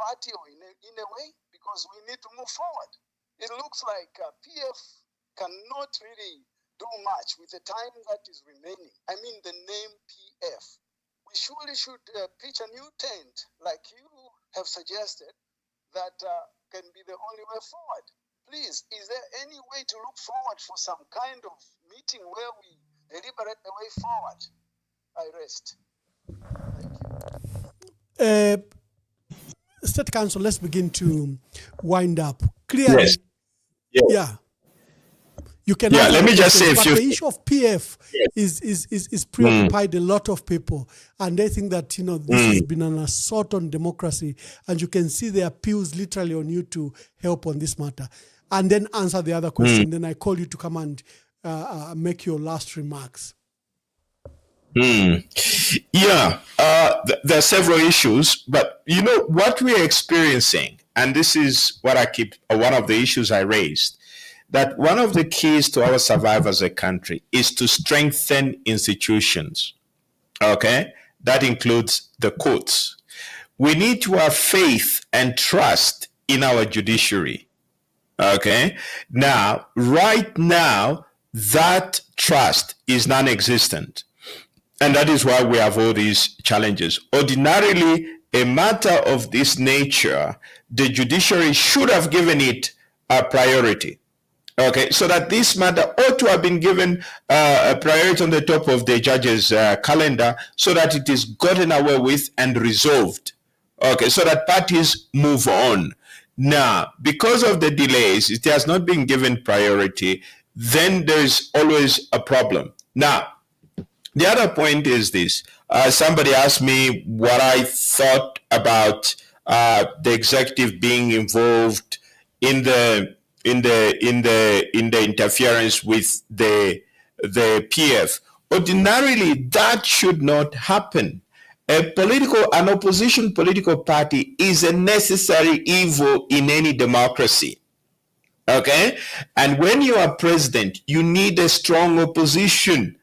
party or in a way, because we need to move forward. It looks like PF cannot really do much with the time that is remaining. I mean, the name PF. We surely should pitch a new tent, like you have suggested, that can be the only way forward. Please, is there any way to look forward for some kind of meeting where we deliberate the way forward. I rest. State Council, let's begin to wind up. Clearly, Yes. yeah. You can Yeah, answer let the me just say questions, a but few the issue of PF is preoccupied a lot of people, and they think that this has been an assault on democracy, and you can see the appeals literally on you to help on this matter, and then answer the other question. Then I call you to come and make your last remarks. Yeah, there are several issues, but what we are experiencing, and this is what one of the issues I raised, that one of the keys to our survival as a country is to strengthen institutions. Okay? That includes the courts. We need to have faith and trust in our judiciary. Okay? Now, right now, that trust is non-existent. And that is why we have all these challenges. Ordinarily, a matter of this nature, the judiciary should have given it a priority. Okay, so that this matter ought to have been given a priority on the top of the judge's calendar so that it is gotten away with and resolved. Okay, so that parties move on. Now, because of the delays, it has not been given priority, then there's always a problem. Now, the other point is this. Somebody asked me what I thought about the executive being involved in the interference with the PF. Ordinarily, that should not happen. An opposition political party is a necessary evil in any democracy. Okay? And when you are president, you need a strong opposition.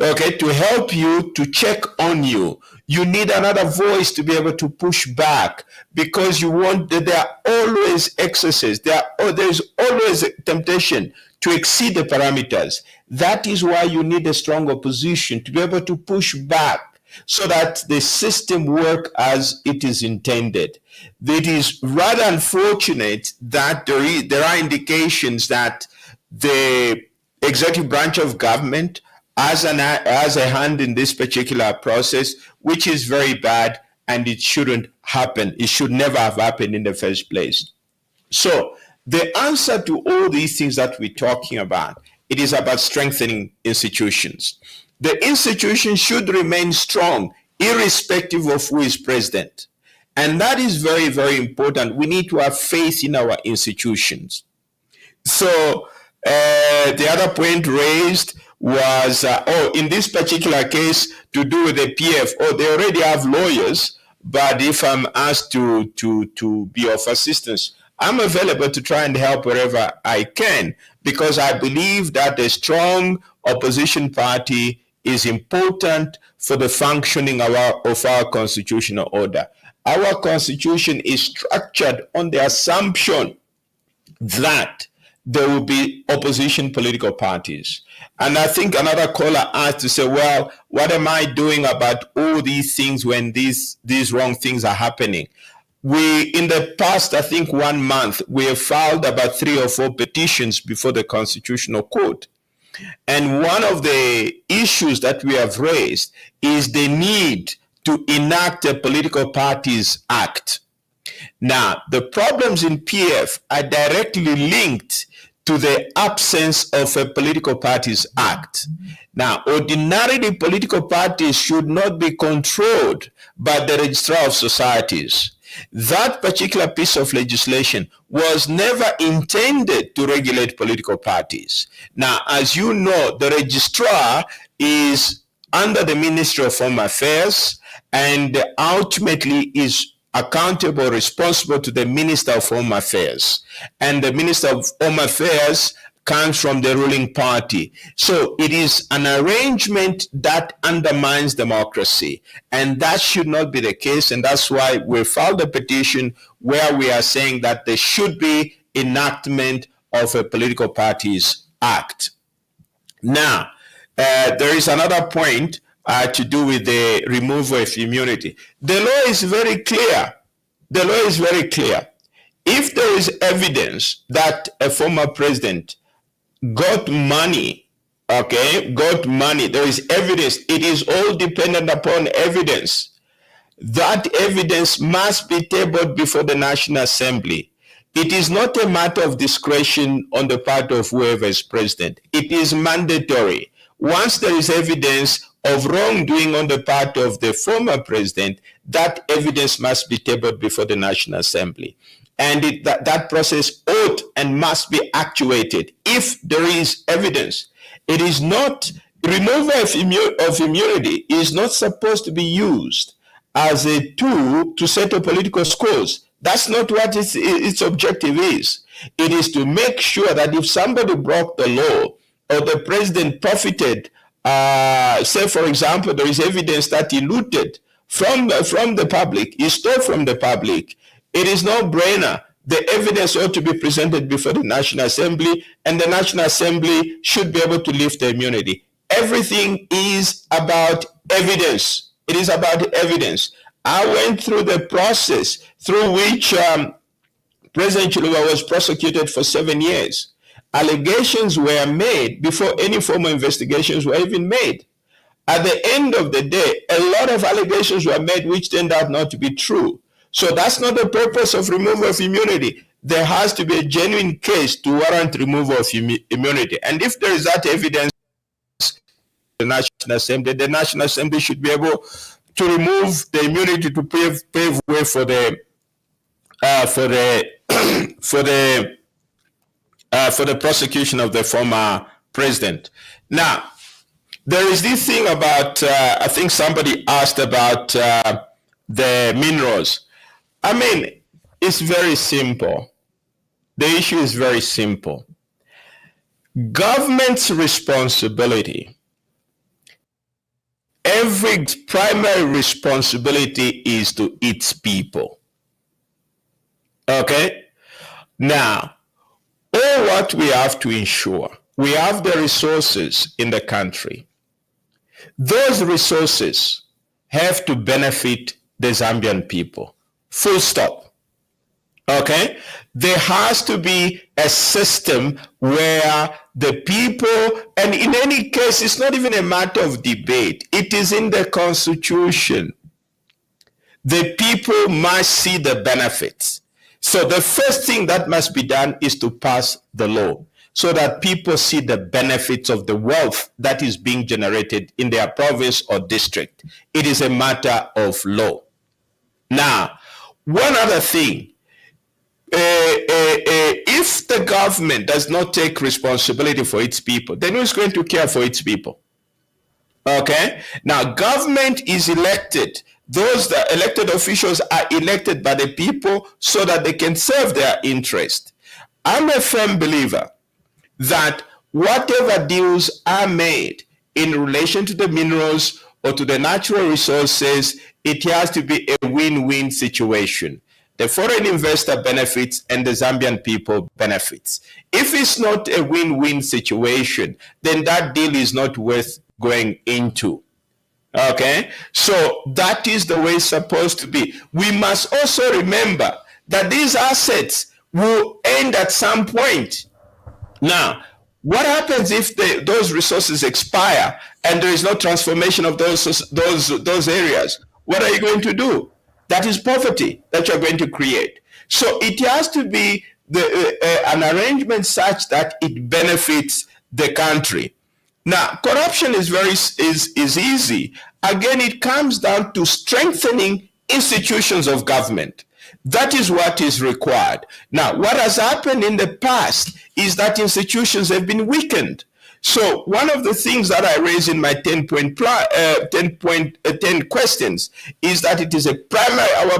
Okay, to help you, to check on you. You need another voice to be able to push back, because there are always excesses. There's always a temptation to exceed the parameters. That is why you need a strong opposition to be able to push back so that the system works as it is intended. It is rather unfortunate that there are indications that the executive branch of government has a hand in this particular process, which is very bad, and it shouldn't happen. It should never have happened in the first place. So the answer to all these things that we're talking about, it is about strengthening institutions. The institutions should remain strong, irrespective of who is president. And that is very, very important. We need to have faith in our institutions. So the other point raised was, in this particular case, to do with the PF, they already have lawyers, but if I'm asked to be of assistance, I'm available to try and help wherever I can, because I believe that a strong opposition party is important for the functioning of our constitutional order. Our constitution is structured on the assumption that there will be opposition political parties. And I think another caller asked to say, well, what am I doing about all these things when these wrong things are happening? In the past, I think 1 month, we have filed about 3 or 4 petitions before the Constitutional Court. And one of the issues that we have raised is the need to enact a Political Parties Act. Now, the problems in PF are directly linked to the absence of a Political Parties Act. Now, ordinarily, political parties should not be controlled by the Registrar of Societies. That particular piece of legislation was never intended to regulate political parties. Now, as you know, the registrar is under the Ministry of Home Affairs and ultimately is accountable, responsible to the Minister of Home Affairs. And the Minister of Home Affairs comes from the ruling party. So it is an arrangement that undermines democracy. And that should not be the case. And that's why we filed a petition where we are saying that there should be enactment of a Political Parties Act. Now, there is another point to do with the removal of immunity. The law is very clear. The law is very clear. If there is evidence that a former president got money okay, got money. There is evidence. It is all dependent upon evidence. That evidence must be tabled before the National Assembly. It is not a matter of discretion on the part of whoever is president. It is mandatory. Once there is evidence of wrongdoing on the part of the former president, that evidence must be tabled before the National Assembly. And that process ought and must be actuated if there is evidence. It is not, removal of immunity is not supposed to be used as a tool to settle political scores. That's not what its objective is. It is to make sure that if somebody broke the law or the president profited, say for example, there is evidence that he looted from the public, he stole from the public, it is no brainer. The evidence ought to be presented before the National Assembly, and the National Assembly should be able to lift the immunity. Everything is about evidence. It is about evidence. I went through the process through which President Chiluba was prosecuted for 7 years. Allegations were made before any formal investigations were even made. At the end of the day, a lot of allegations were made which turned out not to be true. So that's not the purpose of removal of immunity. There has to be a genuine case to warrant removal of immunity. And if there is that evidence, the National Assembly should be able to remove the immunity to pave way for the prosecution of the former president. Now, there is this thing about, I think somebody asked about the minerals. I mean, it's very simple. The issue is very simple. Government's responsibility, every primary responsibility is to its people. Okay? Now, all what we have to ensure, we have the resources in the country. Those resources have to benefit the Zambian people. Full stop. Okay? There has to be a system where the people, and in any case, it's not even a matter of debate. It is in the Constitution. The people must see the benefits. So the first thing that must be done is to pass the law so that people see the benefits of the wealth that is being generated in their province or district. It is a matter of law. Now, one other thing, if the government does not take responsibility for its people, then who is going to care for its people? Okay? Now, government is elected. Those elected officials are elected by the people so that they can serve their interest. I'm a firm believer that whatever deals are made in relation to the minerals or to the natural resources, it has to be a win-win situation. The foreign investor benefits and the Zambian people benefits. If it's not a win-win situation, then that deal is not worth going into. Okay, so that is the way it's supposed to be. We must also remember that these assets will end at some point. Now, what happens if those resources expire and there is no transformation of those areas? What are you going to do? That is poverty that you're going to create. So it has to be an arrangement such that it benefits the country. Now, corruption is easy. Again, it comes down to strengthening institutions of government. That is what is required. Now, what has happened in the past is that institutions have been weakened. So one of the things that I raise in my 10 questions is that it is our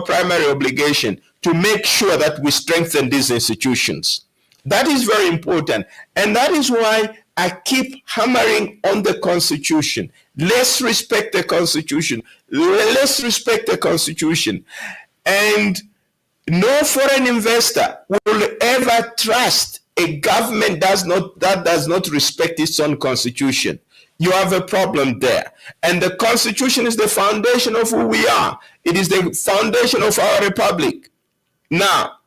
primary obligation to make sure that we strengthen these institutions. That is very important. And that is why I keep hammering on the Constitution. Let's respect the Constitution. Let's respect the Constitution. And no foreign investor will ever trust a government that does not respect its own Constitution. You have a problem there. And the Constitution is the foundation of who we are. It is the foundation of our republic. Now,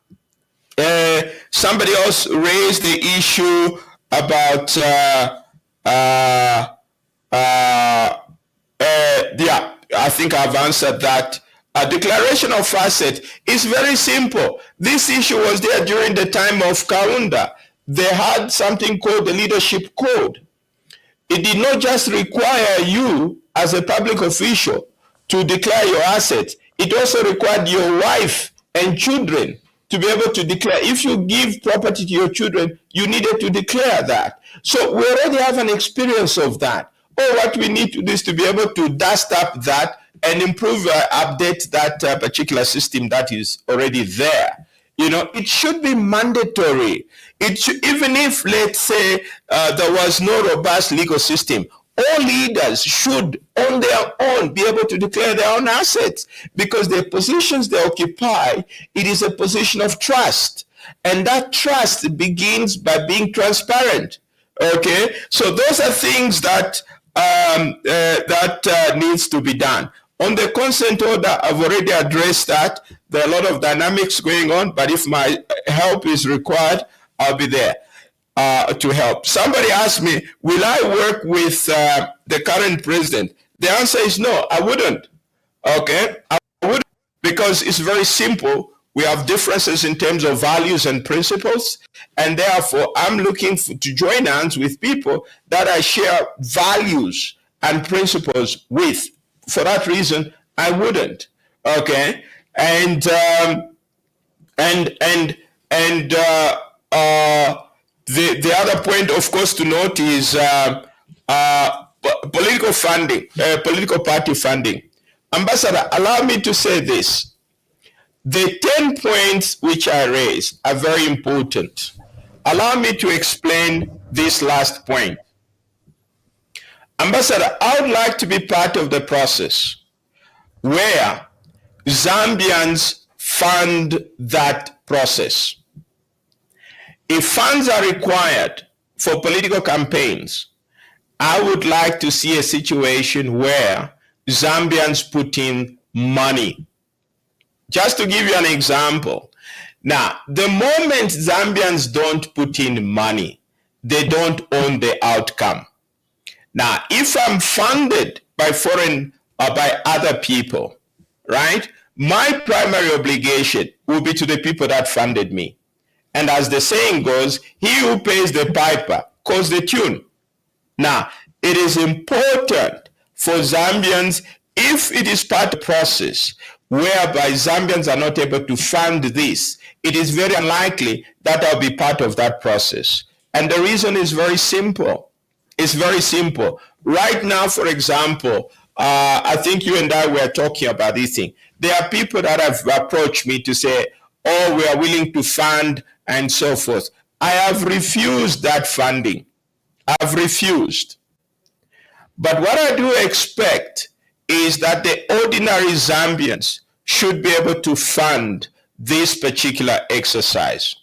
somebody else raised the issue about uh, uh, yeah, I think I've answered that. A declaration of asset is very simple. This issue was there during the time of Kaunda. They had something called the leadership code. It did not just require you as a public official to declare your assets. It also required your wife and children to be able to declare. If you give property to your children, you needed to declare that. So we already have an experience of that. All what we need to do is to be able to dust up that and improve, update that particular system that is already there. You know, it should be mandatory. It should, even if, let's say, there was no robust legal system, all leaders should, on their own, be able to declare their own assets, because the positions they occupy, it is a position of trust. And that trust begins by being transparent. Okay, so those are things that needs to be done. On the consent order, I've already addressed that. There are a lot of dynamics going on, but if my help is required, I'll be there to help. Somebody asked me, will I work with the current president? The answer is no, I wouldn't. Okay, I wouldn't, because it's very simple. We have differences in terms of values and principles, and therefore I'm looking to join hands with people that I share values and principles with. For that reason, I wouldn't. Okay, and the other point, of course, to note is political funding, political party funding. Ambassador, allow me to say this. The 10 points which I raised are very important. Allow me to explain this last point. Ambassador, I would like to be part of the process where Zambians fund that process. If funds are required for political campaigns, I would like to see a situation where Zambians put in money. Just to give you an example, now, the moment Zambians don't put in money, they don't own the outcome. Now, if I'm funded by foreign or by other people, right, my primary obligation will be to the people that funded me. And as the saying goes, he who pays the piper calls the tune. Now, it is important for Zambians, if it is part of the process whereby Zambians are not able to fund this, it is very unlikely that I'll be part of that process. And the reason is very simple. It's very simple. Right now, for example, I think you and I were talking about this thing. There are people that have approached me to say, oh, we are willing to fund and so forth. I have refused that funding. I've refused. But what I do expect is that the ordinary Zambians should be able to fund this particular exercise.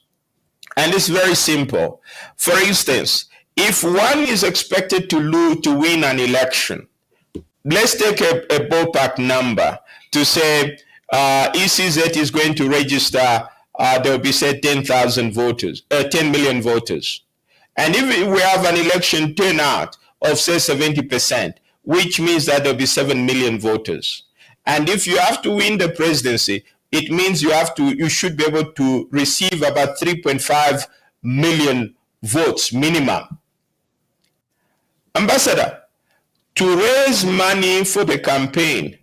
And it's very simple. For instance, if one is expected to win an election, let's take a ballpark number to say ECZ is going to register, there will be, say, 10,000 voters, 10 million voters. And if we have an election turnout of, say, 70%, which means that there'll be 7 million voters. And if you have to win the presidency, it means you should be able to receive about 3.5 million votes minimum. Ambassador, to raise money for the campaign,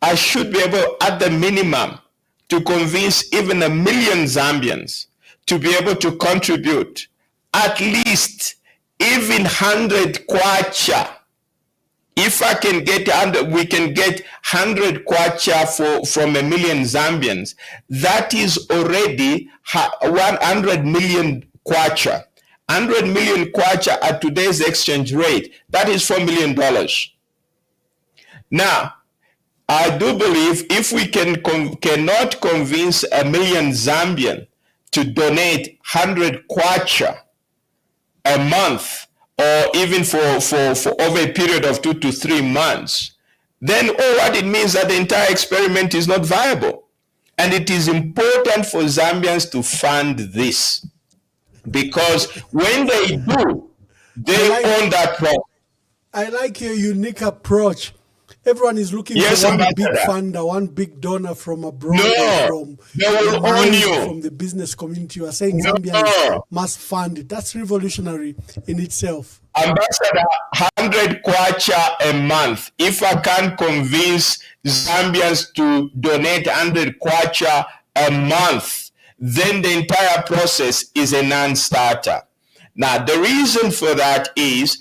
I should be able, at the minimum, to convince even 1 million Zambians to be able to contribute at least even 100 kwacha. If I can get 100, we can get 100 kwacha from 1 million Zambians. That is already 100 million kwacha. 100 million kwacha at today's exchange rate, that is $4 million. Now, I do believe if we cannot convince 1 million Zambian to donate 100 kwacha a month, or even for over a period of 2 to 3 months, then what it means that the entire experiment is not viable. And it is important for Zambians to fund this, because when they do, They own that process. I like your unique approach. Everyone is looking Yes, for one big Ambassador. funder, one big donor from abroad, No, from they will the own minds, you. from the business community. You are saying No. Zambians must fund it. That's revolutionary in itself. Ambassador, 100 kwacha a month. If I can convince Zambians to donate 100 kwacha a month, then the entire process is a non-starter. Now, the reason for that is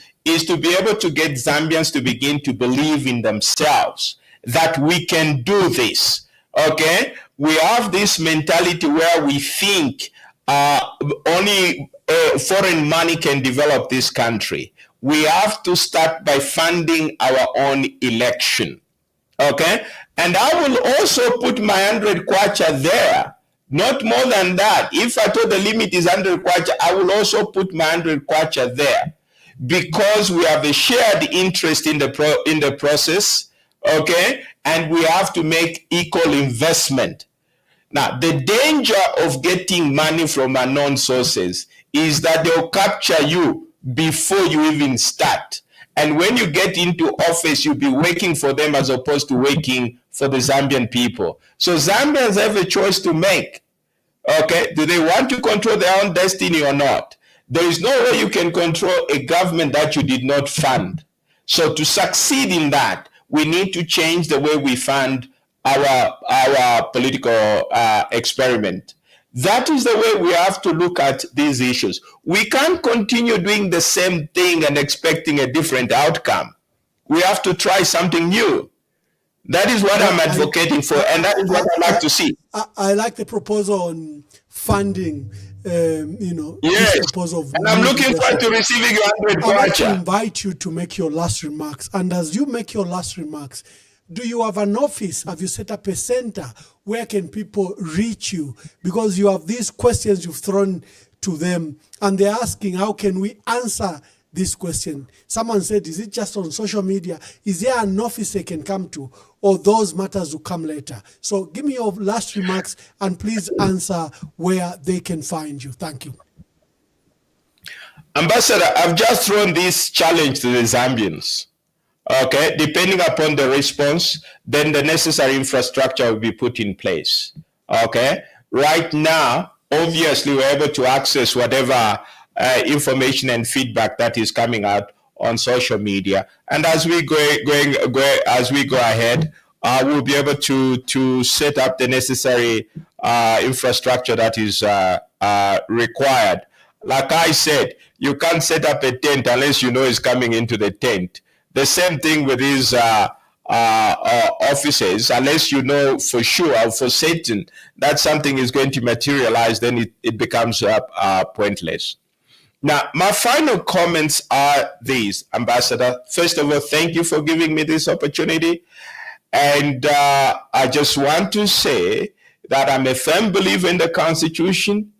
to be able to get Zambians to begin to believe in themselves that we can do this. Okay? We have this mentality where we think only foreign money can develop this country. We have to start by funding our own election. Okay? And I will also put my 100 kwacha there. Not more than that. If I told the limit is 100 kwacha, I will also put my 100 kwacha there. Because we have a shared interest in the process, okay? And we have to make equal investment. Now, the danger of getting money from unknown sources is that they'll capture you before you even start. And when you get into office, you'll be working for them as opposed to working for the Zambian people. So Zambians have a choice to make. Okay, do they want to control their own destiny or not? There is no way you can control a government that you did not fund. So to succeed in that, we need to change the way we fund our political experiment. That is the way we have to look at these issues. We can't continue doing the same thing and expecting a different outcome. We have to try something new. That is what I'm advocating for, and that is what I like to see. I like the proposal on funding. Yes, this proposal of and I'm looking forward to receiving your 100 I'd like to kwacha. invite you to make your last remarks. And as you make your last remarks, do you have an office? Have you set up a center? Where can people reach you? Because you have these questions you've thrown to them, and they're asking, how can we answer this question? Someone said, is it just on social media? Is there an office they can come to, or those matters will come later? So give me your last remarks, and please answer where they can find you. Thank you. Ambassador, I've just thrown this challenge to the Zambians. Okay, depending upon the response, then the necessary infrastructure will be put in place. Okay, right now, obviously, we're able to access whatever information and feedback that is coming out on social media, and as we go ahead, we'll be able to set up the necessary infrastructure that is required. Like I said, you can't set up a tent unless you know it's coming into the tent. The same thing with these offices, unless you know for sure or for certain that something is going to materialize, then it becomes pointless. Now, my final comments are these, Ambassador. First of all, thank you for giving me this opportunity. And I just want to say that I'm a firm believer in the Constitution.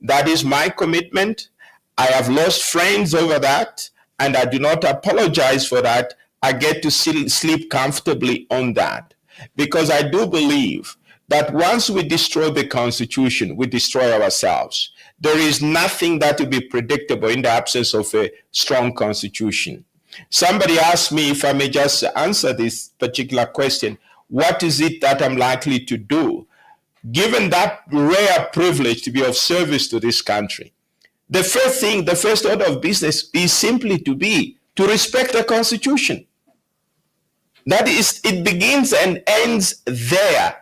That is my commitment. I have lost friends over that, and I do not apologize for that. I get to sleep comfortably on that, because I do believe that once we destroy the Constitution, we destroy ourselves. There is nothing that will be predictable in the absence of a strong Constitution. Somebody asked me, if I may just answer this particular question, what is it that I'm likely to do, given that rare privilege to be of service to this country? The first thing, the first order of business is simply to respect the Constitution. That is, it begins and ends there,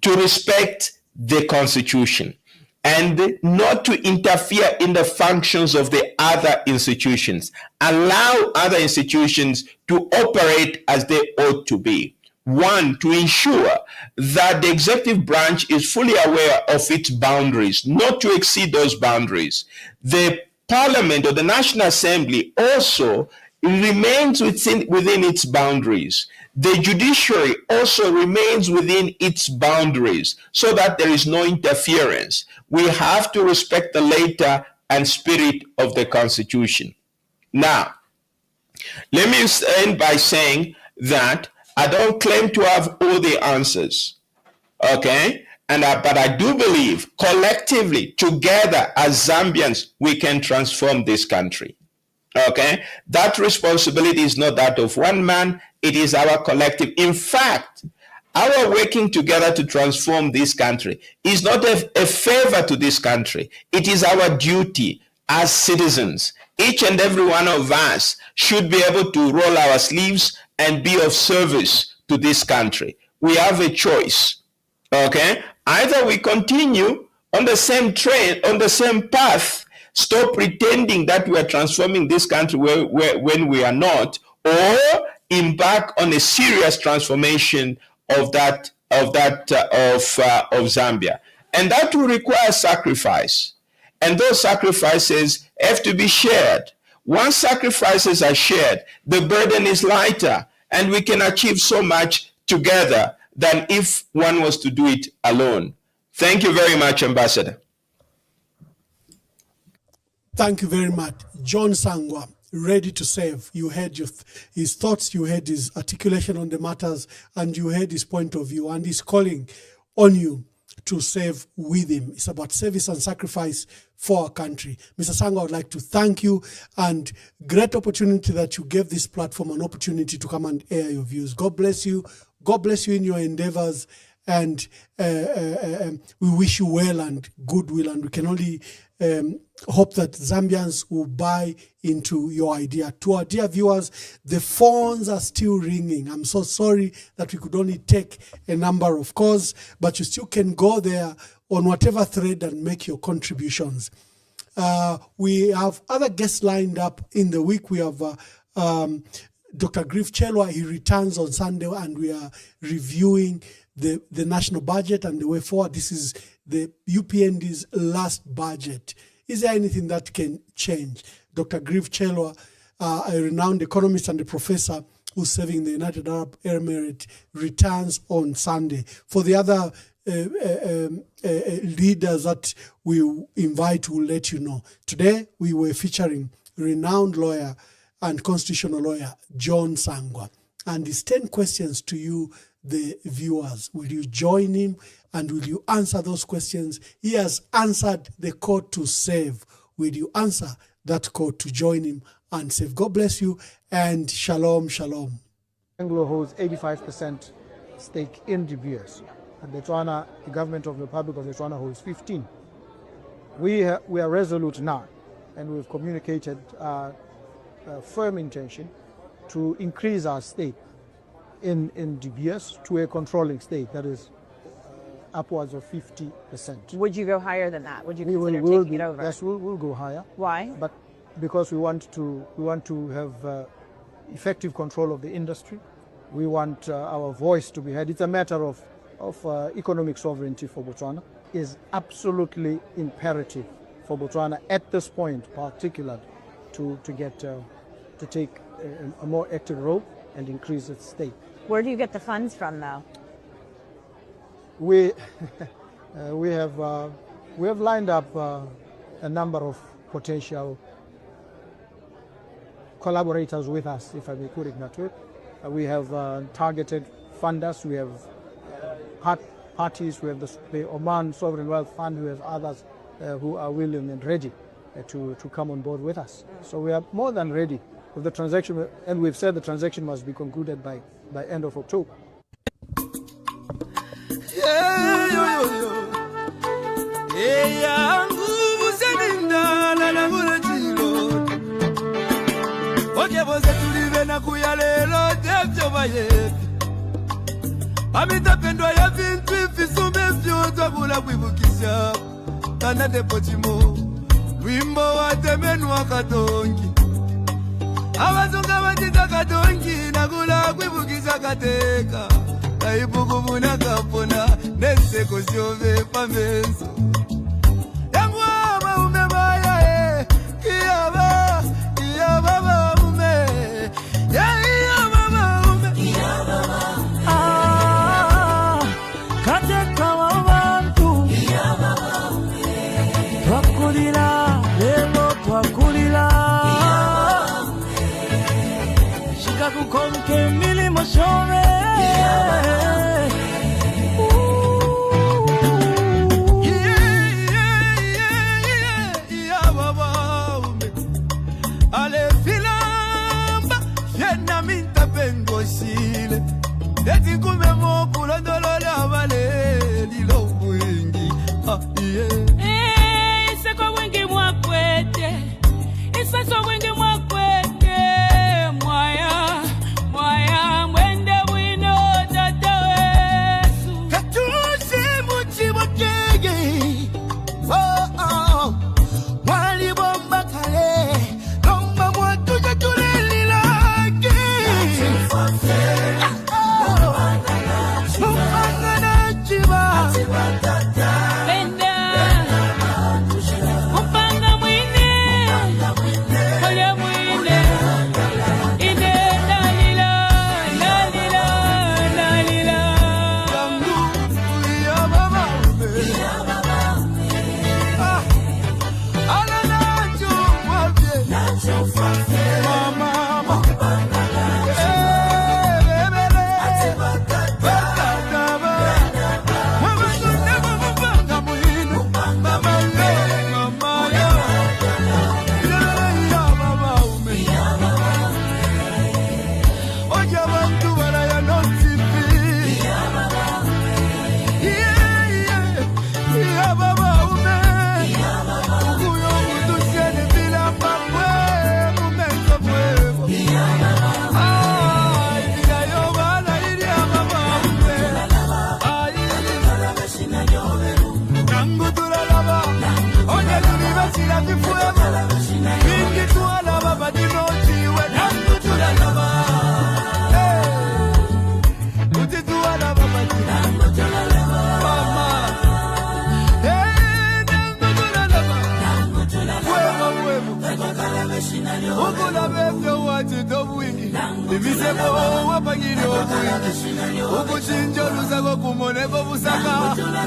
to respect the Constitution and not to interfere in the functions of the other institutions. Allow other institutions to operate as they ought to be. One, to ensure that the executive branch is fully aware of its boundaries, not to exceed those boundaries. The Parliament or the National Assembly also remains within its boundaries. The judiciary also remains within its boundaries, so that there is no interference. We have to respect the letter and spirit of the Constitution. Now, let me end by saying that I don't claim to have all the answers, okay? But I do believe collectively, together as Zambians, we can transform this country. Okay, that responsibility is not that of one man, it is our collective. In fact, our working together to transform this country is not a favor to this country. It is our duty as citizens. Each and every one of us should be able to roll our sleeves and be of service to this country. We have a choice. Okay, either we continue on the same train, on the same path, stop pretending that we are transforming this country when we are not, or embark on a serious transformation of Zambia, and that will require sacrifice, and those sacrifices have to be shared. Once sacrifices are shared, the burden is lighter, and we can achieve so much together than if one was to do it alone. Thank you very much, Ambassador. Thank you very much. John Sangwa, ready to serve. You heard his thoughts, you heard his articulation on the matters, and you heard his point of view, and he's calling on you to serve with him. It's about service and sacrifice for our country. Mr. Sangwa, I would like to thank you, and great opportunity that you gave this platform an opportunity to come and air your views. God bless you. God bless you in your endeavors, and we wish you well and goodwill, and we can only hope that Zambians will buy into your idea. To our dear viewers, the phones are still ringing. I'm so sorry that we could only take a number of calls, but you still can go there on whatever thread and make your contributions. We have other guests lined up in the week. We have Dr. Griff Chelwa. He returns on Sunday, and we are reviewing the national budget and the way forward. This is the UPND's last budget. Is there anything that can change? Dr. Griff Chelwa, a renowned economist and a professor who's serving the United Arab Emirates, returns on Sunday. For the other leaders that we invite, we'll let you know. Today, we were featuring renowned lawyer and constitutional lawyer, John Sangwa. And his 10 questions to you, the viewers. Will you join him, and will you answer those questions? He has answered the call to save. Will you answer that call to join him and save? God bless you, and shalom, shalom. Anglo holds 85% stake in DBS, and Botswana, the government of the Republic of Botswana, holds 15. We are resolute now, and we've communicated a firm intention to increase our stake in DBS to a controlling stake that is upwards of 50%. Would you go higher than that? Would you consider taking it over? Yes, we'll go higher. Why? But because we want to have effective control of the industry. We want our voice to be heard. It's a matter of economic sovereignty for Botswana. It is absolutely imperative for Botswana at this point, particularly, to take a more active role and increase its stake. Where do you get the funds from, though? We have lined up a number of potential collaborators with us, if I may put it that way. We have targeted funders. We have parties. We have the Oman Sovereign Wealth Fund. We have others who are willing and ready to come on board with us. So we are more than ready with the transaction, and we've said the transaction must be concluded by end of October. amitapendwa ya vintu ifisumbe vyotwa kula kwivukisha kana depotimo wimbo watemenwa katongi abazunga batita katongi nakula kwivukisha kateka kaibukuvuna kapona neseko syove pamenso yangu maume baya kiyaba maume kukonke milimo shore yeah baba ale shile eti kume mokulo ndolola abale lilo mwingi iseko wingi mwakwete isaso wingi mwakwete mwaya mwaya mwende wino tata wesu katushi muchibokege wali bomba kale lomba mwatuja tuleli lake mpanga chiba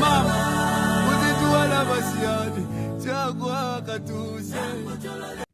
mama, utituala basiani, chagua katuse.